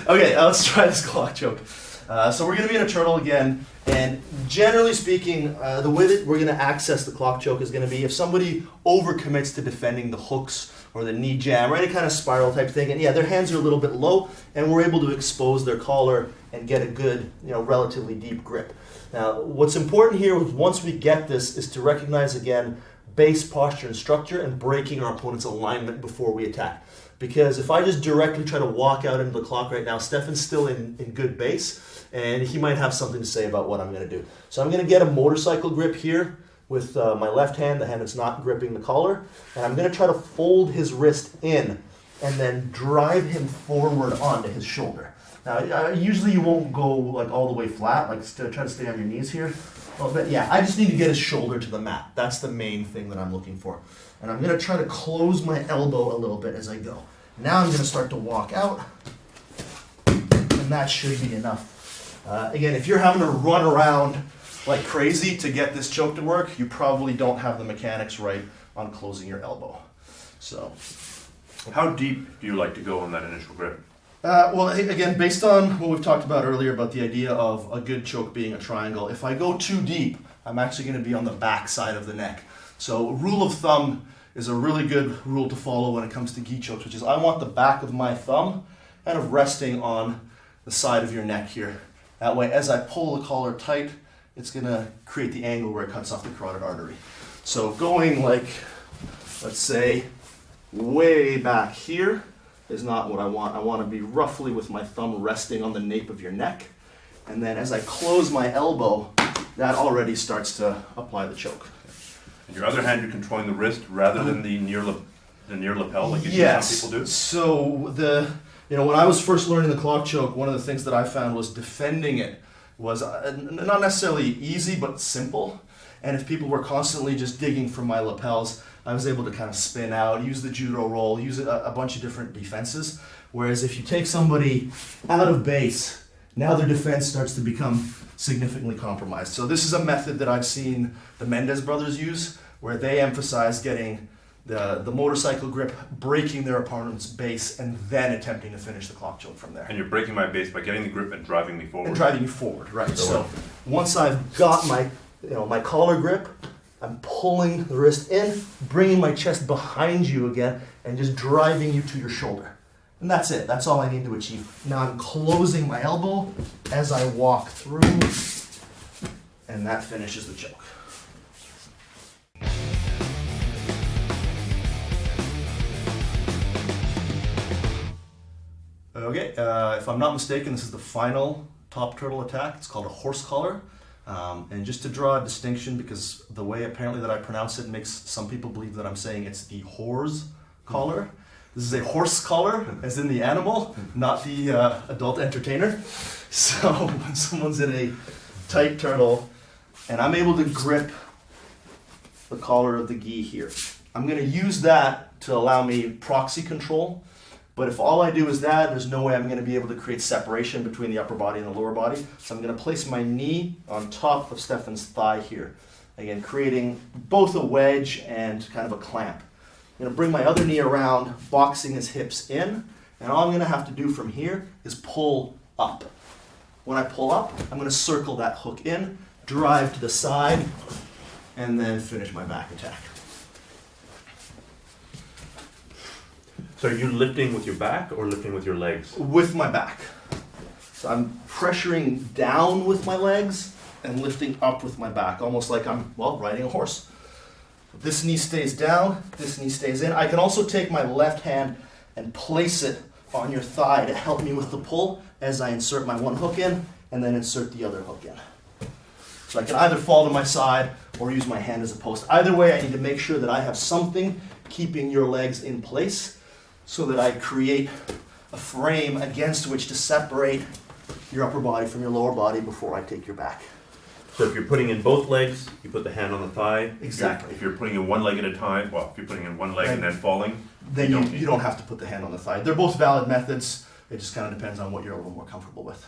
Okay, let's try this clock choke. So we're going to be in a turtle again, and generally speaking, the way that we're going to access the clock choke is going to be if somebody overcommits to defending the hooks or the knee jam or any kind of spiral type thing, and yeah, their hands are a little bit low, and we're able to expose their collar and get a good, relatively deep grip. Now, what's important here is once we get this is to recognize again base, posture, and structure, and breaking our opponent's alignment before we attack. Because if I just directly try to walk out into the clock right now, Stefan's still in good base, and he might have something to say about what I'm going to do. So I'm going to get a motorcycle grip here with my left hand, the hand that's not gripping the collar, and I'm going to try to fold his wrist in and then drive him forward onto his shoulder. Now, usually you won't go like all the way flat, like try to stay on your knees here. Well, but yeah, I just need to get his shoulder to the mat. That's the main thing that I'm looking for. And I'm going to try to close my elbow a little bit as I go. Now I'm going to start to walk out, and that should be enough. Again, if you're having to run around like crazy to get this choke to work, you probably don't have the mechanics right on closing your elbow. So, How deep do you like to go on that initial grip? well, again, based on what we've talked about earlier about the idea of a good choke being a triangle, if I go too deep, I'm actually going to be on the back side of the neck. So, rule of thumb is a really good rule to follow when it comes to gi chokes, which is I want the back of my thumb kind of resting on the side of your neck here. That way, as I pull the collar tight, it's going to create the angle where it cuts off the carotid artery. So going like, let's say, way back here is not what I want. I want to be roughly with my thumb resting on the nape of your neck. And then as I close my elbow, that already starts to apply the choke. In your other hand, you're controlling the wrist rather than the near lapel, like you Yes. see some people do. So when I was first learning the clock choke, one of the things that I found was defending it was not necessarily easy, but simple. And if people were constantly just digging for my lapels, I was able to kind of spin out, use the judo roll, use a bunch of different defenses. Whereas if you take somebody out of base, now their defense starts to become significantly compromised. So this is a method that I've seen the Mendez brothers use, where they emphasize getting the motorcycle grip, breaking their opponent's base, and then attempting to finish the clock choke from there. And you're breaking my base by getting the grip and driving me forward. And driving you forward, right? So once I've got my collar grip, I'm pulling the wrist in, bringing my chest behind you again, and just driving you to your shoulder. And that's it. That's all I need to achieve. Now I'm closing my elbow as I walk through, and that finishes the choke. Okay, if I'm not mistaken, this is the final top turtle attack. It's called a horse collar. And just to draw a distinction, because the way apparently that I pronounce it makes some people believe that I'm saying it's the horse collar. This is a horse collar, as in the animal, not the adult entertainer. So when someone's in a tight turtle, and I'm able to grip the collar of the gi here, I'm going to use that to allow me proxy control. But if all I do is that, there's no way I'm going to be able to create separation between the upper body and the lower body. So I'm going to place my knee on top of Stefan's thigh here. Again, creating both a wedge and kind of a clamp. I'm going to bring my other knee around, boxing his hips in. And all I'm going to have to do from here is pull up. When I pull up, I'm going to circle that hook in, drive to the side, and then finish my back attack. So are you lifting with your back or lifting with your legs? With my back. So I'm pressuring down with my legs and lifting up with my back, almost like I'm, riding a horse. This knee stays down, this knee stays in. I can also take my left hand and place it on your thigh to help me with the pull as I insert my one hook in and then insert the other hook in. So I can either fall to my side or use my hand as a post. Either way, I need to make sure that I have something keeping your legs in place, so that I create a frame against which to separate your upper body from your lower body before I take your back. So if you're putting in both legs, you put the hand on the thigh. Exactly. If you're putting in one leg at a time, well, if you're putting in one leg and then falling, Then don't need you don't have to put the hand on the thigh. They're both valid methods. It just kind of depends on what you're a little more comfortable with.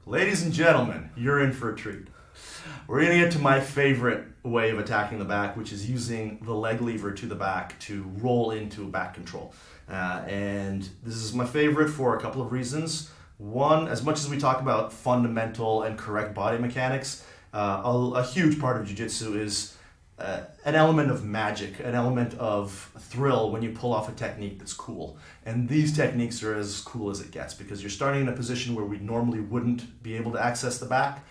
Ladies and gentlemen, you're in for a treat. We're going to get to my favorite way of attacking the back, which is using the leg lever to the back to roll into back control. And this is my favorite for a couple of reasons. One, as much as we talk about fundamental and correct body mechanics, a huge part of jiu-jitsu is an element of magic, an element of thrill when you pull off a technique that's cool. And these techniques are as cool as it gets because you're starting in a position where we normally wouldn't be able to access the back,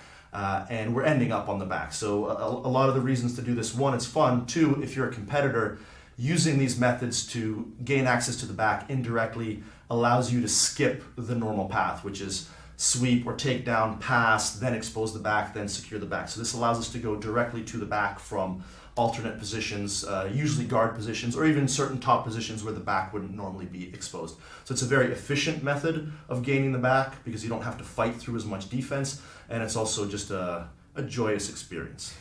and we're ending up on the back. So a lot of the reasons to do this: one, it's fun. Two, if you're a competitor, using these methods to gain access to the back indirectly allows you to skip the normal path, which is sweep or take down, pass, then expose the back, then secure the back. So this allows us to go directly to the back from alternate positions, usually guard positions, or even certain top positions where the back wouldn't normally be exposed. So it's a very efficient method of gaining the back because you don't have to fight through as much defense, and it's also just a joyous experience.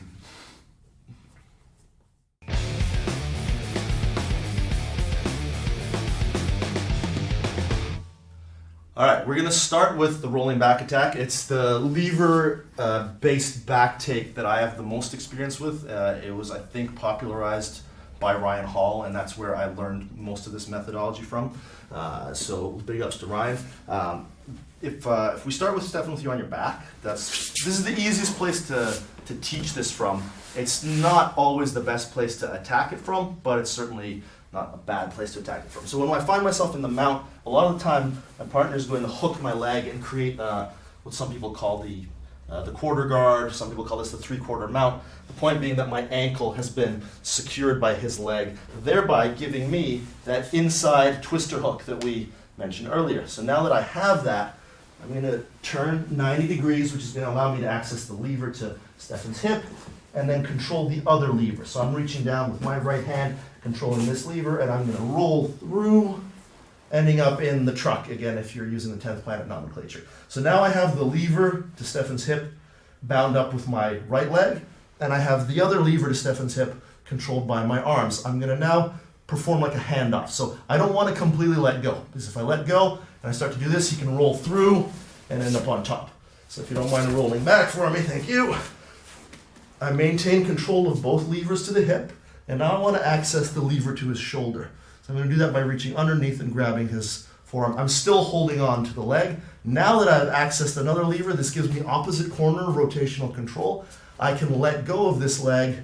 All right, we're going to start with the rolling back attack. It's the lever-based back take that I have the most experience with. It was, I think, popularized by Ryan Hall, and that's where I learned most of this methodology from. So big ups to Ryan. If we start with stepping with you on your back, this is the easiest place to teach this from. It's not always the best place to attack it from, but it's certainly not a bad place to attack it from. So when I find myself in the mount, a lot of the time my partner is going to hook my leg and create what some people call the quarter guard. Some people call this the three-quarter mount. The point being that my ankle has been secured by his leg, thereby giving me that inside twister hook that we mentioned earlier. So now that I have that, I'm going to turn 90 degrees, which is going to allow me to access the lever to Stefan's hip, and then control the other lever. So I'm reaching down with my right hand, controlling this lever, and I'm going to roll through, ending up in the truck, again, if you're using the 10th planet nomenclature. So now I have the lever to Stefan's hip bound up with my right leg, and I have the other lever to Stefan's hip controlled by my arms. I'm going to now perform like a handoff. So I don't want to completely let go, because if I let go and I start to do this, he can roll through and end up on top. So if you don't mind rolling back for me, thank you. I maintain control of both levers to the hip, and now I want to access the lever to his shoulder. So I'm going to do that by reaching underneath and grabbing his forearm. I'm still holding on to the leg. Now that I've accessed another lever, this gives me opposite corner rotational control. I can let go of this leg,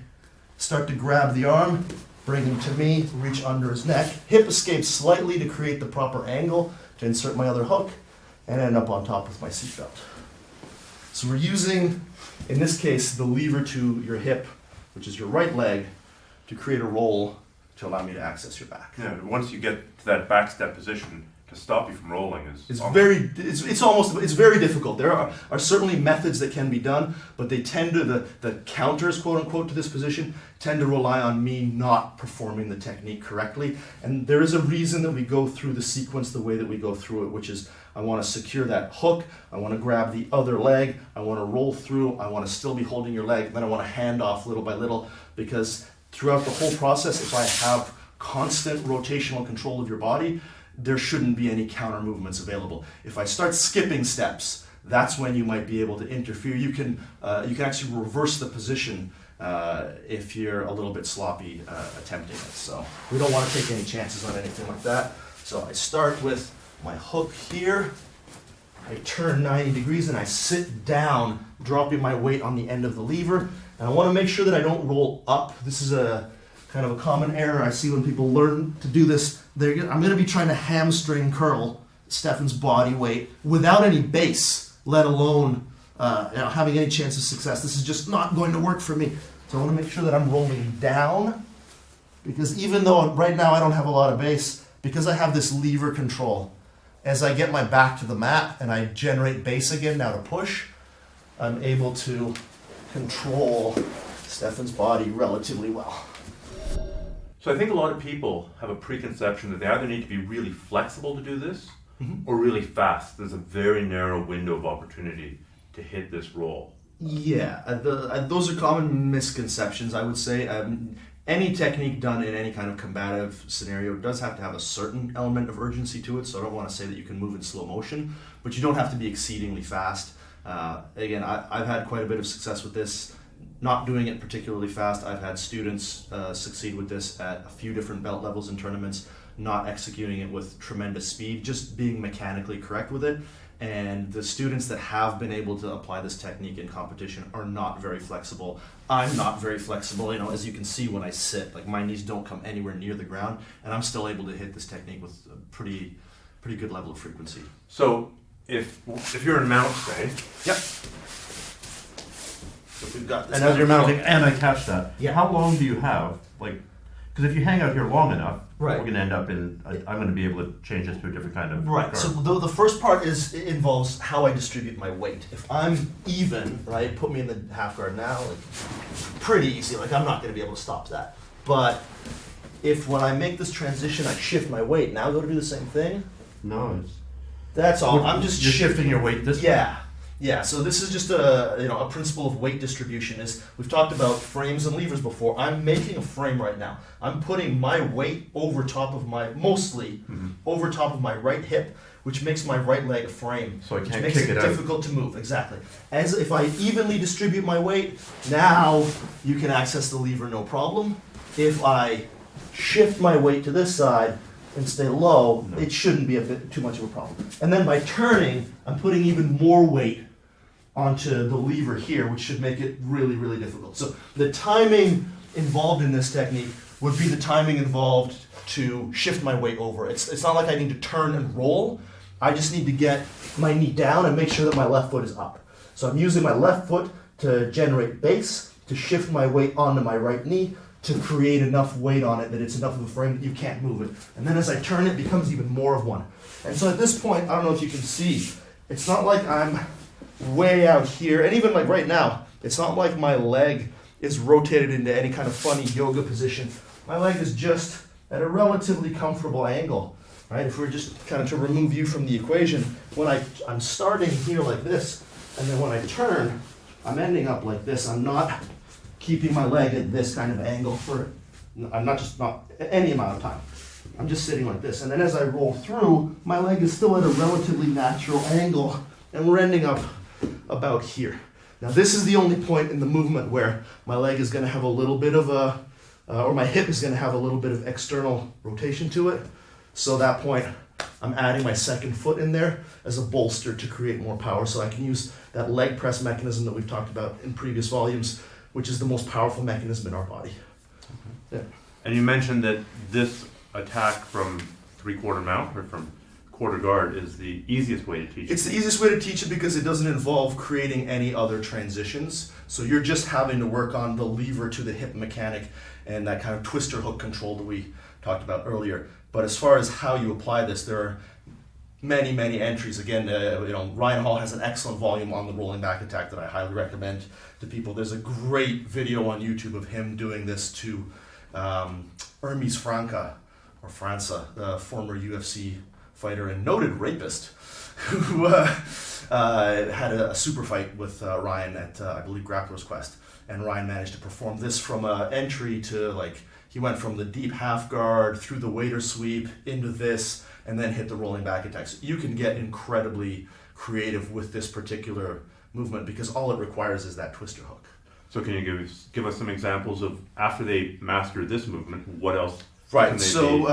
start to grab the arm, bring him to me, reach under his neck, hip escape slightly to create the proper angle to insert my other hook, and end up on top with my seatbelt. So we're using, in this case, the lever to your hip, which is your right leg, to create a roll to allow me to access your back. yeah, once you get to that back step position, to stop you from rolling is It's almost- it's very difficult. There are certainly methods that can be done, but they tend to, the counters, quote unquote, to this position tend to rely on me not performing the technique correctly. And there is a reason that we go through the sequence the way that we go through it, which is I want to secure that hook, I want to grab the other leg, I want to roll through, I want to still be holding your leg, and then I want to hand off little by little, because throughout the whole process, if I have constant rotational control of your body, there shouldn't be any counter movements available. If I start skipping steps, that's when you might be able to interfere. You can actually reverse the position if you're a little bit sloppy attempting it. So we don't want to take any chances on anything like that. So I start with my hook here. I turn 90 degrees and I sit down, dropping my weight on the end of the lever. And I want to make sure that I don't roll up. This is a kind of a common error I see when people learn to do this. I'm going to be trying to hamstring curl Stefan's body weight without any base, let alone having any chance of success. This is just not going to work for me. So I want to make sure that I'm rolling down, because even though right now I don't have a lot of base, because I have this lever control, as I get my back to the mat and I generate base again now to push, I'm able to control Stefan's body relatively well. So I think a lot of people have a preconception that they either need to be really flexible to do this or really fast. There's a very narrow window of opportunity to hit this roll. Yeah, those are common misconceptions, I would say. Any technique done in any kind of combative scenario does have to have a certain element of urgency to it, so I don't want to say that you can move in slow motion, but you don't have to be exceedingly fast. Again, I've had quite a bit of success with this. Not doing it particularly fast. I've had students succeed with this at a few different belt levels in tournaments, not executing it with tremendous speed, just being mechanically correct with it. And the students that have been able to apply this technique in competition are not very flexible. I'm not very flexible, as you can see when I sit, like my knees don't come anywhere near the ground, and I'm still able to hit this technique with a pretty good level of frequency. So if you're in mount, say, Yep. So we've got this. And as you're mounting, and I catch that, Yeah. how long do you have? Because if you hang out here long enough, Right. we're going to end up I'm going to be able to change this to a different kind of Right. guard. So the first part involves how I distribute my weight. If I'm even, right, put me in the half guard now, like pretty easy. Like I'm not going to be able to stop that. But if when I make this transition, I shift my weight, now go to do the same thing. No, it's... That's all. I'm just You're shifting your weight this way? Yeah. Yeah, so this is just a principle of weight distribution. Is we've talked about frames and levers before. I'm making a frame right now. I'm putting my weight over top of over top of my right hip, which makes my right leg a frame. So I which can't makes kick it it out. difficult to move. Exactly. As if I evenly distribute my weight, now you can access the lever no problem. If I shift my weight to this side and stay low, it shouldn't be a bit too much of a problem. And then by turning, I'm putting even more weight onto the lever here, which should make it really, really difficult. So the timing involved in this technique would be the timing involved to shift my weight over. It's not like I need to turn and roll. I just need to get my knee down and make sure that my left foot is up. So I'm using my left foot to generate base, to shift my weight onto my right knee, to create enough weight on it that it's enough of a frame that you can't move it. And then as I turn, it becomes even more of one. And so at this point, I don't know if you can see, it's not like I'm way out here, and even like right now, it's not like my leg is rotated into any kind of funny yoga position. My leg is just at a relatively comfortable angle, right? If we're just kind of to remove you from the equation, when I'm starting here like this, and then when I turn, I'm ending up like this. I'm not keeping my leg at this kind of angle I'm not any amount of time. I'm just sitting like this, and then as I roll through, my leg is still at a relatively natural angle, and we're ending up about here. Now this is the only point in the movement where my leg is going to have a little bit of or my hip is going to have a little bit of external rotation to it. So at that point, I'm adding my second foot in there as a bolster to create more power, so I can use that leg press mechanism that we've talked about in previous volumes, which is the most powerful mechanism in our body. Yeah. And you mentioned that this attack from three-quarter mount or from quarter guard is the easiest way to teach it. It's the easiest way to teach it because it doesn't involve creating any other transitions. So you're just having to work on the lever to the hip mechanic and that kind of twister hook control that we talked about earlier. But as far as how you apply this, there are many, many entries. Again, Ryan Hall has an excellent volume on the rolling back attack that I highly recommend to people. There's a great video on YouTube of him doing this to Hermes Franca, the former UFC fighter and noted rapist, who had a super fight with Ryan at, I believe, Grappler's Quest. And Ryan managed to perform this from entry to, he went from the deep half guard through the waiter sweep into this, and then hit the rolling back attack. So you can get incredibly creative with this particular movement because all it requires is that twister hook. So can you give us some examples of, after they master this movement, what else? Right, so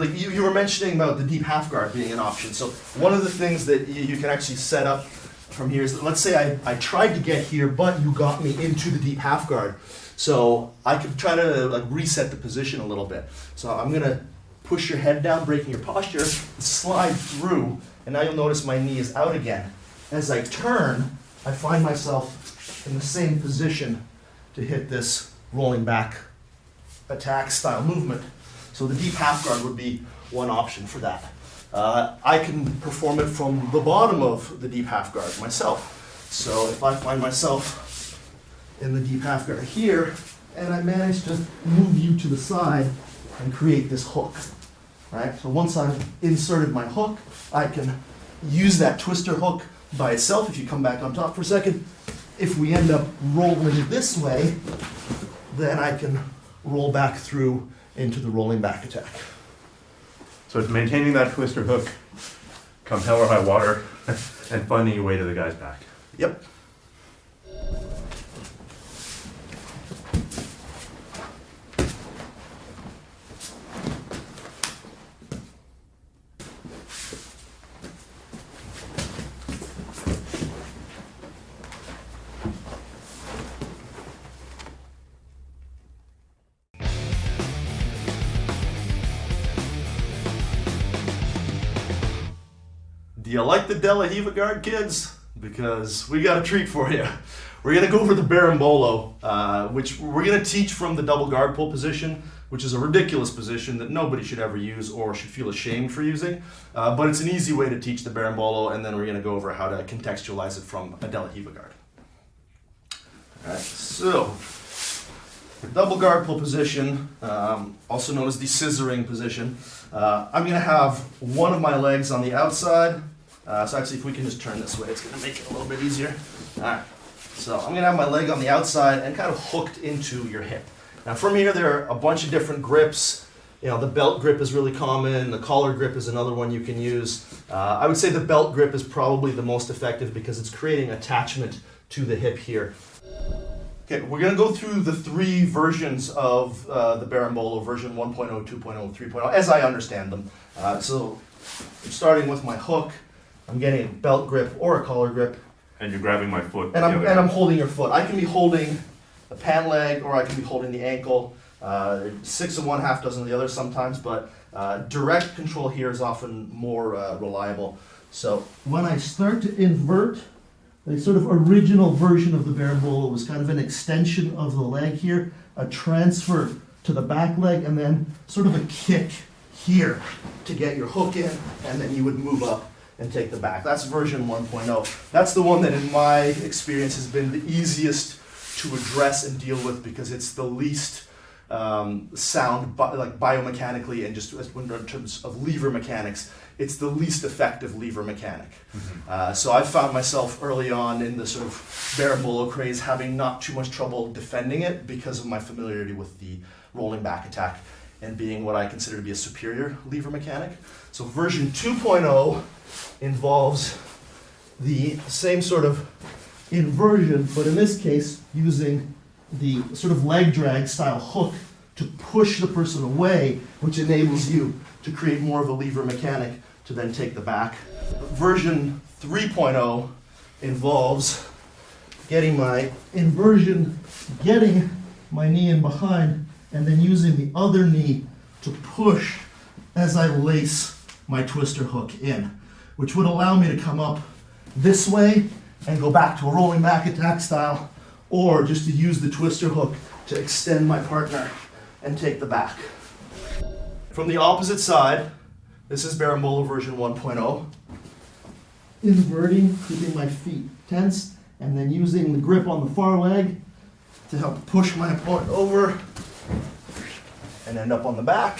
you were mentioning about the deep half guard being an option. So one of the things that you can actually set up from here is, let's say I tried to get here, but you got me into the deep half guard. So I could try to reset the position a little bit. So I'm gonna push your head down, breaking your posture, slide through, and now you'll notice my knee is out again. As I turn, I find myself in the same position to hit this rolling back attack style movement. So the deep half guard would be one option for that. I can perform it from the bottom of the deep half guard myself. So if I find myself in the deep half guard here, and I managed to move you to the side and create this hook. Right? So once I've inserted my hook, I can use that twister hook by itself. If you come back on top for a second, if we end up rolling this way, then I can roll back through into the rolling back attack. So it's maintaining that twister hook, come hell or high water, and finding your way to the guy's back. Yep. Do you like the De La Riva guard, kids? Because we got a treat for you. We're going to go over the berimbolo, which we're going to teach from the double guard pull position, which is a ridiculous position that nobody should ever use or should feel ashamed for using. But it's an easy way to teach the berimbolo, and then we're going to go over how to contextualize it from a De La Riva guard. All right, so the double guard pull position, also known as the scissoring position. I'm going to have one of my legs on the outside. So actually, if we can just turn this way, it's going to make it a little bit easier. All right. So I'm going to have my leg on the outside and kind of hooked into your hip. Now from here, there are a bunch of different grips. You know, the belt grip is really common. The collar grip is another one you can use. I would say the belt grip is probably the most effective because it's creating attachment to the hip here. Okay, we're going to go through the three versions of the berimbolo, version 1.0, 2.0, 3.0, as I understand them. So I'm starting with my hook. I'm getting a belt grip or a collar grip. And you're grabbing my foot. And I'm holding your foot. I can be holding the pant leg or I can be holding the ankle. 6 of one, half dozen of the other sometimes, but direct control here is often more reliable. So when I start to invert, the sort of original version of the berimbolo was kind of an extension of the leg here, a transfer to the back leg, and then sort of a kick here to get your hook in, and then you would move up and take the back. That's version 1.0. That's the one that in my experience has been the easiest to address and deal with because it's the least sound, like biomechanically and just in terms of lever mechanics, it's the least effective lever mechanic. So I found myself early on in the sort of berimbolo craze having not too much trouble defending it because of my familiarity with the rolling back attack and being what I consider to be a superior lever mechanic. So version 2.0 involves the same sort of inversion, but in this case using the sort of leg drag style hook to push the person away, which enables you to create more of a lever mechanic to then take the back. Version 3.0 involves getting my inversion, getting my knee in behind, and then using the other knee to push as I lace my twister hook in, which would allow me to come up this way and go back to a rolling back attack style, or just to use the twister hook to extend my partner and take the back. From the opposite side, this is berimbolo version 1.0. Inverting, keeping my feet tense, and then using the grip on the far leg to help push my opponent over and end up on the back.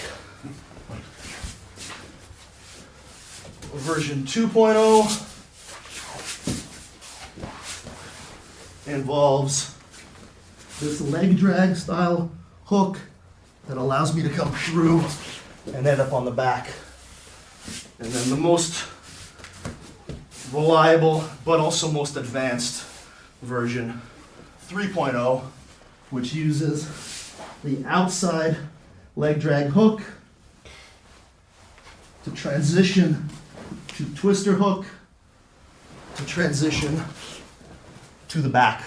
Version 2.0 involves this leg drag style hook that allows me to come through and end up on the back. And then the most reliable but also most advanced version 3.0, which uses the outside leg drag hook to transition to twister hook to transition to the back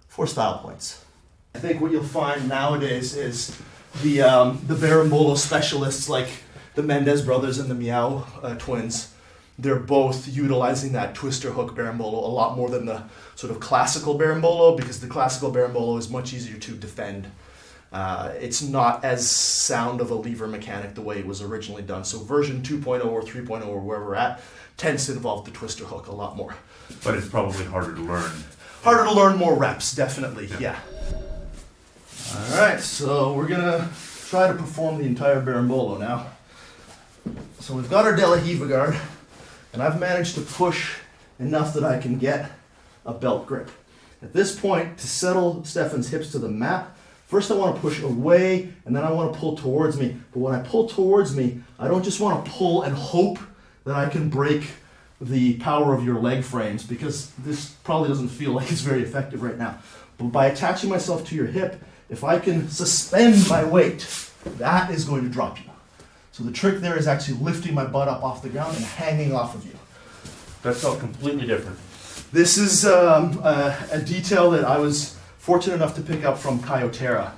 for style points. I think what you'll find nowadays is the berimbolo specialists like the Mendez brothers and the Miao twins, they're both utilizing that twister hook berimbolo a lot more than the sort of classical berimbolo, because the classical berimbolo is much easier to defend. It's not as sound of a lever mechanic the way it was originally done. So version 2.0 or 3.0 or where we're at tends to involve the twister hook a lot more. But it's probably harder to learn. Harder to learn, more reps, definitely, yeah. All right, so we're gonna try to perform the entire berimbolo now. So we've got our De La Riva guard, and I've managed to push enough that I can get a belt grip. At this point, to settle Stefan's hips to the mat, first I want to push away, and then I want to pull towards me. But when I pull towards me, I don't just want to pull and hope that I can break the power of your leg frames, because this probably doesn't feel like it's very effective right now. But by attaching myself to your hip, if I can suspend my weight, that is going to drop you. So the trick there is actually lifting my butt up off the ground and hanging off of you. That felt completely different. This is a detail that I was fortunate enough to pick up from Kyotera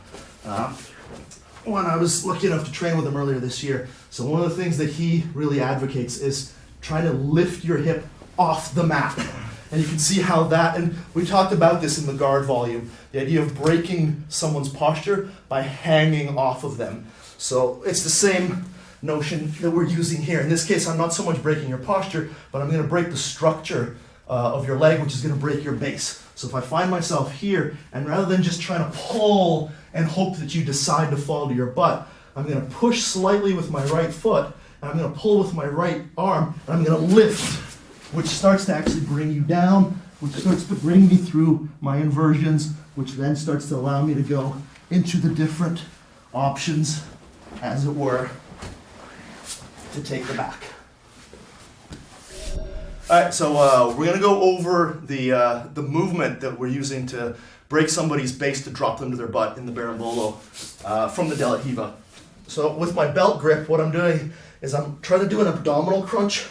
when I was lucky enough to train with him earlier this year. So one of the things that he really advocates is trying to lift your hip off the mat. And you can see how that, and we talked about this in the guard volume, the idea of breaking someone's posture by hanging off of them. So it's the same notion that we're using here. In this case, I'm not so much breaking your posture, but I'm going to break the structure of your leg, which is going to break your base. So if I find myself here, and rather than just trying to pull and hope that you decide to fall to your butt, I'm going to push slightly with my right foot, and I'm going to pull with my right arm, and I'm going to lift, which starts to actually bring you down, which starts to bring me through my inversions, which then starts to allow me to go into the different options, as it were, to take the back. All right, so we're going to go over the movement that we're using to break somebody's base to drop them to their butt in the berimbolo from the De La Riva. So with my belt grip, what I'm doing is I'm trying to do an abdominal crunch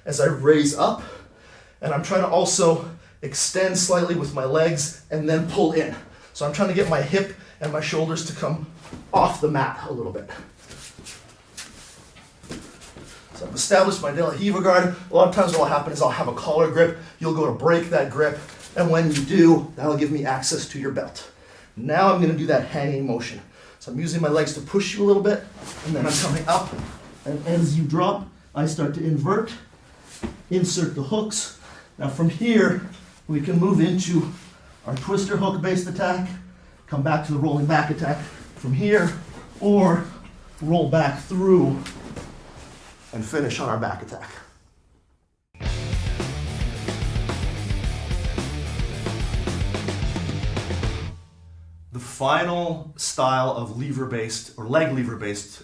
as I raise up, and I'm trying to also extend slightly with my legs and then pull in. So I'm trying to get my hip and my shoulders to come off the mat a little bit. So I've established my De La Riva guard. A lot of times what will happen is I'll have a collar grip. You'll go to break that grip, and when you do, that'll give me access to your belt. Now I'm going to do that hanging motion. So I'm using my legs to push you a little bit, and then I'm coming up, and as you drop, I start to invert, insert the hooks. Now from here, we can move into our twister hook based attack, come back to the rolling back attack from here, or roll back through and finish on our back attack. The final style of lever-based or leg lever-based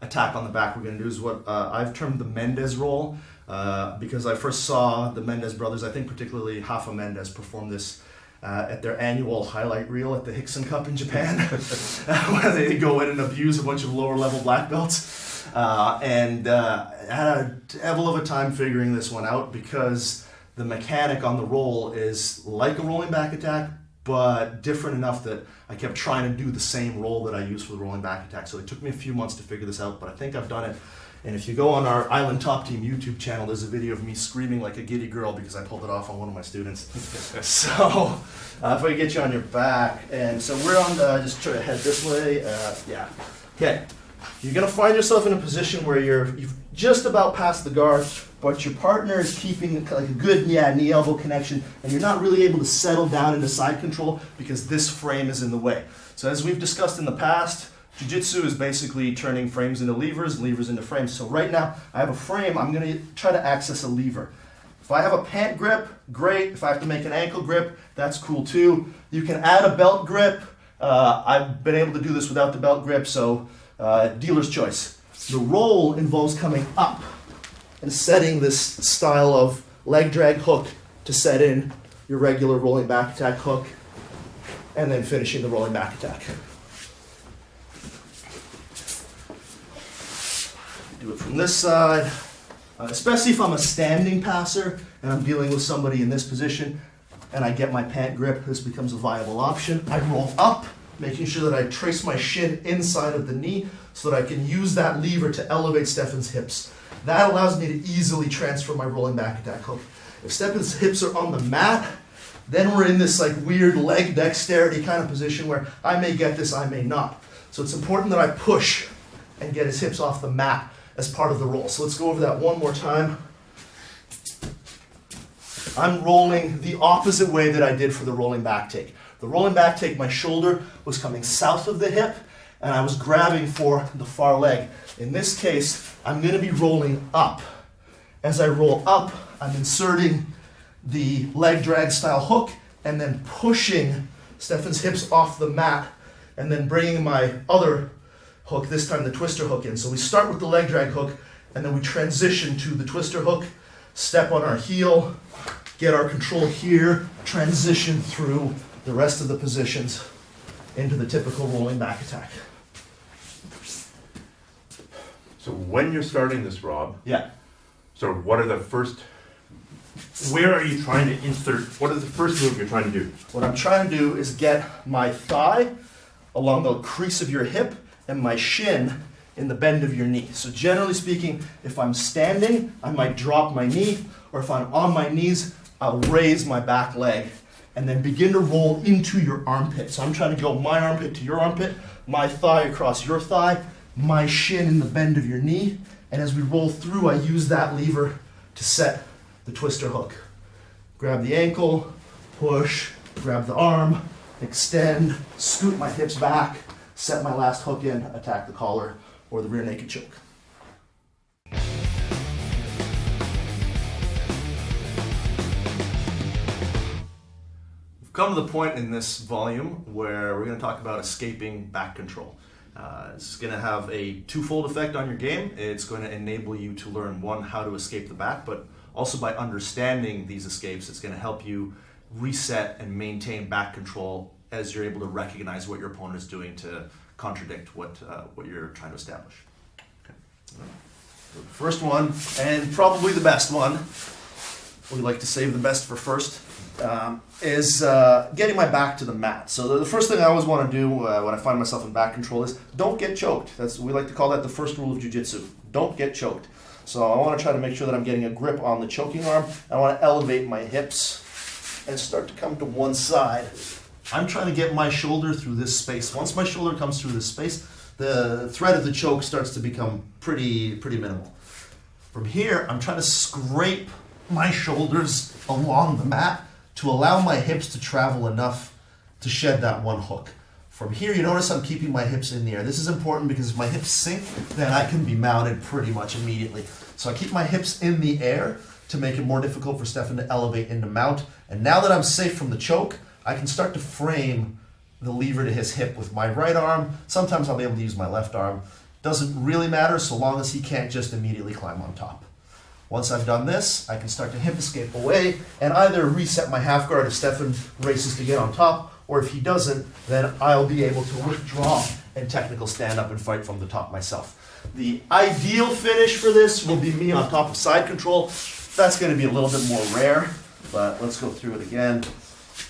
attack on the back we're going to do is what I've termed the Mendez roll, because I first saw the Mendez brothers, I think particularly Rafa Mendez, perform this at their annual highlight reel at the Hickson Cup in Japan, where they go in and abuse a bunch of lower-level black belts. And I had a devil of a time figuring this one out, because the mechanic on the roll is like a rolling back attack, but different enough that I kept trying to do the same roll that I use for the rolling back attack. So it took me a few months to figure this out, but I think I've done it. And if you go on our Island Top Team YouTube channel, there's a video of me screaming like a giddy girl because I pulled it off on one of my students. So if I can get you on your back. And so we're on just try to head this way. Yeah. Okay. You're going to find yourself in a position where you've just about passed the guard, but your partner is keeping like a good knee-elbow connection, and you're not really able to settle down into side control because this frame is in the way. So as we've discussed in the past, Jiu-Jitsu is basically turning frames into levers, levers into frames. So right now, I have a frame, I'm going to try to access a lever. If I have a pant grip, great. If I have to make an ankle grip, that's cool too. You can add a belt grip. I've been able to do this without the belt grip, so dealer's choice. The roll involves coming up and setting this style of leg drag hook to set in your regular rolling back attack hook, and then finishing the rolling back attack. Do it from this side, especially if I'm a standing passer and I'm dealing with somebody in this position and I get my pant grip, this becomes a viable option. I roll up, making sure that I trace my shin inside of the knee so that I can use that lever to elevate Stefan's hips. That allows me to easily transfer my rolling back attack hook. If Stefan's hips are on the mat, then we're in this like weird leg dexterity kind of position where I may get this, I may not. So it's important that I push and get his hips off the mat as part of the roll. So let's go over that one more time. I'm rolling the opposite way that I did for the rolling back take. The rolling back take, my shoulder was coming south of the hip, and I was grabbing for the far leg. In this case, I'm going to be rolling up. As I roll up, I'm inserting the leg drag style hook and then pushing Stefan's hips off the mat and then bringing my other hook, this time the twister hook in. So we start with the leg drag hook and then we transition to the twister hook, step on our heel, get our control here, transition through the rest of the positions into the typical rolling back attack. So when you're starting this, Rob, Yeah. so what are the first, where are you trying to insert, what is the first move you're trying to do? What I'm trying to do is get my thigh along the crease of your hip and my shin in the bend of your knee. So generally speaking, if I'm standing, I might drop my knee, or if I'm on my knees, I'll raise my back leg and then begin to roll into your armpit. So I'm trying to go my armpit to your armpit, my thigh across your thigh, my shin in the bend of your knee, and as we roll through, I use that lever to set the twister hook. Grab the ankle, push, grab the arm, extend, scoot my hips back, set my last hook in, attack the collar or the rear naked choke. We've come to the point in this volume where we're going to talk about escaping back control. It's going to have a twofold effect on your game. It's going to enable you to learn, one, how to escape the back, but also by understanding these escapes, it's going to help you reset and maintain back control as you're able to recognize what your opponent is doing to contradict what you're trying to establish. Okay. So the first one, and probably the best one, we like to save the best for first, is getting my back to the mat. So the first thing I always want to do when I find myself in back control is don't get choked. We like to call that the first rule of jiu-jitsu. Don't get choked. So I want to try to make sure that I'm getting a grip on the choking arm. I want to elevate my hips and start to come to one side. I'm trying to get my shoulder through this space. Once my shoulder comes through this space, the threat of the choke starts to become pretty minimal. From here, I'm trying to scrape my shoulders along the mat to allow my hips to travel enough to shed that one hook. From here, you notice I'm keeping my hips in the air. This is important because if my hips sink, then I can be mounted pretty much immediately. So I keep my hips in the air to make it more difficult for Stefan to elevate into mount. And now that I'm safe from the choke, I can start to frame the lever to his hip with my right arm. Sometimes I'll be able to use my left arm. Doesn't really matter so long as he can't just immediately climb on top. Once I've done this, I can start to hip escape away and either reset my half guard if Stefan races to get on top, or if he doesn't, then I'll be able to withdraw and technical stand up and fight from the top myself. The ideal finish for this will be me on top of side control. That's going to be a little bit more rare, but let's go through it again.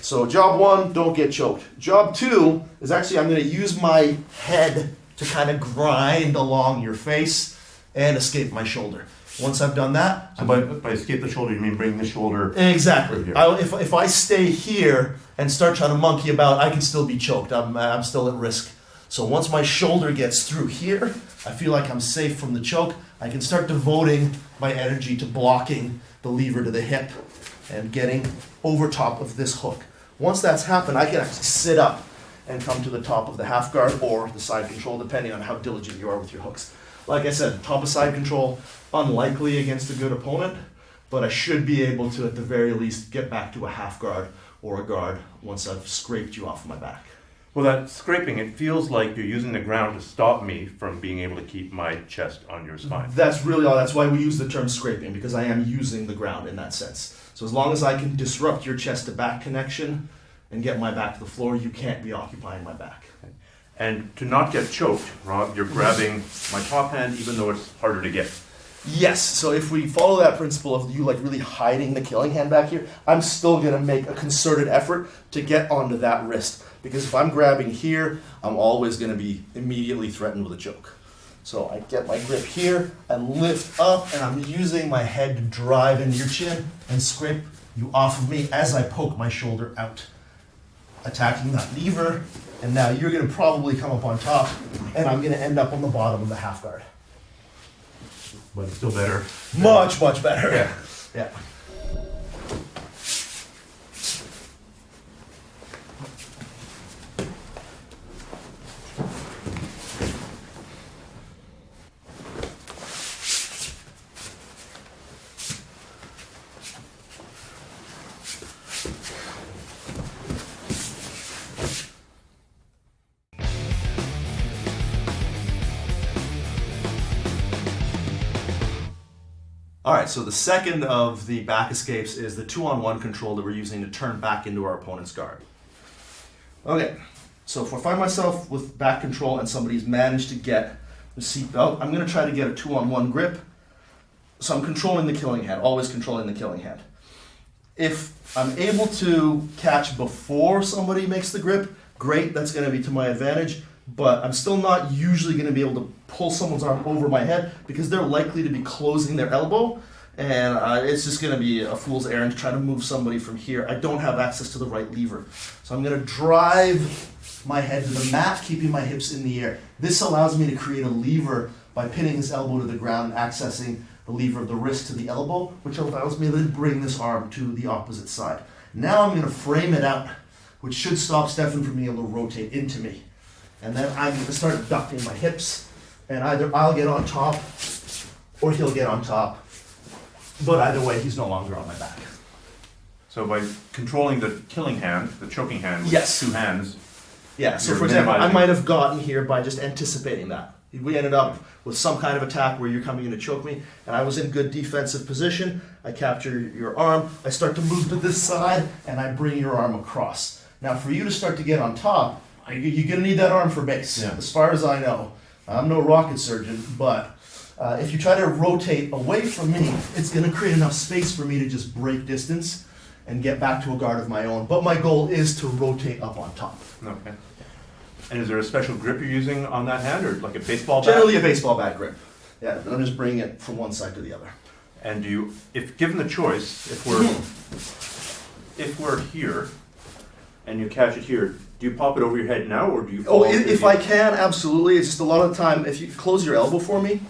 So job one, don't get choked. Job two is actually I'm going to use my head to kind of grind along your face and escape my shoulder. Once I've done that, So by escape the shoulder, you mean bring the shoulder exactly. right here. If I stay here and start trying to monkey about, I can still be choked. I'm still at risk. So once my shoulder gets through here, I feel like I'm safe from the choke. I can start devoting my energy to blocking the lever to the hip and getting over top of this hook. Once that's happened, I can actually sit up and come to the top of the half guard or the side control, depending on how diligent you are with your hooks. Like I said, top of side control, unlikely against a good opponent, but I should be able to, at the very least, get back to a half guard or a guard once I've scraped you off my back. Well, that scraping, it feels like you're using the ground to stop me from being able to keep my chest on your spine. That's really all. That's why we use the term scraping, because I am using the ground in that sense. So as long as I can disrupt your chest to back connection and get my back to the floor, you can't be occupying my back. And to not get choked, Rob, you're grabbing my top hand even though it's harder to get. Yes, so if we follow that principle of you like really hiding the killing hand back here, I'm still going to make a concerted effort to get onto that wrist. Because if I'm grabbing here, I'm always going to be immediately threatened with a choke. So I get my grip here and lift up, and I'm using my head to drive into your chin and scrape you off of me as I poke my shoulder out. Attacking that lever, and now you're going to probably come up on top, and I'm going to end up on the bottom of the half guard. But it's still better. Much better. Yeah. Yeah. All right, so the second of the back escapes is the 2-on-1 control that we're using to turn back into our opponent's guard. Okay, so if I find myself with back control and somebody's managed to get the seatbelt, I'm going to try to get a 2-on-1 grip. So I'm controlling the killing hand, always controlling the killing hand. If I'm able to catch before somebody makes the grip, great, that's going to be to my advantage, but I'm still not usually going to be able to pull someone's arm over my head because they're likely to be closing their elbow, and it's just going to be a fool's errand to try to move somebody from here. I don't have access to the right lever. So I'm going to drive my head to the mat, keeping my hips in the air. This allows me to create a lever by pinning this elbow to the ground and accessing the lever of the wrist to the elbow, which allows me to then bring this arm to the opposite side. Now I'm going to frame it out, which should stop Stefan from being able to rotate into me. And then I'm going to start ducting my hips, and either I'll get on top or he'll get on top. But either way, he's no longer on my back. So by controlling the killing hand, the choking hand with Yes. 2 hands, Yeah, so You're for example, I minimizing- might have gotten here by just anticipating that. We ended up with some kind of attack where you're coming in to choke me, and I was in good defensive position. I capture your arm, I start to move to this side, and I bring your arm across. Now, for you to start to get on top, you're going to need that arm for base, Yeah. as far as I know. I'm no rocket surgeon, but if you try to rotate away from me, it's going to create enough space for me to just break distance and get back to a guard of my own. But my goal is to rotate up on top. okay. And is there a special grip you're using on that hand, or like a baseball bat? Generally a baseball bat grip. Yeah, and I'm just bringing it from one side to the other. And do you, if given the choice, if we're here and you catch it here, do you pop it over your head now, or do you? Oh, follow if I can, absolutely. It's just a lot of the time, if you close your elbow for me,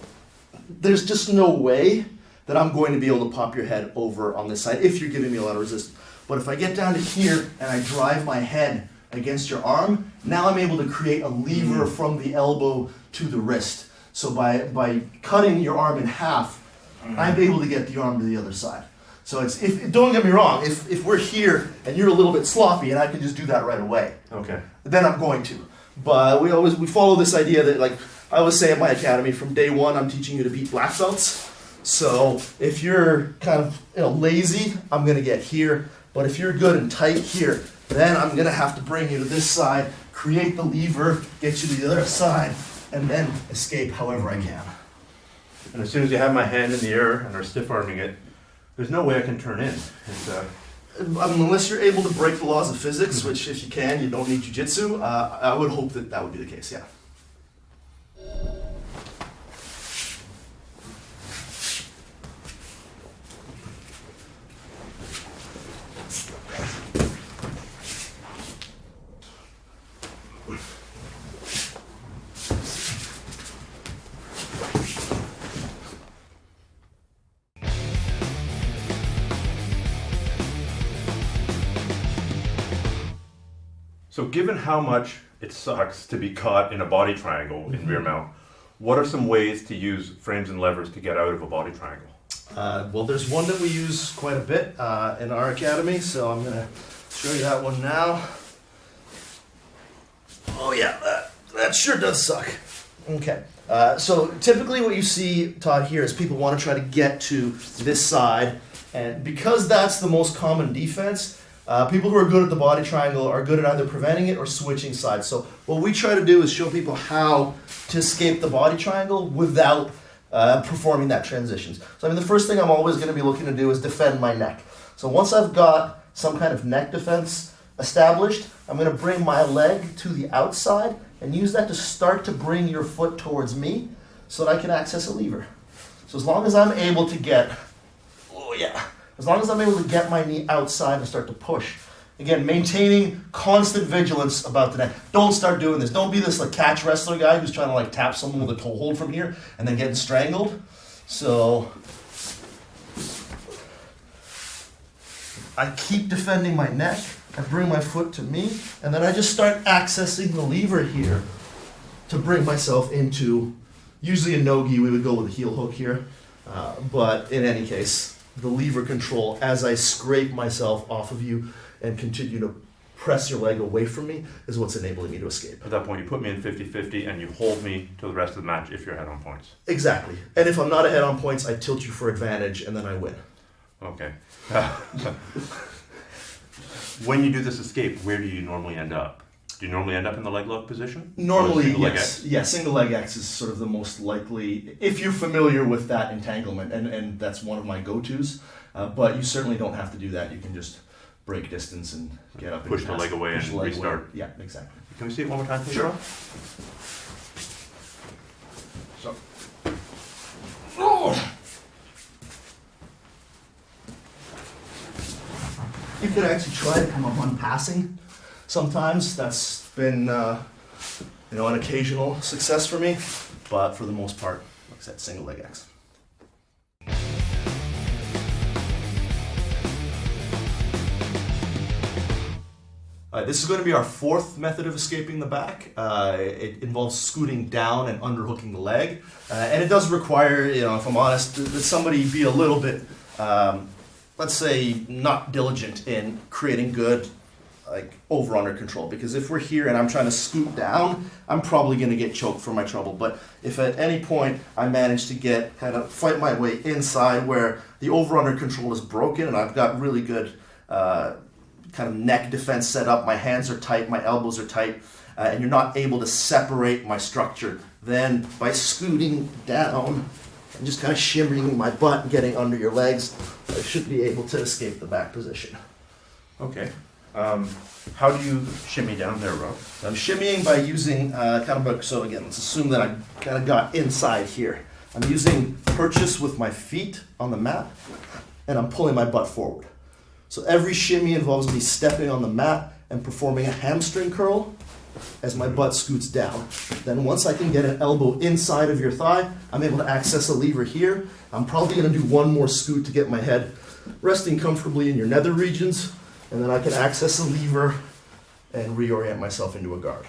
there's just no way that I'm going to be able to pop your head over on this side if you're giving me a lot of resistance. But if I get down to here and I drive my head against your arm, now I'm able to create a lever from the elbow to the wrist. So by cutting your arm in half, I'm able to get the arm to the other side. So it's, if don't get me wrong, if we're here and you're a little bit sloppy and I can just do that right away, Okay. then I'm going to. But we follow this idea that, like I always say at my academy, from day one I'm teaching you to beat black belts. So if you're kind of lazy, I'm gonna get here. But if you're good and tight here, then I'm gonna have to bring you to this side, create the lever, get you to the other side, and then escape however I can. And as soon as you have my hand in the air and are stiff arming it, there's no way I can turn in. Unless you're able to break the laws of physics, which if you can, you don't need jujitsu, I would hope that that would be the case, yeah. So given how much it sucks to be caught in a body triangle in rear mount, what are some ways to use frames and levers to get out of a body triangle? Well, there's one that we use quite a bit in our academy, so I'm going to show you that one now. Oh yeah, that sure does suck. Okay, so typically what you see taught here is people want to try to get to this side, and because that's the most common defense, people who are good at the body triangle are good at either preventing it or switching sides. So what we try to do is show people how to escape the body triangle without performing that transition. So I mean, the first thing I'm always going to be looking to do is defend my neck. So once I've got some kind of neck defense established, I'm going to bring my leg to the outside and use that to start to bring your foot towards me so that I can access a lever. So as long as I'm able to get, as long as I'm able to get my knee outside and start to push. Again, maintaining constant vigilance about the neck. Don't start doing this. Don't be this like catch wrestler guy who's trying to tap someone with a toe hold from here and then getting strangled. So I keep defending my neck. I bring my foot to me, and then I just start accessing the lever here to bring myself into, usually a no-gi, we would go with a heel hook here, but in any case, the lever control as I scrape myself off of you and continue to press your leg away from me is what's enabling me to escape. At that point, you put me in 50-50 and you hold me to the rest of the match if you're ahead on points. Exactly. And if I'm not ahead on points, I tilt you for advantage and then I win. Okay. When you do this escape, where do you normally end up? Do you normally end up in the leg lock position? Normally, Or single leg yes. X? Yeah, single leg X is sort of the most likely, if you're familiar with that entanglement, and that's one of my go-tos. But you certainly don't have to do that. You can just break distance and get up. Push and the pass- leg away push and the leg restart. away. Yeah, exactly. Can we see it one more time, please? Sure. So, You could actually try to come up on passing. Sometimes that's been, an occasional success for me. But for the most part, like I said, single leg X. This is going to be our fourth method of escaping the back. It involves scooting down and underhooking the leg. And it does require, if I'm honest, that somebody be a little bit, let's say, not diligent in creating good over-under control. Because if we're here and I'm trying to scoot down, I'm probably going to get choked for my trouble. But if at any point I manage to fight my way inside where the over-under control is broken and I've got really good kind of neck defense set up, my hands are tight, my elbows are tight, and you're not able to separate my structure, then by scooting down and just kind of shimmying my butt and getting under your legs, I should be able to escape the back position. okay. How do you shimmy down there, Rob? I'm shimmying by using so again, let's assume that I kind of got inside here. I'm using purchase with my feet on the mat, and I'm pulling my butt forward. So every shimmy involves me stepping on the mat and performing a hamstring curl as my butt scoots down. Then once I can get an elbow inside of your thigh, I'm able to access a lever here. I'm probably going to do one more scoot to get my head resting comfortably in your nether regions, and then I can access a lever and reorient myself into a guard.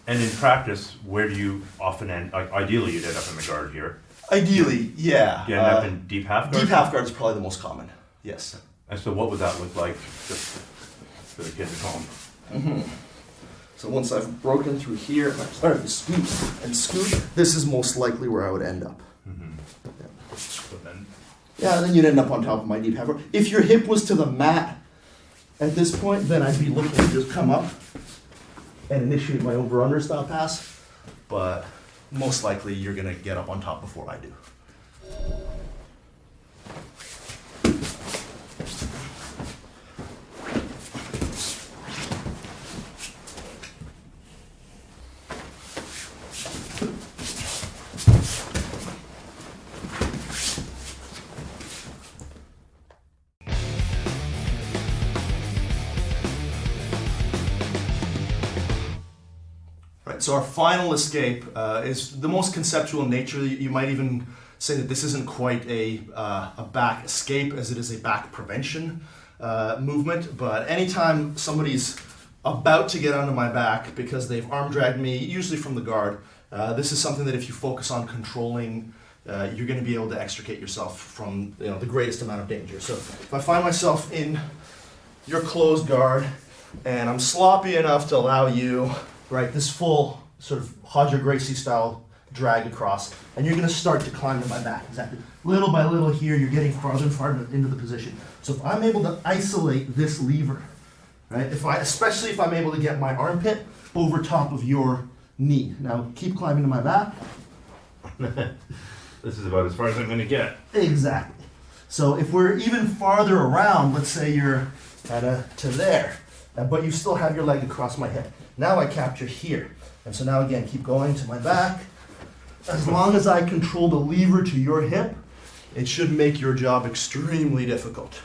And in practice, where do you often end? Ideally, you'd end up in the guard here. Ideally, yeah. Do you end up in deep half guard? Deep half guard is probably the most common, yes. And so what would that look like, just for the kids at home? So once I've broken through here and I'm starting to scoot, this is most likely where I would end up. So then, Yeah, then you'd end up on top of my deep half guard. If your hip was to the mat at this point, then I'd be looking to just come up and initiate my over-under style pass. But most likely you're going to get up on top before I do. Right, so our final escape is the most conceptual in nature. You might even say that this isn't quite a back escape as it is a back prevention movement. But anytime somebody's about to get onto my back because they've arm dragged me, usually from the guard, this is something that if you focus on controlling, you're going to be able to extricate yourself from the greatest amount of danger. So if I find myself in your closed guard and I'm sloppy enough to allow you this full sort of Hodger Gracie style drag across, and you're going to start to climb to my back. Exactly. Little by little here, you're getting farther and farther into the position. So if I'm able to isolate this lever, right? Especially if I'm able to get my armpit over top of your knee. Now keep climbing to my back. this is about as far as I'm going to get. Exactly. So if we're even farther around, let's say you're to there, but you still have your leg across my head. Now I capture here. And so now again, keep going to my back. As long as I control the lever to your hip, it should make your job extremely difficult.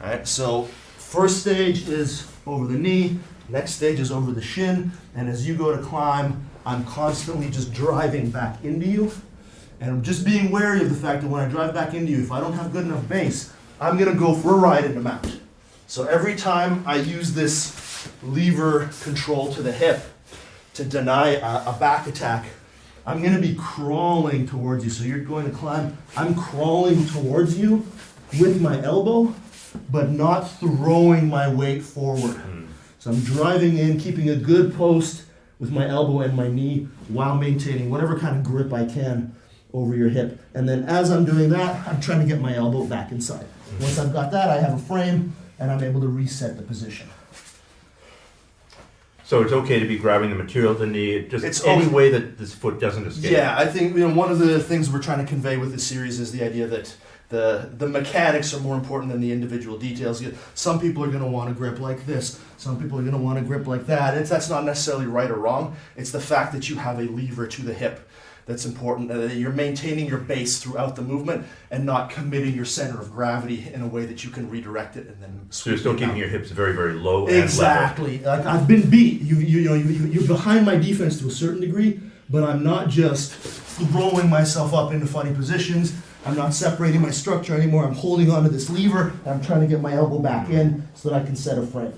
All right, so first stage is over the knee, next stage is over the shin, and as you go to climb, I'm constantly just driving back into you. And I'm just being wary of the fact that when I drive back into you, if I don't have good enough base, I'm gonna go for a ride in the mount. So every time I use this lever control to the hip to deny a back attack, I'm going to be crawling towards you. So you're going to climb. I'm crawling towards you with my elbow, but not throwing my weight forward. So I'm driving in, keeping a good post with my elbow and my knee while maintaining whatever kind of grip I can over your hip. And then as I'm doing that, I'm trying to get my elbow back inside. Once I've got that, I have a frame and I'm able to reset the position. So it's okay to be grabbing the material at the knee, just It's any okay. way that this foot doesn't escape. Yeah, I think one of the things we're trying to convey with this series is the idea that the mechanics are more important than the individual details. Some people are going to want to grip like this. Some people are going to want to grip like that. That's not necessarily right or wrong. It's the fact that you have a lever to the hip that's important. That you're maintaining your base throughout the movement and not committing your center of gravity in a way that you can redirect it and then. So you're still keeping your hips very, very low and Exactly. Like I've been beat. You're behind my defense to a certain degree, but I'm not just throwing myself up into funny positions. I'm not separating my structure anymore. I'm holding onto this lever and I'm trying to get my elbow back in so that I can set a frame.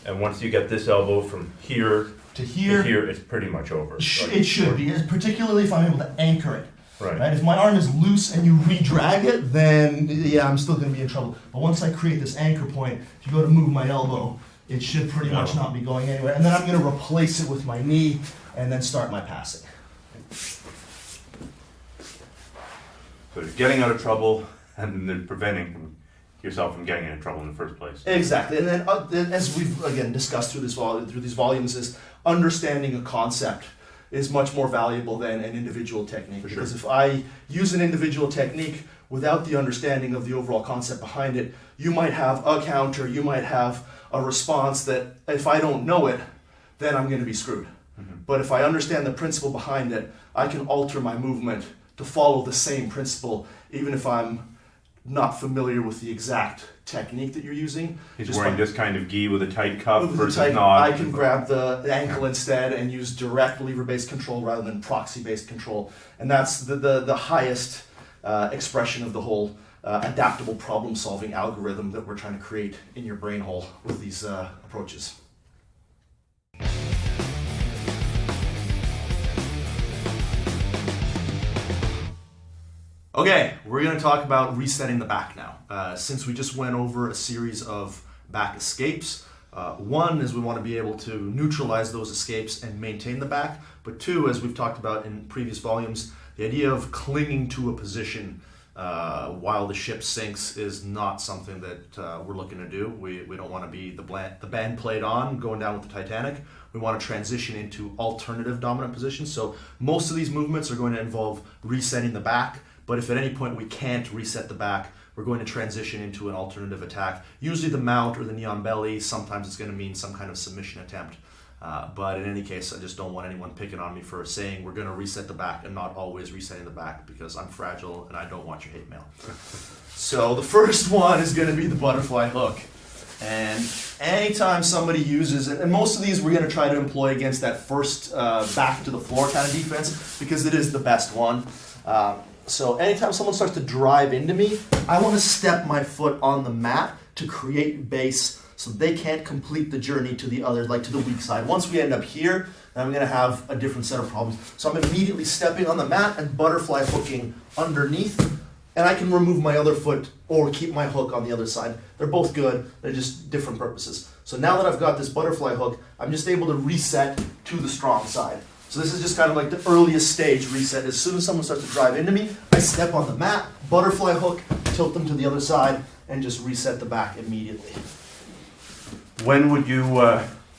And once you get this elbow from here To here, to here, it's pretty much over. it should be, particularly if I'm able to anchor it. Right. Right? If my arm is loose and you re-drag it, then yeah, I'm still going to be in trouble. But once I create this anchor point, if you go to move my elbow, it should pretty much not be going anywhere. And then I'm going to replace it with my knee and then start my passing. So you're getting out of trouble and then preventing yourself from getting into trouble in the first place. Exactly, and then as we've again discussed through these volumes, is understanding a concept is much more valuable than an individual technique. For sure. Because if I use an individual technique without the understanding of the overall concept behind it, you might have a counter, you might have a response that if I don't know it, then I'm going to be screwed. But if I understand the principle behind it, I can alter my movement to follow the same principle, even if I'm not familiar with the exact technique that you're using. He's Just wearing by- this kind of gi with a tight cuff with the versus type, not. I can grab the ankle instead and use direct lever-based control rather than proxy-based control. And that's the highest expression of the whole adaptable problem-solving algorithm that we're trying to create in your brain hole with these approaches. Okay, we're going to talk about resetting the back now. Since we just went over a series of back escapes, one is we want to be able to neutralize those escapes and maintain the back, but two, as we've talked about in previous volumes, the idea of clinging to a position while the ship sinks is not something that we're looking to do. We don't want to be the band played on going down with the Titanic. We want to transition into alternative dominant positions. So most of these movements are going to involve resetting the back, but if at any point we can't reset the back, we're going to transition into an alternative attack. Usually the mount or the knee on belly. Sometimes it's going to mean some kind of submission attempt. But in any case, I just don't want anyone picking on me for saying we're going to reset the back and not always resetting the back, because I'm fragile and I don't want your hate mail. So the first one is going to be the butterfly hook. And anytime somebody uses it, and most of these we're going to try to employ against that first back to the floor kind of defense, because it is the best one. So anytime someone starts to drive into me, I want to step my foot on the mat to create base so they can't complete the journey to the other, like to the weak side. Once we end up here, then I'm going to have a different set of problems. So I'm immediately stepping on the mat and butterfly hooking underneath, and I can remove my other foot or keep my hook on the other side. They're both good, they're just different purposes. So now that I've got this butterfly hook, I'm just able to reset to the strong side. So this is just kind of like the earliest stage reset. As soon as someone starts to drive into me, I step on the mat, butterfly hook, tilt them to the other side, and just reset the back immediately. When would you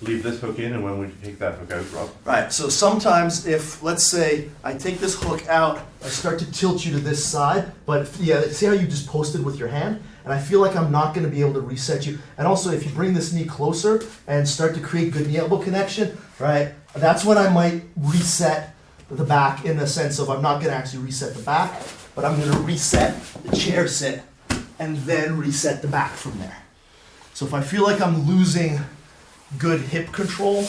leave this hook in and when would you take that hook out, Rob? Right, so sometimes if, let's say, I take this hook out, I start to tilt you to this side, but yeah, see how you just posted with your hand? And I feel like I'm not going to be able to reset you. And also, if you bring this knee closer and start to create good knee-elbow connection, right, that's when I might reset the back in the sense of I'm not going to actually reset the back, but I'm going to reset the chair sit and then reset the back from there. So if I feel like I'm losing good hip control,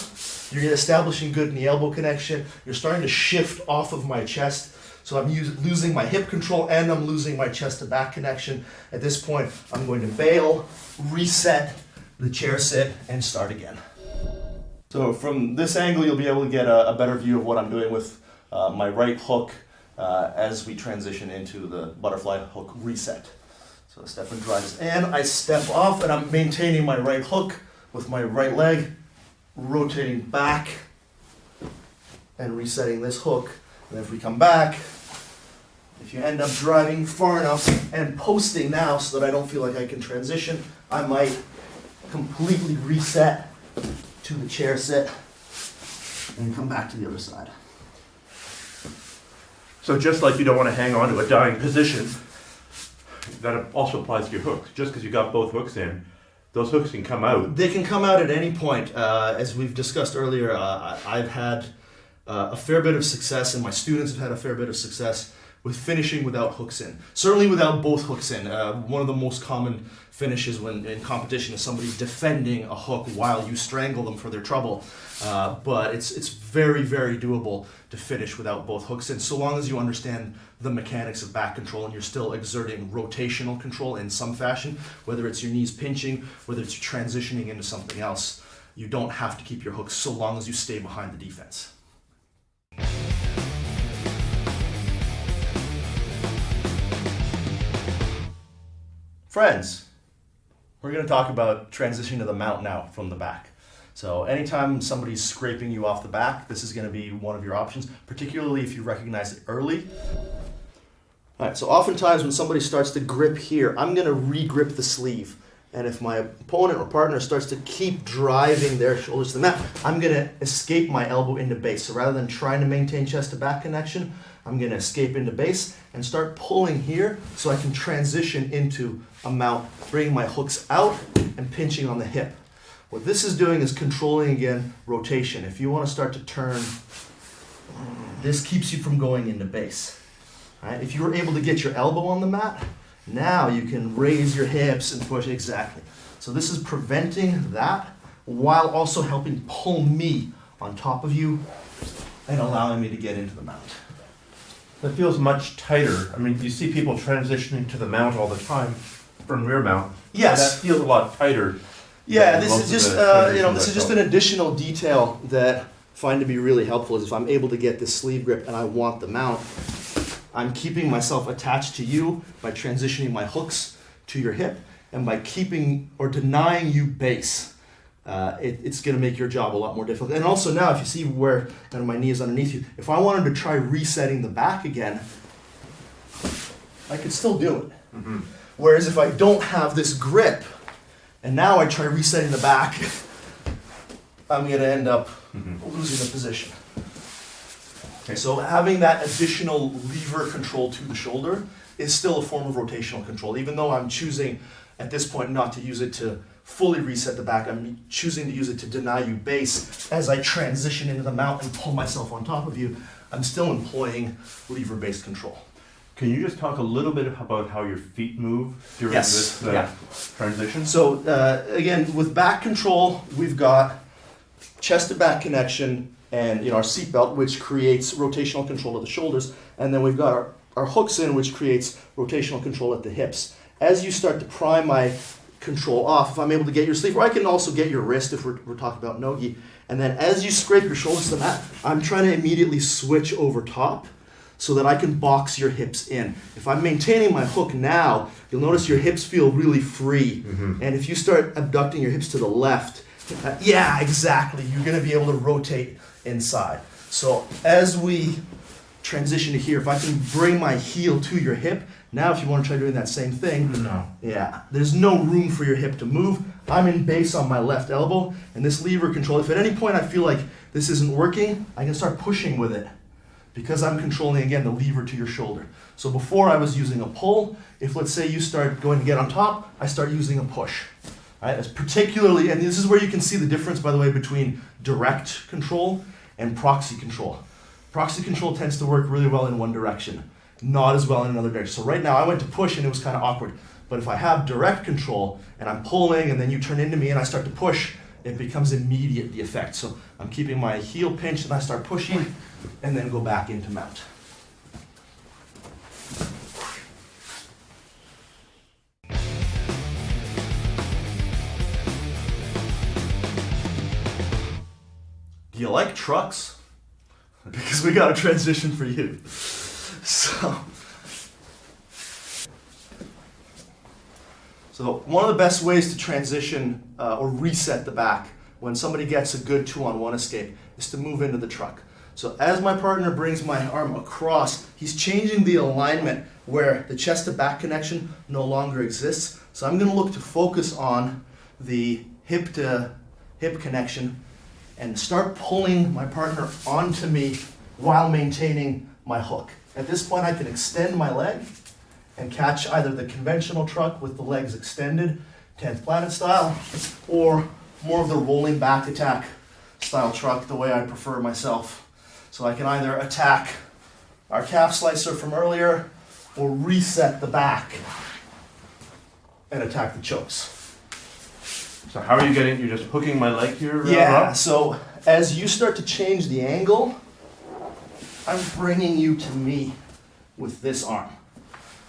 you're establishing good knee-elbow connection, you're starting to shift off of my chest, so I'm losing my hip control and I'm losing my chest to back connection. At this point, I'm going to bail, reset the chair sit, and start again. So from this angle, you'll be able to get a better view of what I'm doing with my right hook as we transition into the butterfly hook reset. So Stefan drives in, I step off, and I'm maintaining my right hook with my right leg, rotating back and resetting this hook. And if we come back, if you end up driving far enough and posting now so that I don't feel like I can transition, I might completely reset to the chair sit and come back to the other side. So just like you don't want to hang on to a dying position, that also applies to your hooks. Just because you got both hooks in, those hooks can come out. They can come out at any point. As we've discussed earlier, I've had a fair bit of success, and my students have had a fair bit of success with finishing without hooks in. Certainly without both hooks in. One of the most common finishes when in competition is somebody defending a hook while you strangle them for their trouble. But it's very, very doable to finish without both hooks in, so long as you understand the mechanics of back control and you're still exerting rotational control in some fashion, whether it's your knees pinching, whether it's transitioning into something else. You don't have to keep your hooks so long as you stay behind the defense. Friends, we're going to talk about transitioning to the mount now from the back. So anytime somebody's scraping you off the back, this is going to be one of your options, particularly if you recognize it early. All right, so oftentimes when somebody starts to grip here, I'm going to re-grip the sleeve. And if my opponent or partner starts to keep driving their shoulders to the mat, I'm going to escape my elbow into base. So rather than trying to maintain chest to back connection, I'm going to escape into base and start pulling here so I can transition into a mount, bringing my hooks out and pinching on the hip. What this is doing is controlling, again, rotation. If you want to start to turn, this keeps you from going into base. All right? If you were able to get your elbow on the mat, now you can raise your hips and push exactly. So this is preventing that while also helping pull me on top of you and allowing me to get into the mount. That feels much tighter. I mean, you see people transitioning to the mount all the time from rear mount. Yes. That feels a lot tighter. Yeah, than this most is of just the this is just transitions an additional detail that I find to be really helpful. Is if I'm able to get this sleeve grip and I want the mount, I'm keeping myself attached to you by transitioning my hooks to your hip, and by keeping or denying you base, it's going to make your job a lot more difficult. And also now, if you see where my knee is underneath you, if I wanted to try resetting the back again, I could still do it. Mm-hmm. Whereas if I don't have this grip, and now I try resetting the back, I'm going to end up losing the position. Okay. So having that additional lever control to the shoulder is still a form of rotational control. Even though I'm choosing at this point not to use it to fully reset the back, I'm choosing to use it to deny you base as I transition into the mount and pull myself on top of you. I'm still employing lever-based control. Can you just talk a little bit about how your feet move during Yes. this transition? So again, with back control, we've got chest to back connection and our seat belt, which creates rotational control of the shoulders, and then we've got our hooks in, which creates rotational control at the hips. As you start to pry my control off, if I'm able to get your sleeve, or I can also get your wrist if we're talking about no-gi, and then as you scrape your shoulders to the mat, I'm trying to immediately switch over top so that I can box your hips in. If I'm maintaining my hook now, you'll notice your hips feel really free. Mm-hmm. And if you start abducting your hips to the left, yeah, exactly, you're gonna be able to rotate inside. So as we transition to here, if I can bring my heel to your hip, now if you wanna try doing that same thing, No. yeah, there's no room for your hip to move. I'm in base on my left elbow, and this lever control, if at any point I feel like this isn't working, I can start pushing with it, because I'm controlling, again, the lever to your shoulder. So before I was using a pull. If, let's say, you start going to get on top, I start using a push. All right? That's particularly, and this is where you can see the difference, by the way, between direct control and proxy control. Proxy control tends to work really well in one direction, not as well in another direction. So right now I went to push and it was kind of awkward. But if I have direct control and I'm pulling and then you turn into me and I start to push, it becomes immediate, the effect. So I'm keeping my heel pinched and I start pushing and then go back into mount. Do you like trucks? Because we got a transition for you. So So one of the best ways to transition or reset the back when somebody gets a good 2-on-1 escape is to move into the truck. So as my partner brings my arm across, he's changing the alignment where the chest to back connection no longer exists. So I'm going to look to focus on the hip to hip connection and start pulling my partner onto me while maintaining my hook. At this point, I can extend my leg and catch either the conventional truck with the legs extended, 10th planet style, or more of the rolling back attack style truck, the way I prefer myself. So I can either attack our calf slicer from earlier or reset the back and attack the chokes. So how are you getting? You're just hooking my leg here, Yeah, Rob? so as you start to change the angle, I'm bringing you to me with this arm.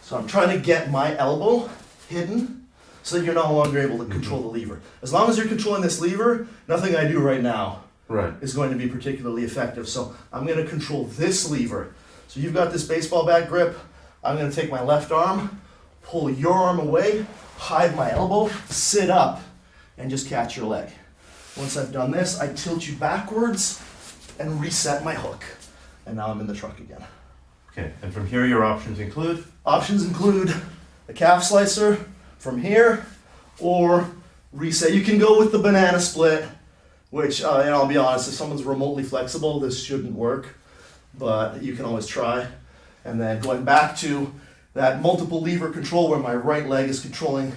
So I'm trying to get my elbow hidden so that you're no longer able to control the lever. As long as you're controlling this lever, nothing I do right now Right. is going to be particularly effective. So I'm going to control this lever. So you've got this baseball bat grip. I'm going to take my left arm, pull your arm away, hide my elbow, sit up, and just catch your leg. Once I've done this, I tilt you backwards and reset my hook. And now I'm in the truck again. Okay, and from here your options include? Options include the calf slicer from here or reset. You can go with the banana split, which, and I'll be honest, if someone's remotely flexible, this shouldn't work, but you can always try. And then going back to that multiple lever control where my right leg is controlling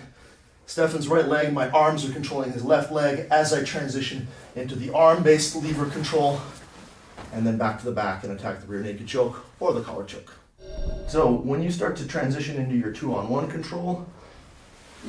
Stefan's right leg, my arms are controlling his left leg as I transition into the arm-based lever control, and then back to the back and attack the rear naked choke or the collar choke. So when you start to transition into your 2-on-1 control,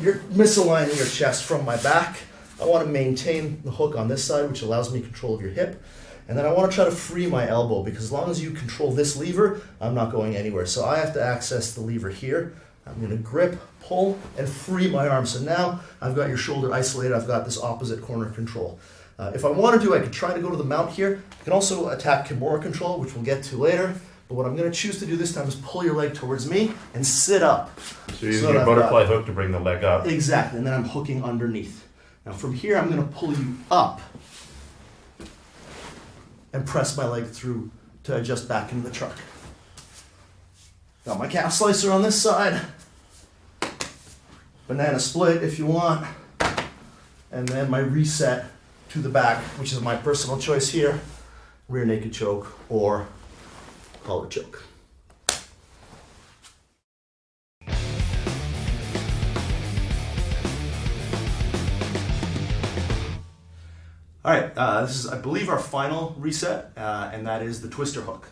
you're misaligning your chest from my back. I want to maintain the hook on this side, which allows me control of your hip. And then I want to try to free my elbow, because as long as you control this lever, I'm not going anywhere. So I have to access the lever here. I'm going to grip, pull, and free my arm. So now I've got your shoulder isolated. I've got this opposite corner control. If I wanted to, I could try to go to the mount here. I can also attack Kimura control, which we'll get to later. But what I'm going to choose to do this time is pull your leg towards me and sit up. So you're using your butterfly hook to bring the leg up. Exactly, and then I'm hooking underneath. Now from here, I'm going to pull you up and press my leg through to adjust back into the truck. Got my calf slicer on this side. Banana split if you want. And then my reset to the back, which is my personal choice here. Rear naked choke or collar choke. All right, this is, I believe, our final reset, and that is the twister hook.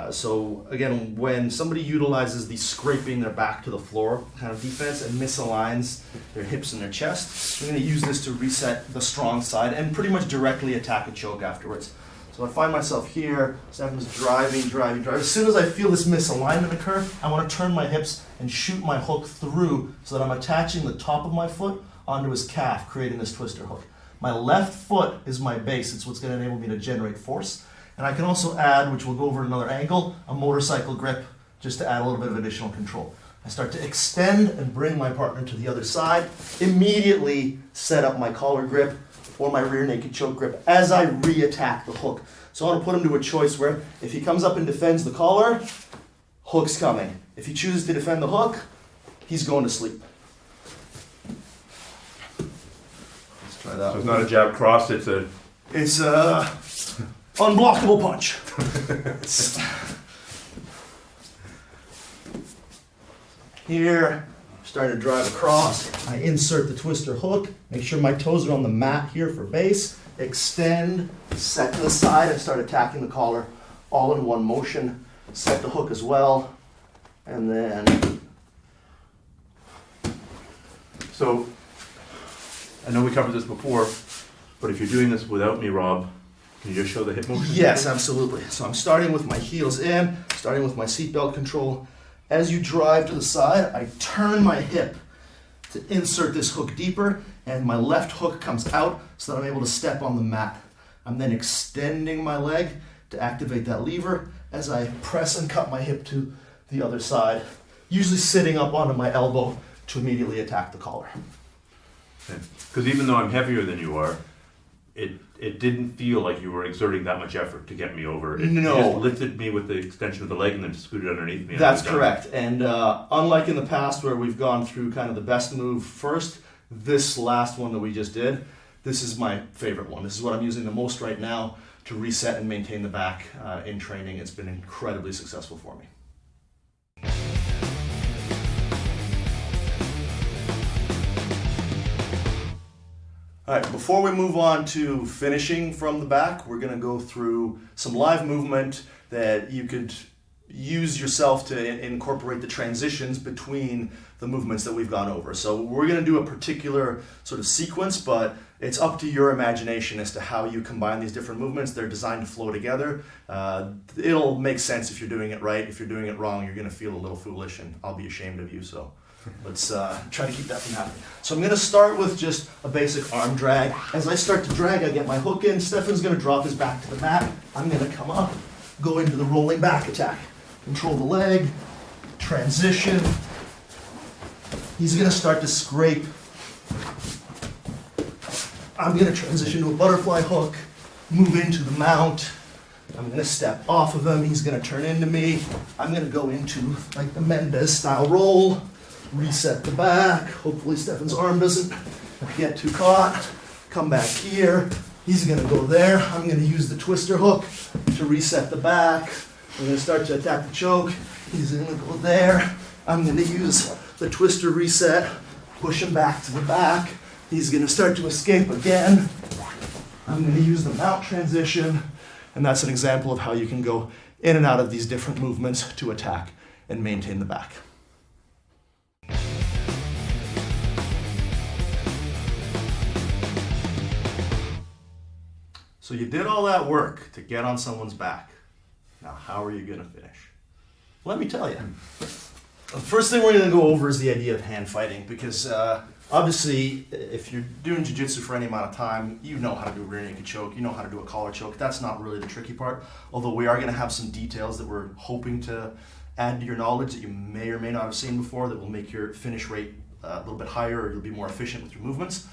So again, when somebody utilizes the scraping their back to the floor kind of defense and misaligns their hips and their chest, we're going to use this to reset the strong side and pretty much directly attack a choke afterwards. So I find myself here, Stefan's driving. As soon as I feel this misalignment occur, I want to turn my hips and shoot my hook through so that I'm attaching the top of my foot onto his calf, creating this twister hook. My left foot is my base. It's what's going to enable me to generate force. And I can also add, which we'll go over at another angle, a motorcycle grip just to add a little bit of additional control. I start to extend and bring my partner to the other side, immediately set up my collar grip or my rear naked choke grip as I re-attack the hook. So I want to put him to a choice where if he comes up and defends the collar, hook's coming. If he chooses to defend the hook, he's going to sleep. Let's try that. So it's not a jab cross, it's a... It's unblockable punch. Here, starting to drive across. I insert the twister hook. Make sure my toes are on the mat here for base. Extend, set to the side, and start attacking the collar all in one motion. Set the hook as well, and then. So, I know we covered this before, but if you're doing this without me, Rob, can you just show the hip motion? Yes, absolutely. So I'm starting with my heels in, starting with my seatbelt control. As you drive to the side, I turn my hip to insert this hook deeper, and my left hook comes out so that I'm able to step on the mat. I'm then extending my leg to activate that lever as I press and cut my hip to the other side, usually sitting up onto my elbow to immediately attack the collar. Because even though I'm heavier than you are, it didn't feel like you were exerting that much effort to get me over. You No. just lifted me with the extension of the leg and then scooted underneath me. and I That's was done. correct. And unlike in the past where we've gone through kind of the best move first, this last one that we just did, this is my favorite one. This is what I'm using the most right now to reset and maintain the back in training. It's been incredibly successful for me. All right, before we move on to finishing from the back, we're gonna go through some live movement that you could use yourself to incorporate the transitions between the movements that we've gone over. So we're gonna do a particular sort of sequence, but it's up to your imagination as to how you combine these different movements. They're designed to flow together. It'll make sense if you're doing it right. If you're doing it wrong, you're gonna feel a little foolish and I'll be ashamed of you, so. Let's try to keep that from happening. So I'm going to start with just a basic arm drag. As I start to drag, I get my hook in. Stefan's going to drop his back to the mat. I'm going to come up, go into the rolling back attack. Control the leg, transition. He's going to start to scrape. I'm going to transition to a butterfly hook, move into the mount. I'm going to step off of him. He's going to turn into me. I'm going to go into like the Mendez style roll. Reset the back. Hopefully Stefan's arm doesn't get too caught. Come back here. He's going to go there. I'm going to use the twister hook to reset the back. I'm going to start to attack the choke. He's going to go there. I'm going to use the twister reset, push him back to the back. He's going to start to escape again. I'm going to use the mount transition. And that's an example of how you can go in and out of these different movements to attack and maintain the back. So you did all that work to get on someone's back. Now, how are you going to finish? Let me tell you. The first thing we're going to go over is the idea of hand fighting, because obviously, if you're doing jiu-jitsu for any amount of time, you know how to do a rear naked choke, you know how to do a collar choke. That's not really the tricky part, although we are going to have some details that we're hoping to add to your knowledge that you may or may not have seen before that will make your finish rate a little bit higher, or you'll be more efficient with your movements.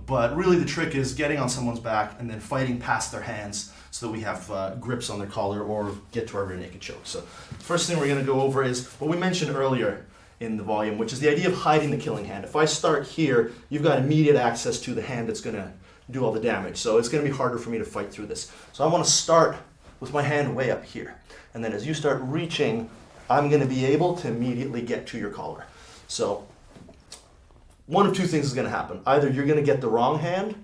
But really the trick is getting on someone's back and then fighting past their hands so that we have grips on their collar or get to our rear naked choke. So first thing we're going to go over is what we mentioned earlier in the volume, which is the idea of hiding the killing hand. If I start here, you've got immediate access to the hand that's going to do all the damage. So it's going to be harder for me to fight through this. So I want to start with my hand way up here. And then as you start reaching, I'm going to be able to immediately get to your collar. So one of two things is going to happen. Either you're going to get the wrong hand,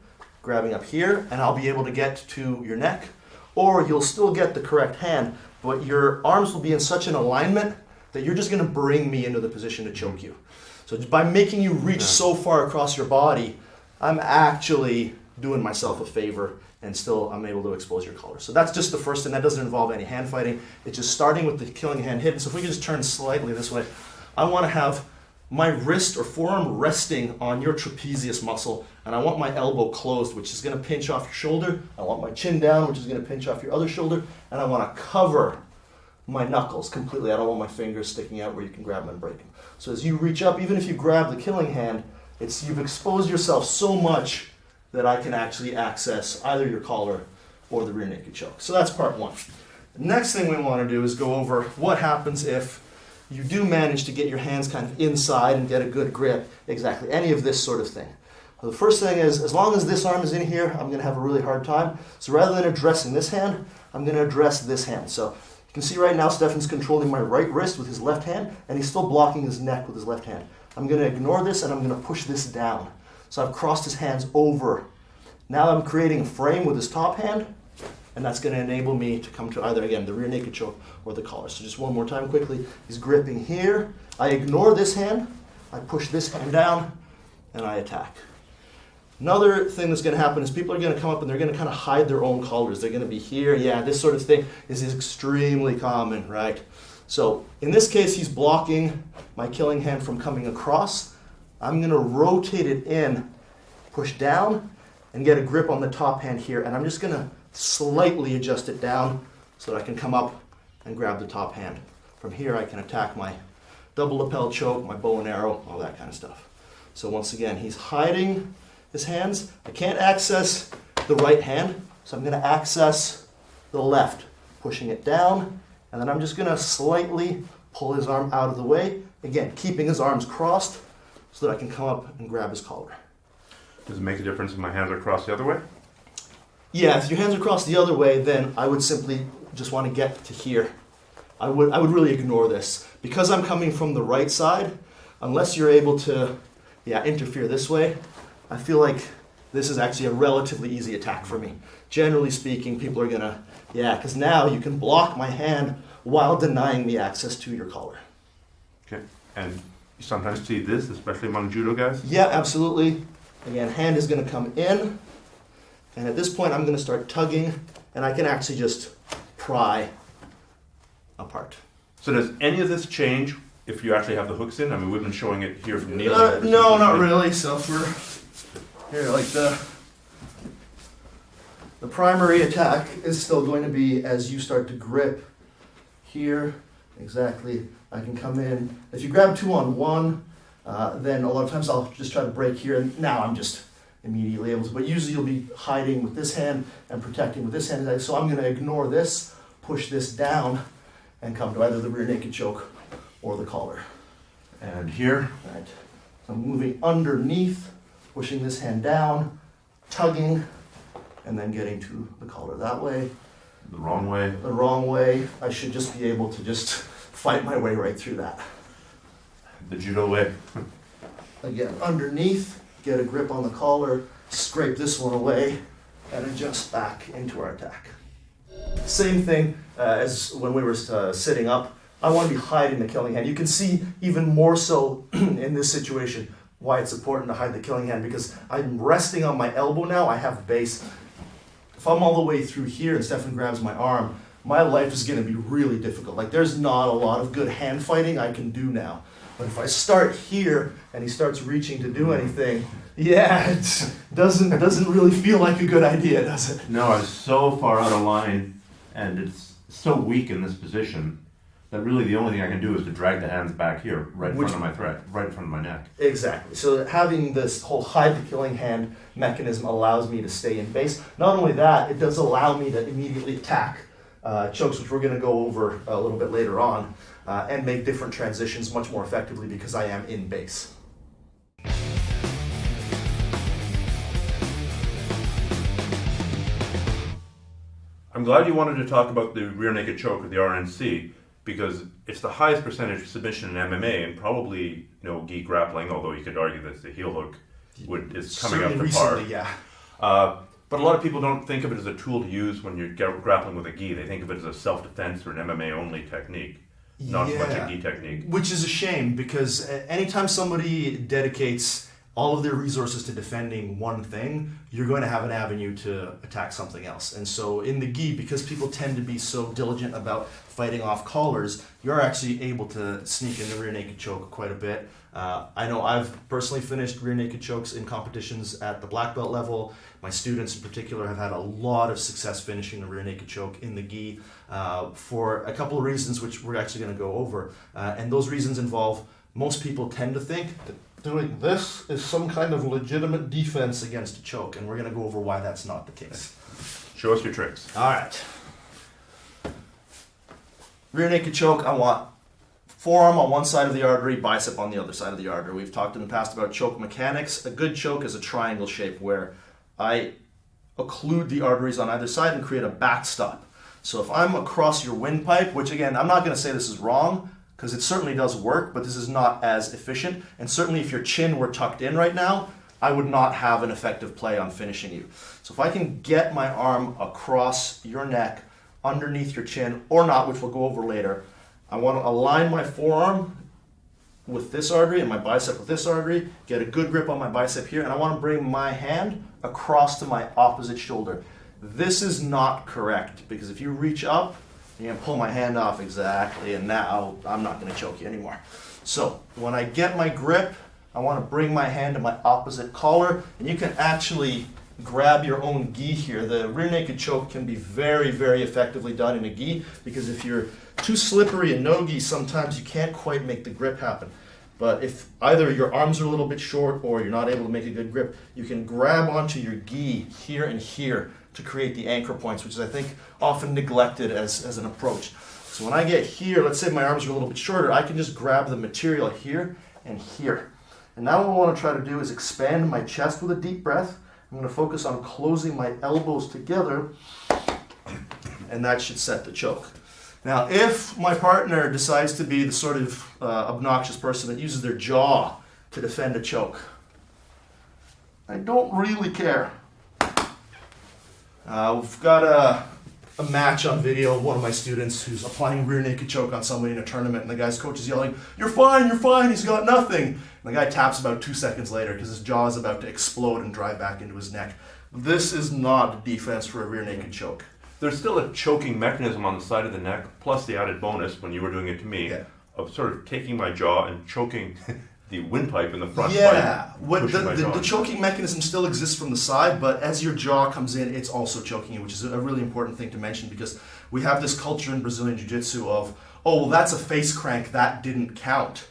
grabbing up here, and I'll be able to get to your neck, or you'll still get the correct hand, but your arms will be in such an alignment that you're just going to bring me into the position to choke you. So by making you reach so far across your body, I'm actually doing myself a favor, and still I'm able to expose your collar. So that's just the first thing. That doesn't involve any hand fighting. It's just starting with the killing hand hidden. So if we can just turn slightly this way, I want to have my wrist or forearm resting on your trapezius muscle, and I want my elbow closed, which is going to pinch off your shoulder. I want my chin down, which is going to pinch off your other shoulder, and I want to cover my knuckles completely. I don't want my fingers sticking out where you can grab them and break them. So as you reach up, even if you grab the killing hand, you've exposed yourself so much that I can actually access either your collar or the rear naked choke. So that's part one. The next thing we want to do is go over what happens if you do manage to get your hands kind of inside and get a good grip, exactly, any of this sort of thing. Well, the first thing is, as long as this arm is in here, I'm going to have a really hard time. So rather than addressing this hand, I'm going to address this hand. So you can see right now Stefan's controlling my right wrist with his left hand, and he's still blocking his neck with his left hand. I'm going to ignore this, and I'm going to push this down. So I've crossed his hands over. Now I'm creating a frame with his top hand, and that's going to enable me to come to either, again, the rear naked choke or the collar. So just one more time quickly. He's gripping here. I ignore this hand. I push this hand down, and I attack. Another thing that's going to happen is people are going to come up and they're going to kind of hide their own collars. They're going to be here. Yeah, this sort of thing is extremely common, right? So in this case, he's blocking my killing hand from coming across. I'm going to rotate it in, push down, and get a grip on the top hand here. And I'm just going to slightly adjust it down so that I can come up and grab the top hand. From here, I can attack my double lapel choke, my bow and arrow, all that kind of stuff. So once again, he's hiding his hands. I can't access the right hand, so I'm going to access the left, pushing it down, and then I'm just going to slightly pull his arm out of the way. Again, keeping his arms crossed so that I can come up and grab his collar. Does it make a difference if my hands are crossed the other way? Yeah, if your hands are crossed the other way, then I would simply just want to get to here. I would really ignore this. Because I'm coming from the right side, unless you're able to interfere this way, I feel like this is actually a relatively easy attack for me. Generally speaking, people are gonna, because now you can block my hand while denying me access to your collar. Okay. And you sometimes see this, especially among judo guys? Yeah, absolutely. Again, hand is gonna come in, and at this point I'm gonna start tugging, and I can actually just pry apart. So does any of this change if you actually have the hooks in? I mean, we've been showing it here from kneeling. No, not really. So for here, like the primary attack is still going to be as you start to grip here. Exactly. I can come in. If you grab 2-on-1, then a lot of times I'll just try to break here, and now I'm just immediately able to. But usually you'll be hiding with this hand and protecting with this hand. So I'm going to ignore this, push this down, and come to either the rear naked choke or the collar. And here, Right. So I'm moving underneath, pushing this hand down, tugging, and then getting to the collar that way. the wrong way. The wrong way, I should just be able to just fight my way right through that. The judo way. Again, underneath, get a grip on the collar, scrape this one away, and adjust back into our attack. Same thing as when we were sitting up. I want to be hiding the killing hand. You can see even more so in this situation why it's important to hide the killing hand, because I'm resting on my elbow now. I have base. If I'm all the way through here and Stefan grabs my arm, my life is going to be really difficult. Like, there's not a lot of good hand fighting I can do now. But if I start here and he starts reaching to do anything, it doesn't really feel like a good idea, does it? No, I was so far out of line, and it's so weak in this position that really the only thing I can do is to drag the hands back here, right in front of my thread, right in front of my neck. Exactly. So having this whole hide the killing hand mechanism allows me to stay in base. Not only that, it does allow me to immediately attack chokes, which we're going to go over a little bit later on, and make different transitions much more effectively because I am in base. I'm glad you wanted to talk about the rear naked choke, or the RNC, because it's the highest percentage of submission in MMA, and probably gi grappling, although you could argue that the heel hook is coming up to par. Recently, yeah. But a lot of people don't think of it as a tool to use when you're grappling with a gi. They think of it as a self-defense or an MMA-only technique, not so much a gi technique. Which is a shame, because anytime somebody dedicates all of their resources to defending one thing, you're going to have an avenue to attack something else. And so in the gi, because people tend to be so diligent about fighting off collars, you're actually able to sneak in the rear naked choke quite a bit. I know I've personally finished rear naked chokes in competitions at the black belt level. My students in particular have had a lot of success finishing the rear naked choke in the gi for a couple of reasons, which we're actually going to go over. And those reasons involve, most people tend to think that doing this is some kind of legitimate defense against a choke, and we're going to go over why that's not the case. Show us your tricks. All right. Rear naked choke, I want forearm on one side of the artery, bicep on the other side of the artery. We've talked in the past about choke mechanics. A good choke is a triangle shape where I occlude the arteries on either side and create a backstop. So if I'm across your windpipe, which again, I'm not going to say this is wrong, because it certainly does work, but this is not as efficient. And certainly if your chin were tucked in right now, I would not have an effective play on finishing you. So if I can get my arm across your neck, underneath your chin, or not, which we'll go over later, I want to align my forearm with this artery and my bicep with this artery, get a good grip on my bicep here, and I want to bring my hand across to my opposite shoulder. This is not correct, because if you reach up, you're going to pull my hand off exactly, and now I'm not going to choke you anymore. So when I get my grip, I want to bring my hand to my opposite collar, and you can actually grab your own gi here. The rear naked choke can be very, very effectively done in a gi because if you're too slippery and no gi, sometimes you can't quite make the grip happen. But if either your arms are a little bit short or you're not able to make a good grip, you can grab onto your gi here and here to create the anchor points, which is, I think, often neglected as an approach. So when I get here, let's say my arms are a little bit shorter, I can just grab the material here and here. And now what I want to try to do is expand my chest with a deep breath. I'm going to focus on closing my elbows together, and that should set the choke. Now, if my partner decides to be the sort of obnoxious person that uses their jaw to defend a choke, I don't really care. We've got a match on video of one of my students who's applying rear naked choke on somebody in a tournament, and the guy's coach is yelling, you're fine, he's got nothing. And the guy taps about 2 seconds later because his jaw is about to explode and drive back into his neck. This is not defense for a rear naked choke. There's still a choking mechanism on the side of the neck, plus the added bonus when you were doing it to me, Yeah. of sort of taking my jaw and choking the windpipe in the front. Yeah, by pushing my jaw. the choking mechanism still exists from the side, but as your jaw comes in, it's also choking you, which is a really important thing to mention because we have this culture in Brazilian Jiu-Jitsu of, oh, well, that's a face crank, that didn't count.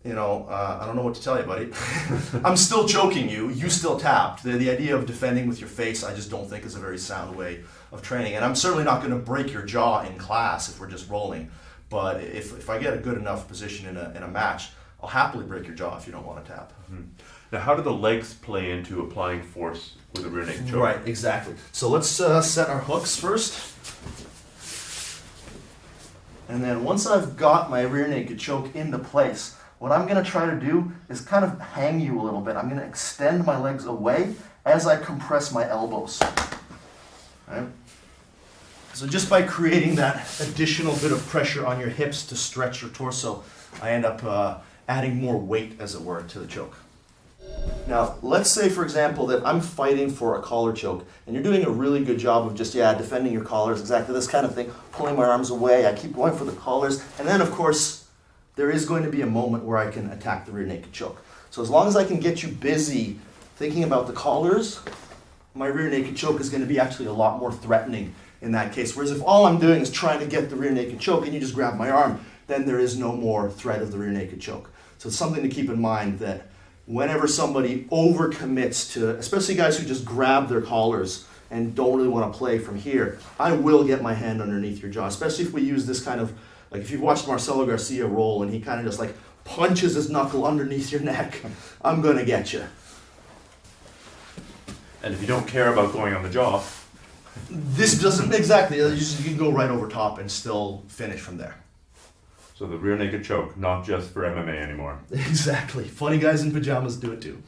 You know, I don't know what to tell you, buddy. I'm still choking you. You still tapped. The idea of defending with your face, I just don't think is a very sound way of training. And I'm certainly not going to break your jaw in class if we're just rolling. But if I get a good enough position in a match, I'll happily break your jaw if you don't want to tap. Mm-hmm. Now, how do the legs play into applying force with a rear naked choke? Right, exactly. So let's set our hooks first. And then once I've got my rear naked choke into place, what I'm going to try to do is kind of hang you a little bit. I'm going to extend my legs away as I compress my elbows. Right? So just by creating that additional bit of pressure on your hips to stretch your torso, I end up adding more weight, as it were, to the choke. Now, let's say, for example, that I'm fighting for a collar choke, and you're doing a really good job of just, defending your collars, exactly this kind of thing, pulling my arms away, I keep going for the collars, and then, of course, there is going to be a moment where I can attack the rear naked choke. So as long as I can get you busy thinking about the collars, my rear naked choke is going to be actually a lot more threatening in that case. Whereas if all I'm doing is trying to get the rear naked choke and you just grab my arm, then there is no more threat of the rear naked choke. So it's something to keep in mind that whenever somebody overcommits to, especially guys who just grab their collars and don't really want to play from here, I will get my hand underneath your jaw, especially if we use this kind of, like if you've watched Marcelo Garcia roll and he kind of just like punches his knuckle underneath your neck, I'm going to get you. And if you don't care about going on the jaw, This doesn't, exactly, you can go right over top and still finish from there. so the rear naked choke, not just for MMA anymore. Exactly. Funny guys in pajamas do it too.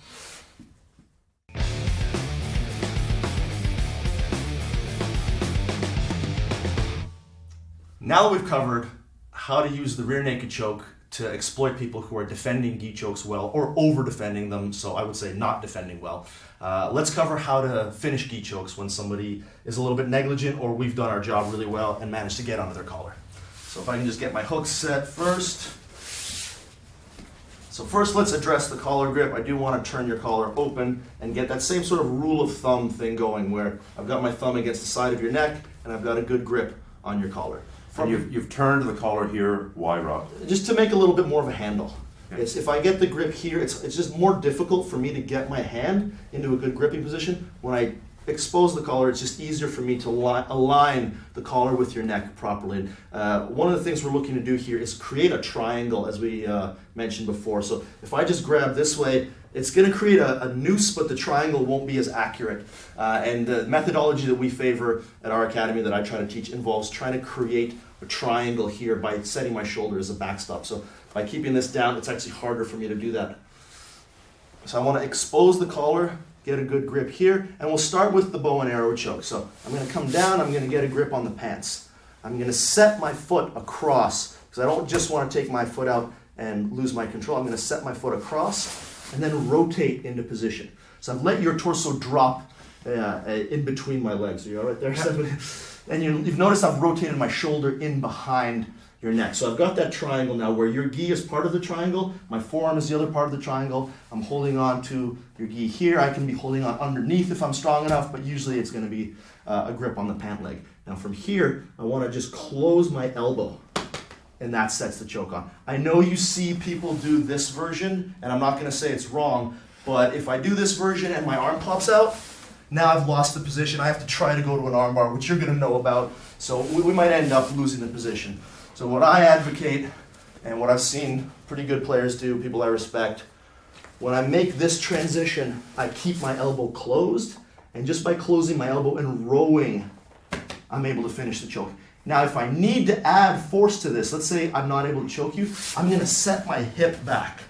Now that we've covered how to use the rear naked choke to exploit people who are defending gi chokes well or over defending them, so I would say not defending well, let's cover how to finish gi chokes when somebody is a little bit negligent or we've done our job really well and managed to get onto their collar. So if I can just get my hooks set first. So first let's address the collar grip. I do want to turn your collar open and get that same sort of rule of thumb thing going where I've got my thumb against the side of your neck and I've got a good grip on your collar. And you've turned the collar here. Why, Rob? Just to make a little bit more of a handle. Okay. It's, if I get the grip here, it's just more difficult for me to get my hand into a good gripping position. When I expose the collar, it's just easier for me to align the collar with your neck properly. One of the things we're looking to do here is create a triangle, as we mentioned before. So if I just grab this way, it's going to create a noose, but the triangle won't be as accurate. And the methodology that we favor at our academy that I try to teach involves trying to create a triangle here by setting my shoulder as a backstop. So by keeping this down, it's actually harder for me to do that. So I want to expose the collar, get a good grip here, and we'll start with the bow and arrow choke. So I'm going to come down, I'm going to get a grip on the pants. I'm going to set my foot across, because I don't just want to take my foot out and lose my control. I'm going to set my foot across and then rotate into position. So I've let your torso drop in between my legs. Are you all right there, Stephanie? And you've noticed I've rotated my shoulder in behind your neck. So I've got that triangle now where your gi is part of the triangle, my forearm is the other part of the triangle. I'm holding on to your gi here. I can be holding on underneath if I'm strong enough, but usually it's going to be a grip on the pant leg. Now from here, I want to just close my elbow, and that sets the choke on. I know you see people do this version, and I'm not going to say it's wrong, but if I do this version and my arm pops out, now I've lost the position. I have to try to go to an arm bar, which you're going to know about, so we might end up losing the position. So what I advocate, and what I've seen pretty good players do, people I respect, when I make this transition, I keep my elbow closed, and just by closing my elbow and rowing, I'm able to finish the choke. Now, if I need to add force to this, let's say I'm not able to choke you, I'm going to set my hip back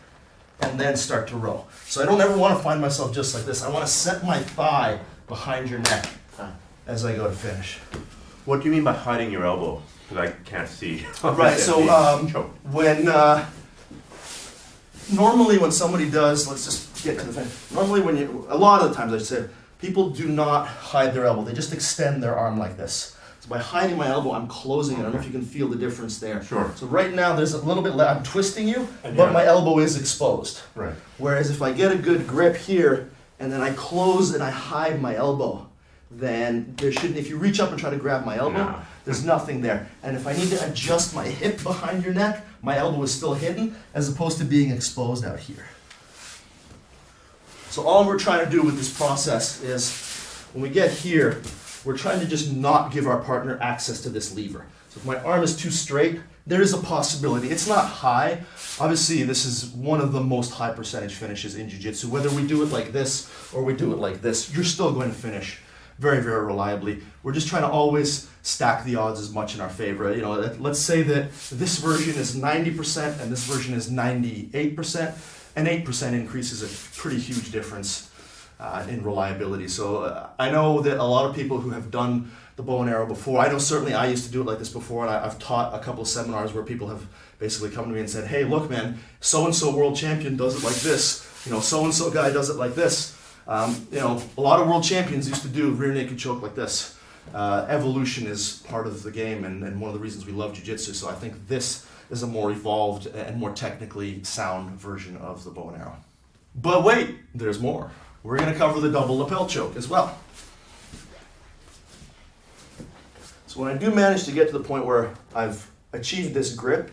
and then start to row. So I don't ever want to find myself just like this. I want to set my thigh behind your neck as I go to finish. What do you mean by hiding your elbow? Because I can't see. Right, so Choke. when normally when somebody does, let's just get to the finish. Normally when a lot of the times I said, people do not hide their elbow. They just extend their arm like this. So by hiding my elbow, I'm closing it. I don't know if you can feel the difference there. Sure. So right now there's a little bit, I'm twisting you, And but yeah. my elbow is exposed. Right. Whereas if I get a good grip here, and then I close and I hide my elbow, then there shouldn't, if you reach up and try to grab my elbow, No. there's nothing there. And if I need to adjust my hip behind your neck, my elbow is still hidden, as opposed to being exposed out here. So all we're trying to do with this process is, when we get here, we're trying to just not give our partner access to this lever. So if my arm is too straight, there is a possibility. It's not high. Obviously, this is one of the most high percentage finishes in jiu-jitsu. Whether we do it like this or we do it like this, you're still going to finish very, very reliably. We're just trying to always stack the odds as much in our favor. You know, let's say that this version is 90% and this version is 98%. An 8% increase is a pretty huge difference in reliability. So I know that a lot of people who have done the bow and arrow before, I know certainly I used to do it like this before, and I've taught a couple of seminars where people have basically come to me and said, hey, look, man, so-and-so world champion does it like this. You know, so-and-so guy does it like this. You know, a lot of world champions used to do rear naked choke like this. Evolution is part of the game, and one of the reasons we love jiu-jitsu. So I think this is a more evolved and more technically sound version of the bow and arrow. But wait, there's more. We're going to cover the double lapel choke as well. So when I do manage to get to the point where I've achieved this grip,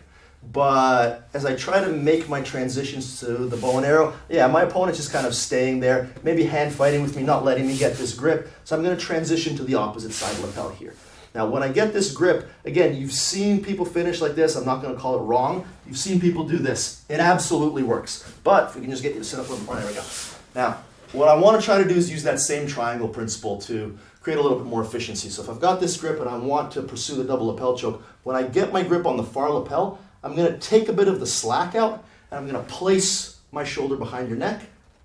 but as I try to make my transitions to the bow and arrow, yeah, my opponent's just kind of staying there, maybe hand fighting with me, not letting me get this grip. So I'm going to transition to the opposite side lapel here. Now, when I get this grip, again, you've seen people finish like this. I'm not going to call it wrong. You've seen people do this. It absolutely works. But if we can just get you to sit up a little more, there we go. Now, what I want to try to do is use that same triangle principle to create a little bit more efficiency. So if I've got this grip and I want to pursue the double lapel choke, when I get my grip on the far lapel, I'm going to take a bit of the slack out, and I'm going to place my shoulder behind your neck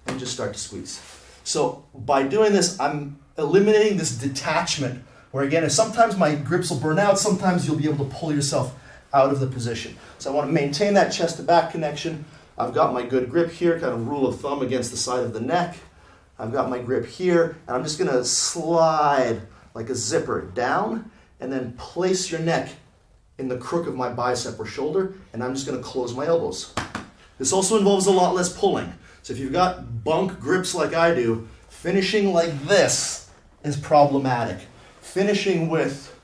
and just start to squeeze. So by doing this, I'm eliminating this detachment where, again, sometimes my grips will burn out, sometimes you'll be able to pull yourself out of the position. So I want to maintain that chest to back connection. I've got my good grip here, kind of rule of thumb against the side of the neck. I've got my grip here, and I'm just going to slide like a zipper down and then place your neck in the crook of my bicep or shoulder, and I'm just going to close my elbows. This also involves a lot less pulling. So if you've got bunk grips like I do, finishing like this is problematic. Finishing with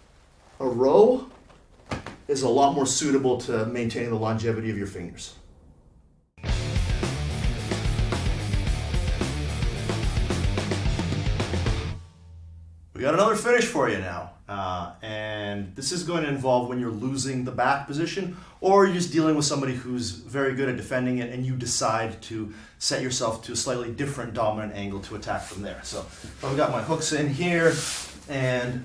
a row is a lot more suitable to maintaining the longevity of your fingers. We got another finish for you now. And this is going to involve when you're losing the back position, or you're just dealing with somebody who's very good at defending it and you decide to set yourself to a slightly different dominant angle to attack from there. So I've got my hooks in here, and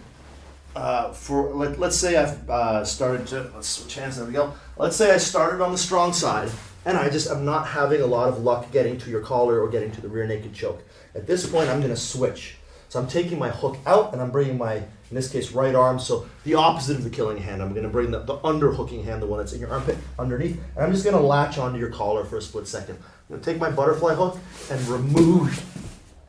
let's say I've started to, let's switch hands, there we go. Let's say I started on the strong side and I'm not having a lot of luck getting to your collar or getting to the rear naked choke. At this point, I'm going to switch. So I'm taking my hook out and I'm bringing my, in this case, right arm, so the opposite of the killing hand. I'm going to bring the underhooking hand, the one that's in your armpit, underneath, and I'm just going to latch onto your collar for a split second. I'm going to take my butterfly hook and remove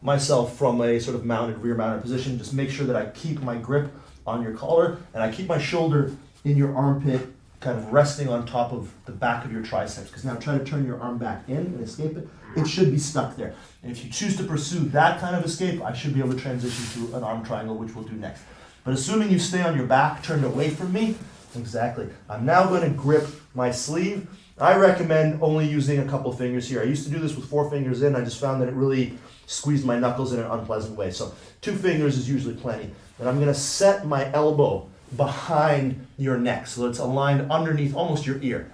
myself from a sort of mounted, rear-mounted position. Just make sure that I keep my grip on your collar and I keep my shoulder in your armpit kind of resting on top of the back of your triceps. Because now try to turn your arm back in and escape it. It should be stuck there. And if you choose to pursue that kind of escape, I should be able to transition to an arm triangle, which we'll do next. But assuming you stay on your back, turned away from me, exactly. I'm now going to grip my sleeve. I recommend only using a couple fingers here. I used to do this with 4 fingers in. I just found that it really squeezed my knuckles in an unpleasant way. So 2 fingers is usually plenty. And I'm going to set my elbow behind your neck, so it's aligned underneath almost your ear.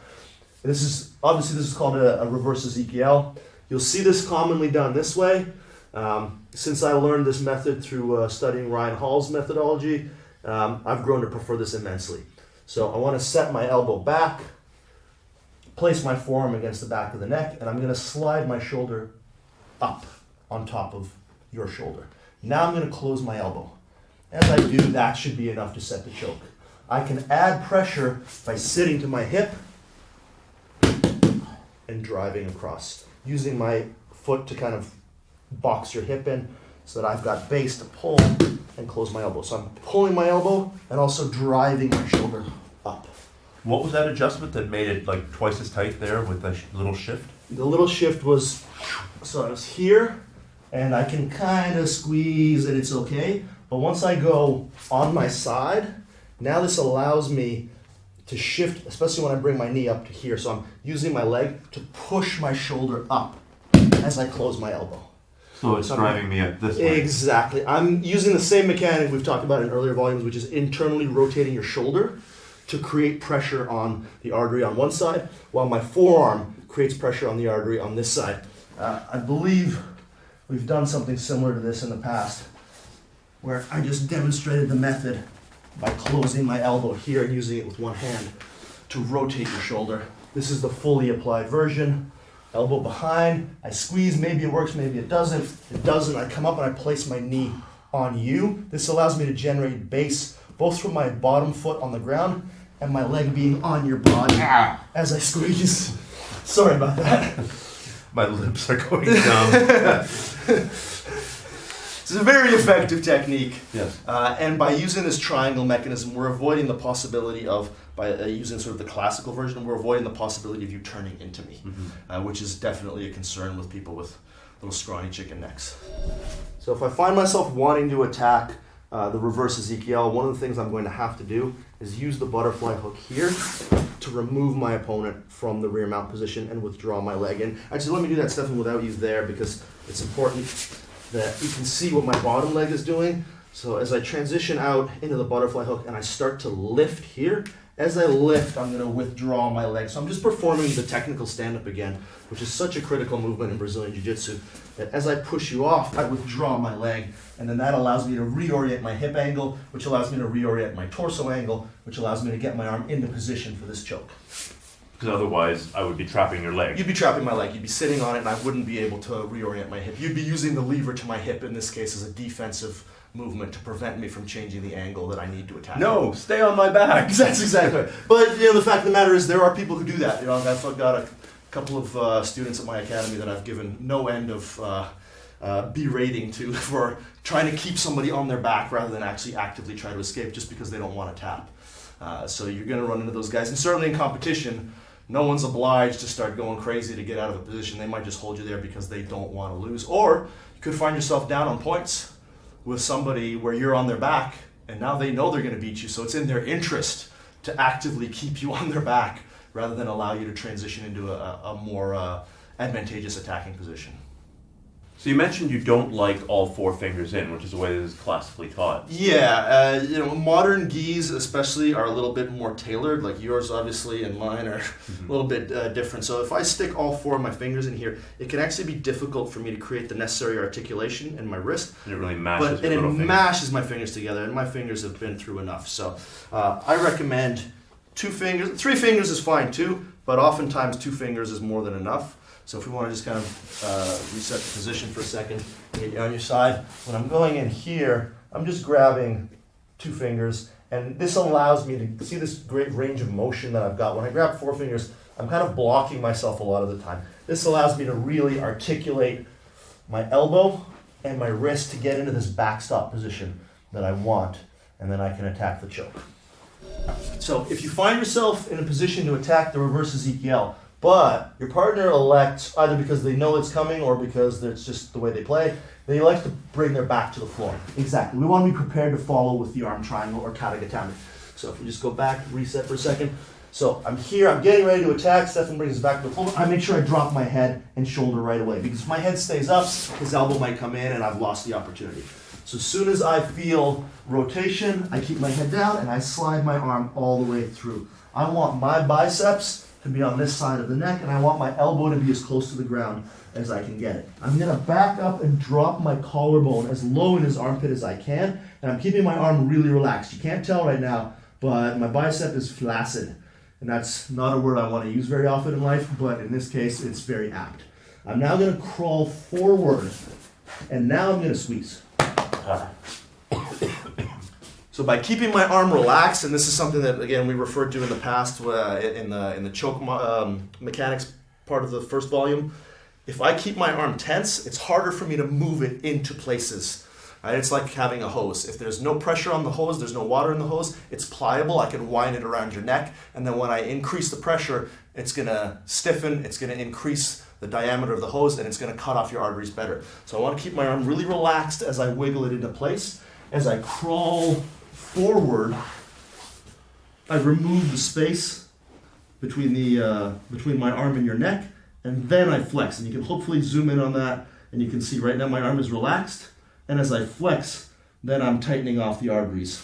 This is called a reverse Ezekiel. You'll see this commonly done this way. Since I learned this method through studying Ryan Hall's methodology, I've grown to prefer this immensely. So I want to set my elbow back, place my forearm against the back of the neck, and I'm going to slide my shoulder up on top of your shoulder. Now I'm going to close my elbow. As I do, that should be enough to set the choke. I can add pressure by sitting to my hip and driving across, using my foot to kind of box your hip in so that I've got base to pull and close my elbow. So I'm pulling my elbow and also driving my shoulder up. What was that adjustment that made it like twice as tight there with the little shift? The little shift was, so I was here and I can kind of squeeze and it's okay. But once I go on my side, now this allows me to shift, especially when I bring my knee up to here. So I'm using my leg to push my shoulder up as I close my elbow. So it's driving me up this way. Exactly. I'm using the same mechanic we've talked about in earlier volumes, which is internally rotating your shoulder to create pressure on the artery on one side, while my forearm creates pressure on the artery on this side. I believe we've done something similar to this in the past, where I just demonstrated the method by closing my elbow here and using it with one hand to rotate your shoulder. This is the fully applied version. Elbow behind, I squeeze, maybe it works, maybe it doesn't. If it doesn't, I come up and I place my knee on you. This allows me to generate base both from my bottom foot on the ground and my leg being on your body as I squeeze. Sorry about that. My lips are going down. It's a very effective technique. Yes. And by using this triangle mechanism, we're avoiding the possibility of, by using sort of the classical version, we're avoiding the possibility of you turning into me, which is definitely a concern with people with little scrawny chicken necks. So if I find myself wanting to attack the reverse Ezekiel, one of the things I'm going to have to do is use the butterfly hook here to remove my opponent from the rear mount position and withdraw my leg in. Actually, let me do that, Stefan, without you there, because it's important that you can see what my bottom leg is doing. So as I transition out into the butterfly hook and I start to lift here, as I lift, I'm going to withdraw my leg. So I'm just performing the technical stand-up again, which is such a critical movement in Brazilian Jiu-Jitsu, that as I push you off, I withdraw my leg, and then that allows me to reorient my hip angle, which allows me to reorient my torso angle, which allows me to get my arm into position for this choke. Because otherwise I would be trapping your leg. You'd be trapping my leg, you'd be sitting on it, and I wouldn't be able to reorient my hip. You'd be using the lever to my hip, in this case, as a defensive movement to prevent me from changing the angle that I need to attack. No, stay on my back. That's exactly right. But the fact of the matter is there are people who do that. I've got a couple of students at my academy that I've given no end of berating to for trying to keep somebody on their back rather than actually actively try to escape just because they don't want to tap. So you're going to run into those guys. And certainly in competition, no one's obliged to start going crazy to get out of a position. They might just hold you there because they don't want to lose. Or you could find yourself down on points with somebody where you're on their back and now they know they're going to beat you. So it's in their interest to actively keep you on their back rather than allow you to transition into a more advantageous attacking position. So you mentioned you don't like all 4 fingers in, which is the way this is classically taught. Yeah, modern gis especially are a little bit more tailored, like yours obviously and mine are a little bit different. So if I stick all 4 of my fingers in here, it can actually be difficult for me to create the necessary articulation in my wrist. And it really mashes But your little fingers. mashes my fingers together, and my fingers have been through enough. So I recommend 2 fingers. 3 fingers is fine too, but oftentimes 2 fingers is more than enough. So if we want to just kind of reset the position for a second, get you on your side. When I'm going in here, I'm just grabbing 2 fingers, and this allows me to see this great range of motion that I've got. When I grab 4 fingers, I'm kind of blocking myself a lot of the time. This allows me to really articulate my elbow and my wrist to get into this backstop position that I want, and then I can attack the choke. So if you find yourself in a position to attack the reverse Ezekiel, but your partner elects, either because they know it's coming or because it's just the way they play, they elect to bring their back to the floor. Exactly. We want to be prepared to follow with the arm triangle or katagatame. So if we just go back, reset for a second. So I'm here, I'm getting ready to attack. Stefan brings us back to the floor. I make sure I drop my head and shoulder right away, because if my head stays up, his elbow might come in and I've lost the opportunity. So as soon as I feel rotation, I keep my head down and I slide my arm all the way through. I want my biceps to be on this side of the neck, and I want my elbow to be as close to the ground as I can get it. I'm going to back up and drop my collarbone as low in his armpit as I can, and I'm keeping my arm really relaxed. You can't tell right now, but my bicep is flaccid, and that's not a word I want to use very often in life, but in this case, it's very apt. I'm now going to crawl forward, and now I'm going to squeeze. So by keeping my arm relaxed, and this is something that, again, we referred to in the past in the choke mechanics part of the first volume, if I keep my arm tense, it's harder for me to move it into places. Right? It's like having a hose. If there's no pressure on the hose, there's no water in the hose, it's pliable. I can wind it around your neck, and then when I increase the pressure, it's going to stiffen, it's going to increase the diameter of the hose, and it's going to cut off your arteries better. So I want to keep my arm really relaxed as I wiggle it into place. As I crawl forward, I remove the space between my arm and your neck, and then I flex. And you can hopefully zoom in on that, and you can see right now my arm is relaxed, and as I flex, then I'm tightening off the arteries.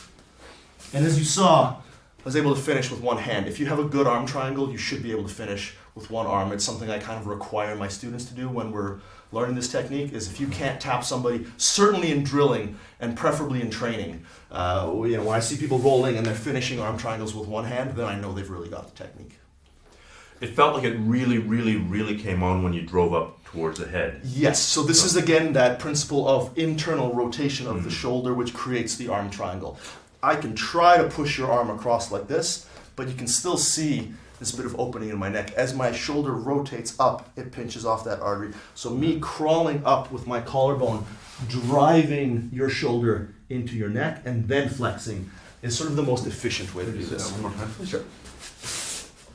And as you saw, I was able to finish with one hand. If you have a good arm triangle, you should be able to finish with one arm. It's something I kind of require my students to do when we're learning this technique, is if you can't tap somebody, certainly in drilling and preferably in training, when I see people rolling and they're finishing arm triangles with one hand, then I know they've really got the technique. It felt like it really, really, really came on when you drove up towards the head. Yes, so this is again that principle of internal rotation of the shoulder, which creates the arm triangle. I can try to push your arm across like this, but you can still see this bit of opening in my neck. As my shoulder rotates up, it pinches off that artery. So me crawling up with my collarbone, driving your shoulder into your neck, and then flexing is sort of the most efficient way to do this. One more time, please. Sure.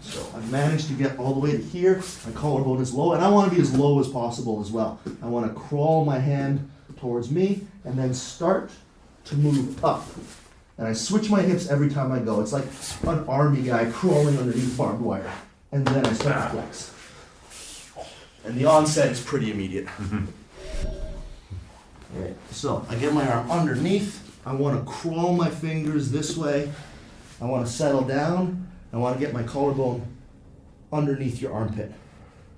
So I've managed to get all the way to here. My collarbone is low, and I want to be as low as possible as well. I want to crawl my hand towards me and then start to move up. And I switch my hips every time I go. It's like an army guy crawling underneath barbed wire. And then I start to flex. And the onset is pretty immediate. Okay, so I get my arm underneath. I want to crawl my fingers this way. I want to settle down. I want to get my collarbone underneath your armpit.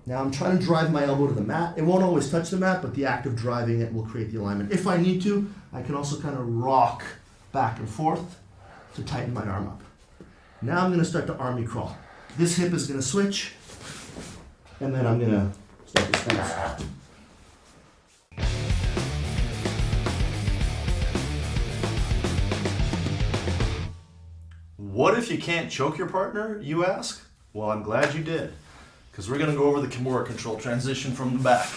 Now I'm trying to drive my elbow to the mat. It won't always touch the mat, but the act of driving it will create the alignment. If I need to, I can also kind of rock back and forth to tighten my arm up. Now I'm going to start to army crawl. This hip is going to switch, and then I'm going to start to squeeze. What if you can't choke your partner, you ask? Well, I'm glad you did, because we're going to go over the Kimura control transition from the back.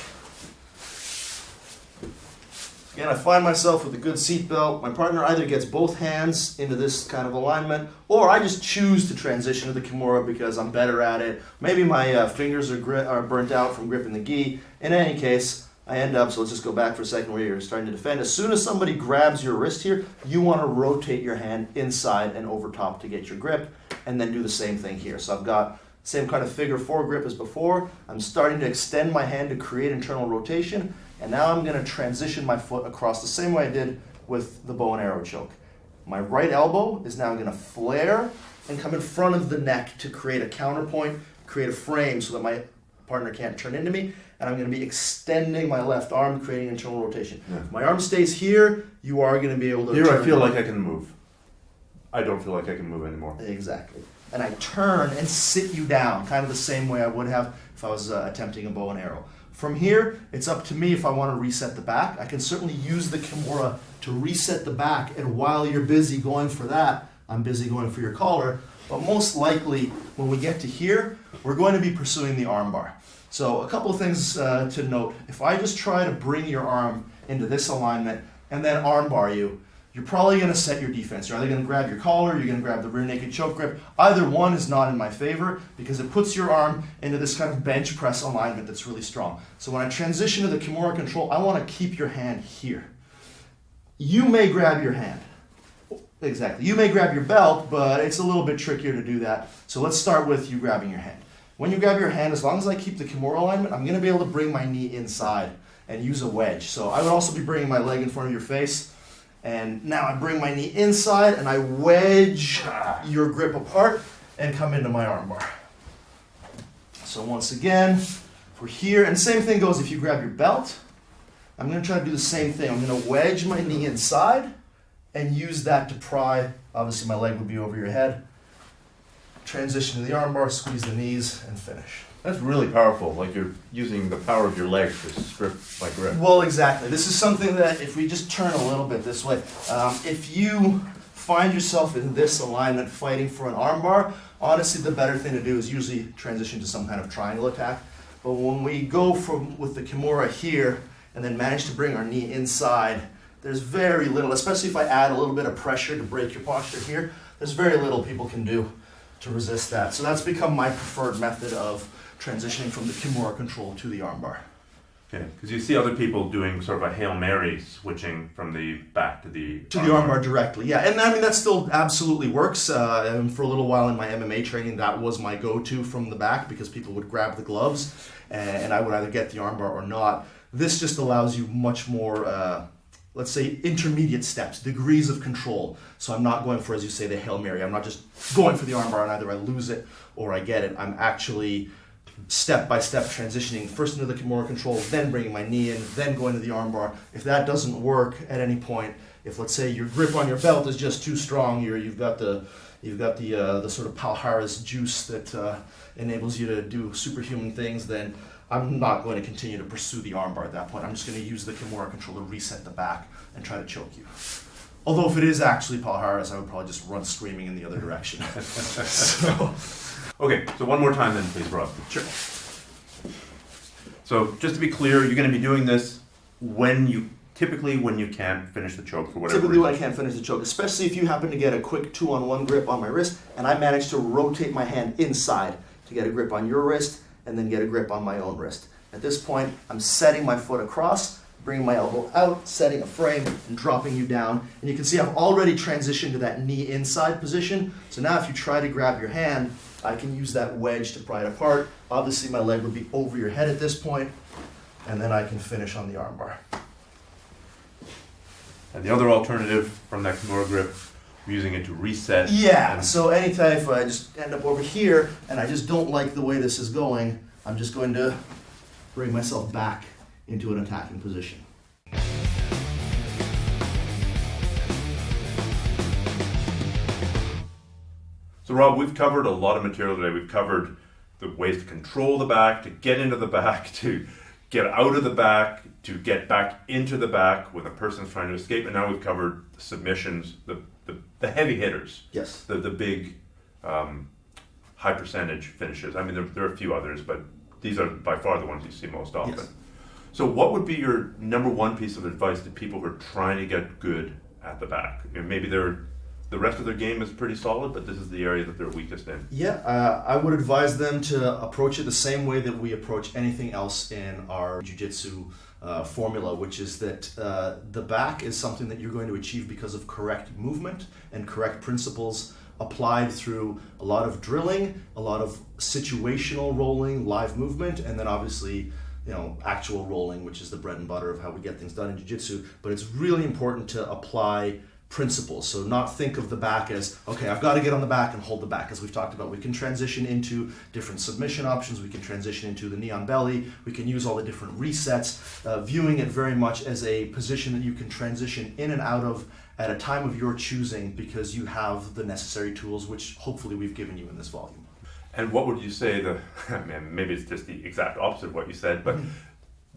Again, I find myself with a good seatbelt. My partner either gets both hands into this kind of alignment, or I just choose to transition to the Kimura because I'm better at it. Maybe my fingers are burnt out from gripping the gi. In any case, I end up, so let's just go back for a second where you're starting to defend. As soon as somebody grabs your wrist here, you want to rotate your hand inside and over top to get your grip, and then do the same thing here. So I've got the same kind of figure 4 grip as before. I'm starting to extend my hand to create internal rotation. And now I'm going to transition my foot across the same way I did with the bow and arrow choke. My right elbow is now going to flare and come in front of the neck to create a counterpoint, create a frame so that my partner can't turn into me. And I'm going to be extending my left arm, creating internal rotation. Yeah. If my arm stays here, you are going to be able to Here turn. I feel like I can move. I don't feel like I can move anymore. Exactly. And I turn and sit you down, kind of the same way I would have if I was attempting a bow and arrow. From here, it's up to me if I want to reset the back. I can certainly use the Kimura to reset the back, and while you're busy going for that, I'm busy going for your collar. But most likely, when we get to here, we're going to be pursuing the arm bar. So a couple of things to note. If I just try to bring your arm into this alignment and then arm bar you, you're probably going to set your defense. You're either going to grab your collar, you're going to grab the rear naked choke grip. Either one is not in my favor because it puts your arm into this kind of bench press alignment that's really strong. So when I transition to the Kimura control, I want to keep your hand here. You may grab your hand. Exactly. You may grab your belt, but it's a little bit trickier to do that. So let's start with you grabbing your hand. When you grab your hand, as long as I keep the Kimura alignment, I'm going to be able to bring my knee inside and use a wedge. So I would also be bringing my leg in front of your face. And now I bring my knee inside and I wedge your grip apart and come into my armbar. So once again, we're here. And same thing goes if you grab your belt. I'm going to try to do the same thing. I'm going to wedge my knee inside and use that to pry. Obviously my leg would be over your head. Transition to the armbar, squeeze the knees, and finish. That's really powerful. Like you're using the power of your legs to strip my grip. Well, exactly. This is something that if we just turn a little bit this way, if you find yourself in this alignment fighting for an armbar, honestly the better thing to do is usually transition to some kind of triangle attack. But when we go with the Kimura here and then manage to bring our knee inside, there's very little, especially if I add a little bit of pressure to break your posture here, there's very little people can do to resist that. So that's become my preferred method of transitioning from the Kimura control to the armbar. Okay, because you see other people doing sort of a Hail Mary, switching from the back to the armbar directly, yeah. And I mean, that still absolutely works. And for a little while in my MMA training, that was my go-to from the back because people would grab the gloves and I would either get the armbar or not. This just allows you much more, let's say, intermediate steps, degrees of control. So I'm not going for, as you say, the Hail Mary. I'm not just going for the armbar and either I lose it or I get it. I'm actually step-by-step transitioning first into the Kimura control, then bringing my knee in, then going to the armbar. If that doesn't work at any point, if let's say your grip on your belt is just too strong, you've got the sort of Palhares juice that enables you to do superhuman things, then I'm not going to continue to pursue the armbar at that point. I'm just going to use the Kimura control to reset the back and try to choke you. Although if it is actually Palhares, I would probably just run screaming in the other direction. Okay, so one more time then, please, Rob. Sure. So just to be clear, you're going to be doing this typically when you can't finish the choke for whatever Typically reason. when I can't finish the choke, especially if you happen to get a quick 2-on-1 grip on my wrist and I manage to rotate my hand inside to get a grip on your wrist and then get a grip on my own wrist. At this point, I'm setting my foot across, bringing my elbow out, setting a frame, and dropping you down. And you can see I've already transitioned to that knee inside position. So now if you try to grab your hand, I can use that wedge to pry it apart. Obviously my leg would be over your head at this point, and then I can finish on the armbar. And the other alternative from that Kimura grip, using it to reset. Yeah, and- so anytime if I just end up over here and I just don't like the way this is going, I'm just going to bring myself back into an attacking position. So Rob, we've covered a lot of material today. We've covered the ways to control the back, to get into the back, to get out of the back, to get back into the back when a person's trying to escape. And now we've covered the submissions, the heavy hitters, Yes. the big high percentage finishes. I mean, there are a few others, but these are by far the ones you see most often. Yes. So what would be your number one piece of advice to people who are trying to get good at the back? Maybe the rest of their game is pretty solid, but this is the area that they're weakest in. Yeah, I would advise them to approach it the same way that we approach anything else in our jiu-jitsu formula, which is that the back is something that you're going to achieve because of correct movement and correct principles applied through a lot of drilling, a lot of situational rolling, live movement, and then obviously actual rolling, which is the bread and butter of how we get things done in jiu-jitsu. But it's really important to apply principles. So not think of the back as, okay, I've got to get on the back and hold the back. As we've talked about, we can transition into different submission options. We can transition into the knee on belly. We can use all the different resets, viewing it very much as a position that you can transition in and out of at a time of your choosing because you have the necessary tools, which hopefully we've given you in this volume. And what would you say maybe it's just the exact opposite of what you said, but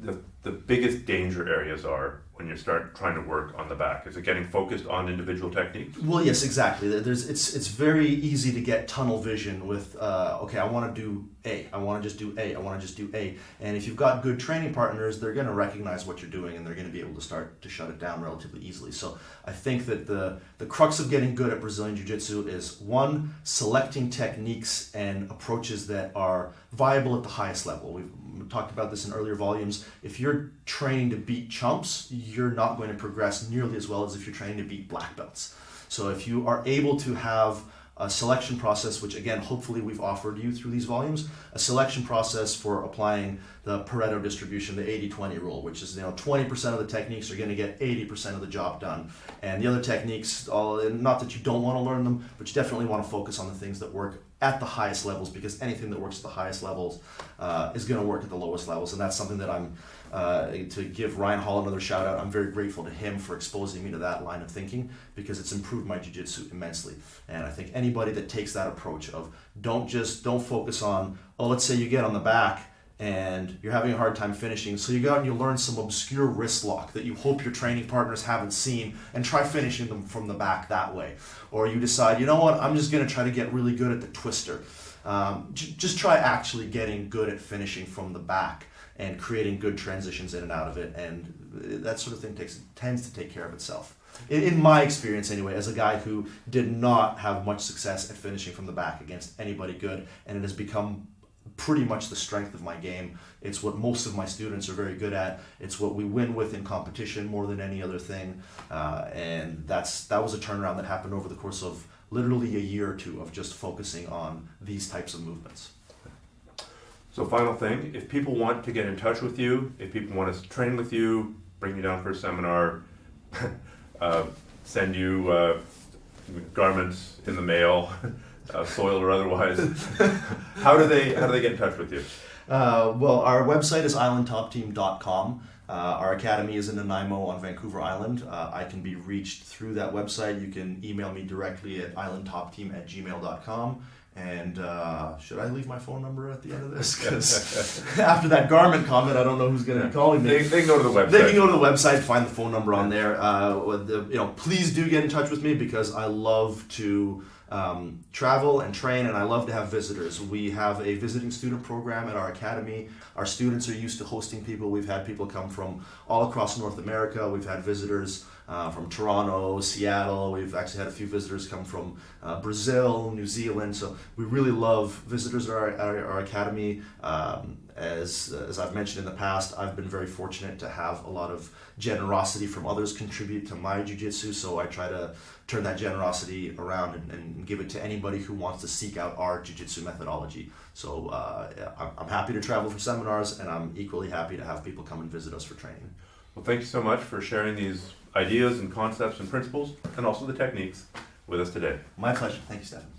the biggest danger areas are when you start trying to work on the back? Is it getting focused on individual techniques? Well, yes, exactly. It's very easy to get tunnel vision with okay, I want to do A, I want to just do A, I want to just do A. And if you've got good training partners, they're going to recognize what you're doing and they're going to be able to start to shut it down relatively easily. So I think that the crux of getting good at Brazilian Jiu-Jitsu is, one, selecting techniques and approaches that are viable at the highest level. We've talked about this in earlier volumes. If you're training to beat chumps, you're not going to progress nearly as well as if you're training to beat black belts. So if you are able to have a selection process, which again, hopefully we've offered you through these volumes, a selection process for applying the Pareto distribution, the 80-20 rule, which is 20% of the techniques are going to get 80% of the job done. And the other techniques, not that you don't want to learn them, but you definitely want to focus on the things that work at the highest levels, because anything that works at the highest levels is going to work at the lowest levels. And that's something that I'm, to give Ryan Hall another shout out, I'm very grateful to him for exposing me to that line of thinking, because it's improved my jiu-jitsu immensely. And I think anybody that takes that approach of don't focus on, let's say you get on the back and you're having a hard time finishing, so you go out and you learn some obscure wrist lock that you hope your training partners haven't seen and try finishing them from the back that way. Or you decide, you know what, I'm just going to try to get really good at the twister. Just try actually getting good at finishing from the back and creating good transitions in and out of it, and that sort of thing tends to take care of itself. In my experience anyway, as a guy who did not have much success at finishing from the back against anybody good, and it has become pretty much the strength of my game. It's what most of my students are very good at. It's what we win with in competition more than any other thing. And that was a turnaround that happened over the course of literally a year or two of just focusing on these types of movements. So final thing, if people want to get in touch with you, if people want to train with you, bring you down for a seminar, send you garments in the mail, soiled or otherwise, how do they get in touch with you? Well, our website is islandtopteam.com. Our academy is in Nanaimo on Vancouver Island. I can be reached through that website. You can email me directly at islandtopteam@gmail.com. And should I leave my phone number at the end of this? Because after that garment comment, I don't know who's going to be calling me. They can go to the website. They can go to the website, find the phone number on there. Please do get in touch with me, because I love to travel and train, and I love to have visitors. We have a visiting student program at our academy. Our students are used to hosting people. We've had people come from all across North America. We've had visitors from Toronto, Seattle. We've actually had a few visitors come from Brazil, New Zealand. So we really love visitors at our academy. As I've mentioned in the past, I've been very fortunate to have a lot of generosity from others contribute to my jiu-jitsu, so I try to turn that generosity around and give it to anybody who wants to seek out our jiu-jitsu methodology. So I'm happy to travel for seminars, and I'm equally happy to have people come and visit us for training. Well, thank you so much for sharing these ideas and concepts and principles, and also the techniques with us today. My pleasure. Thank you, Stefan.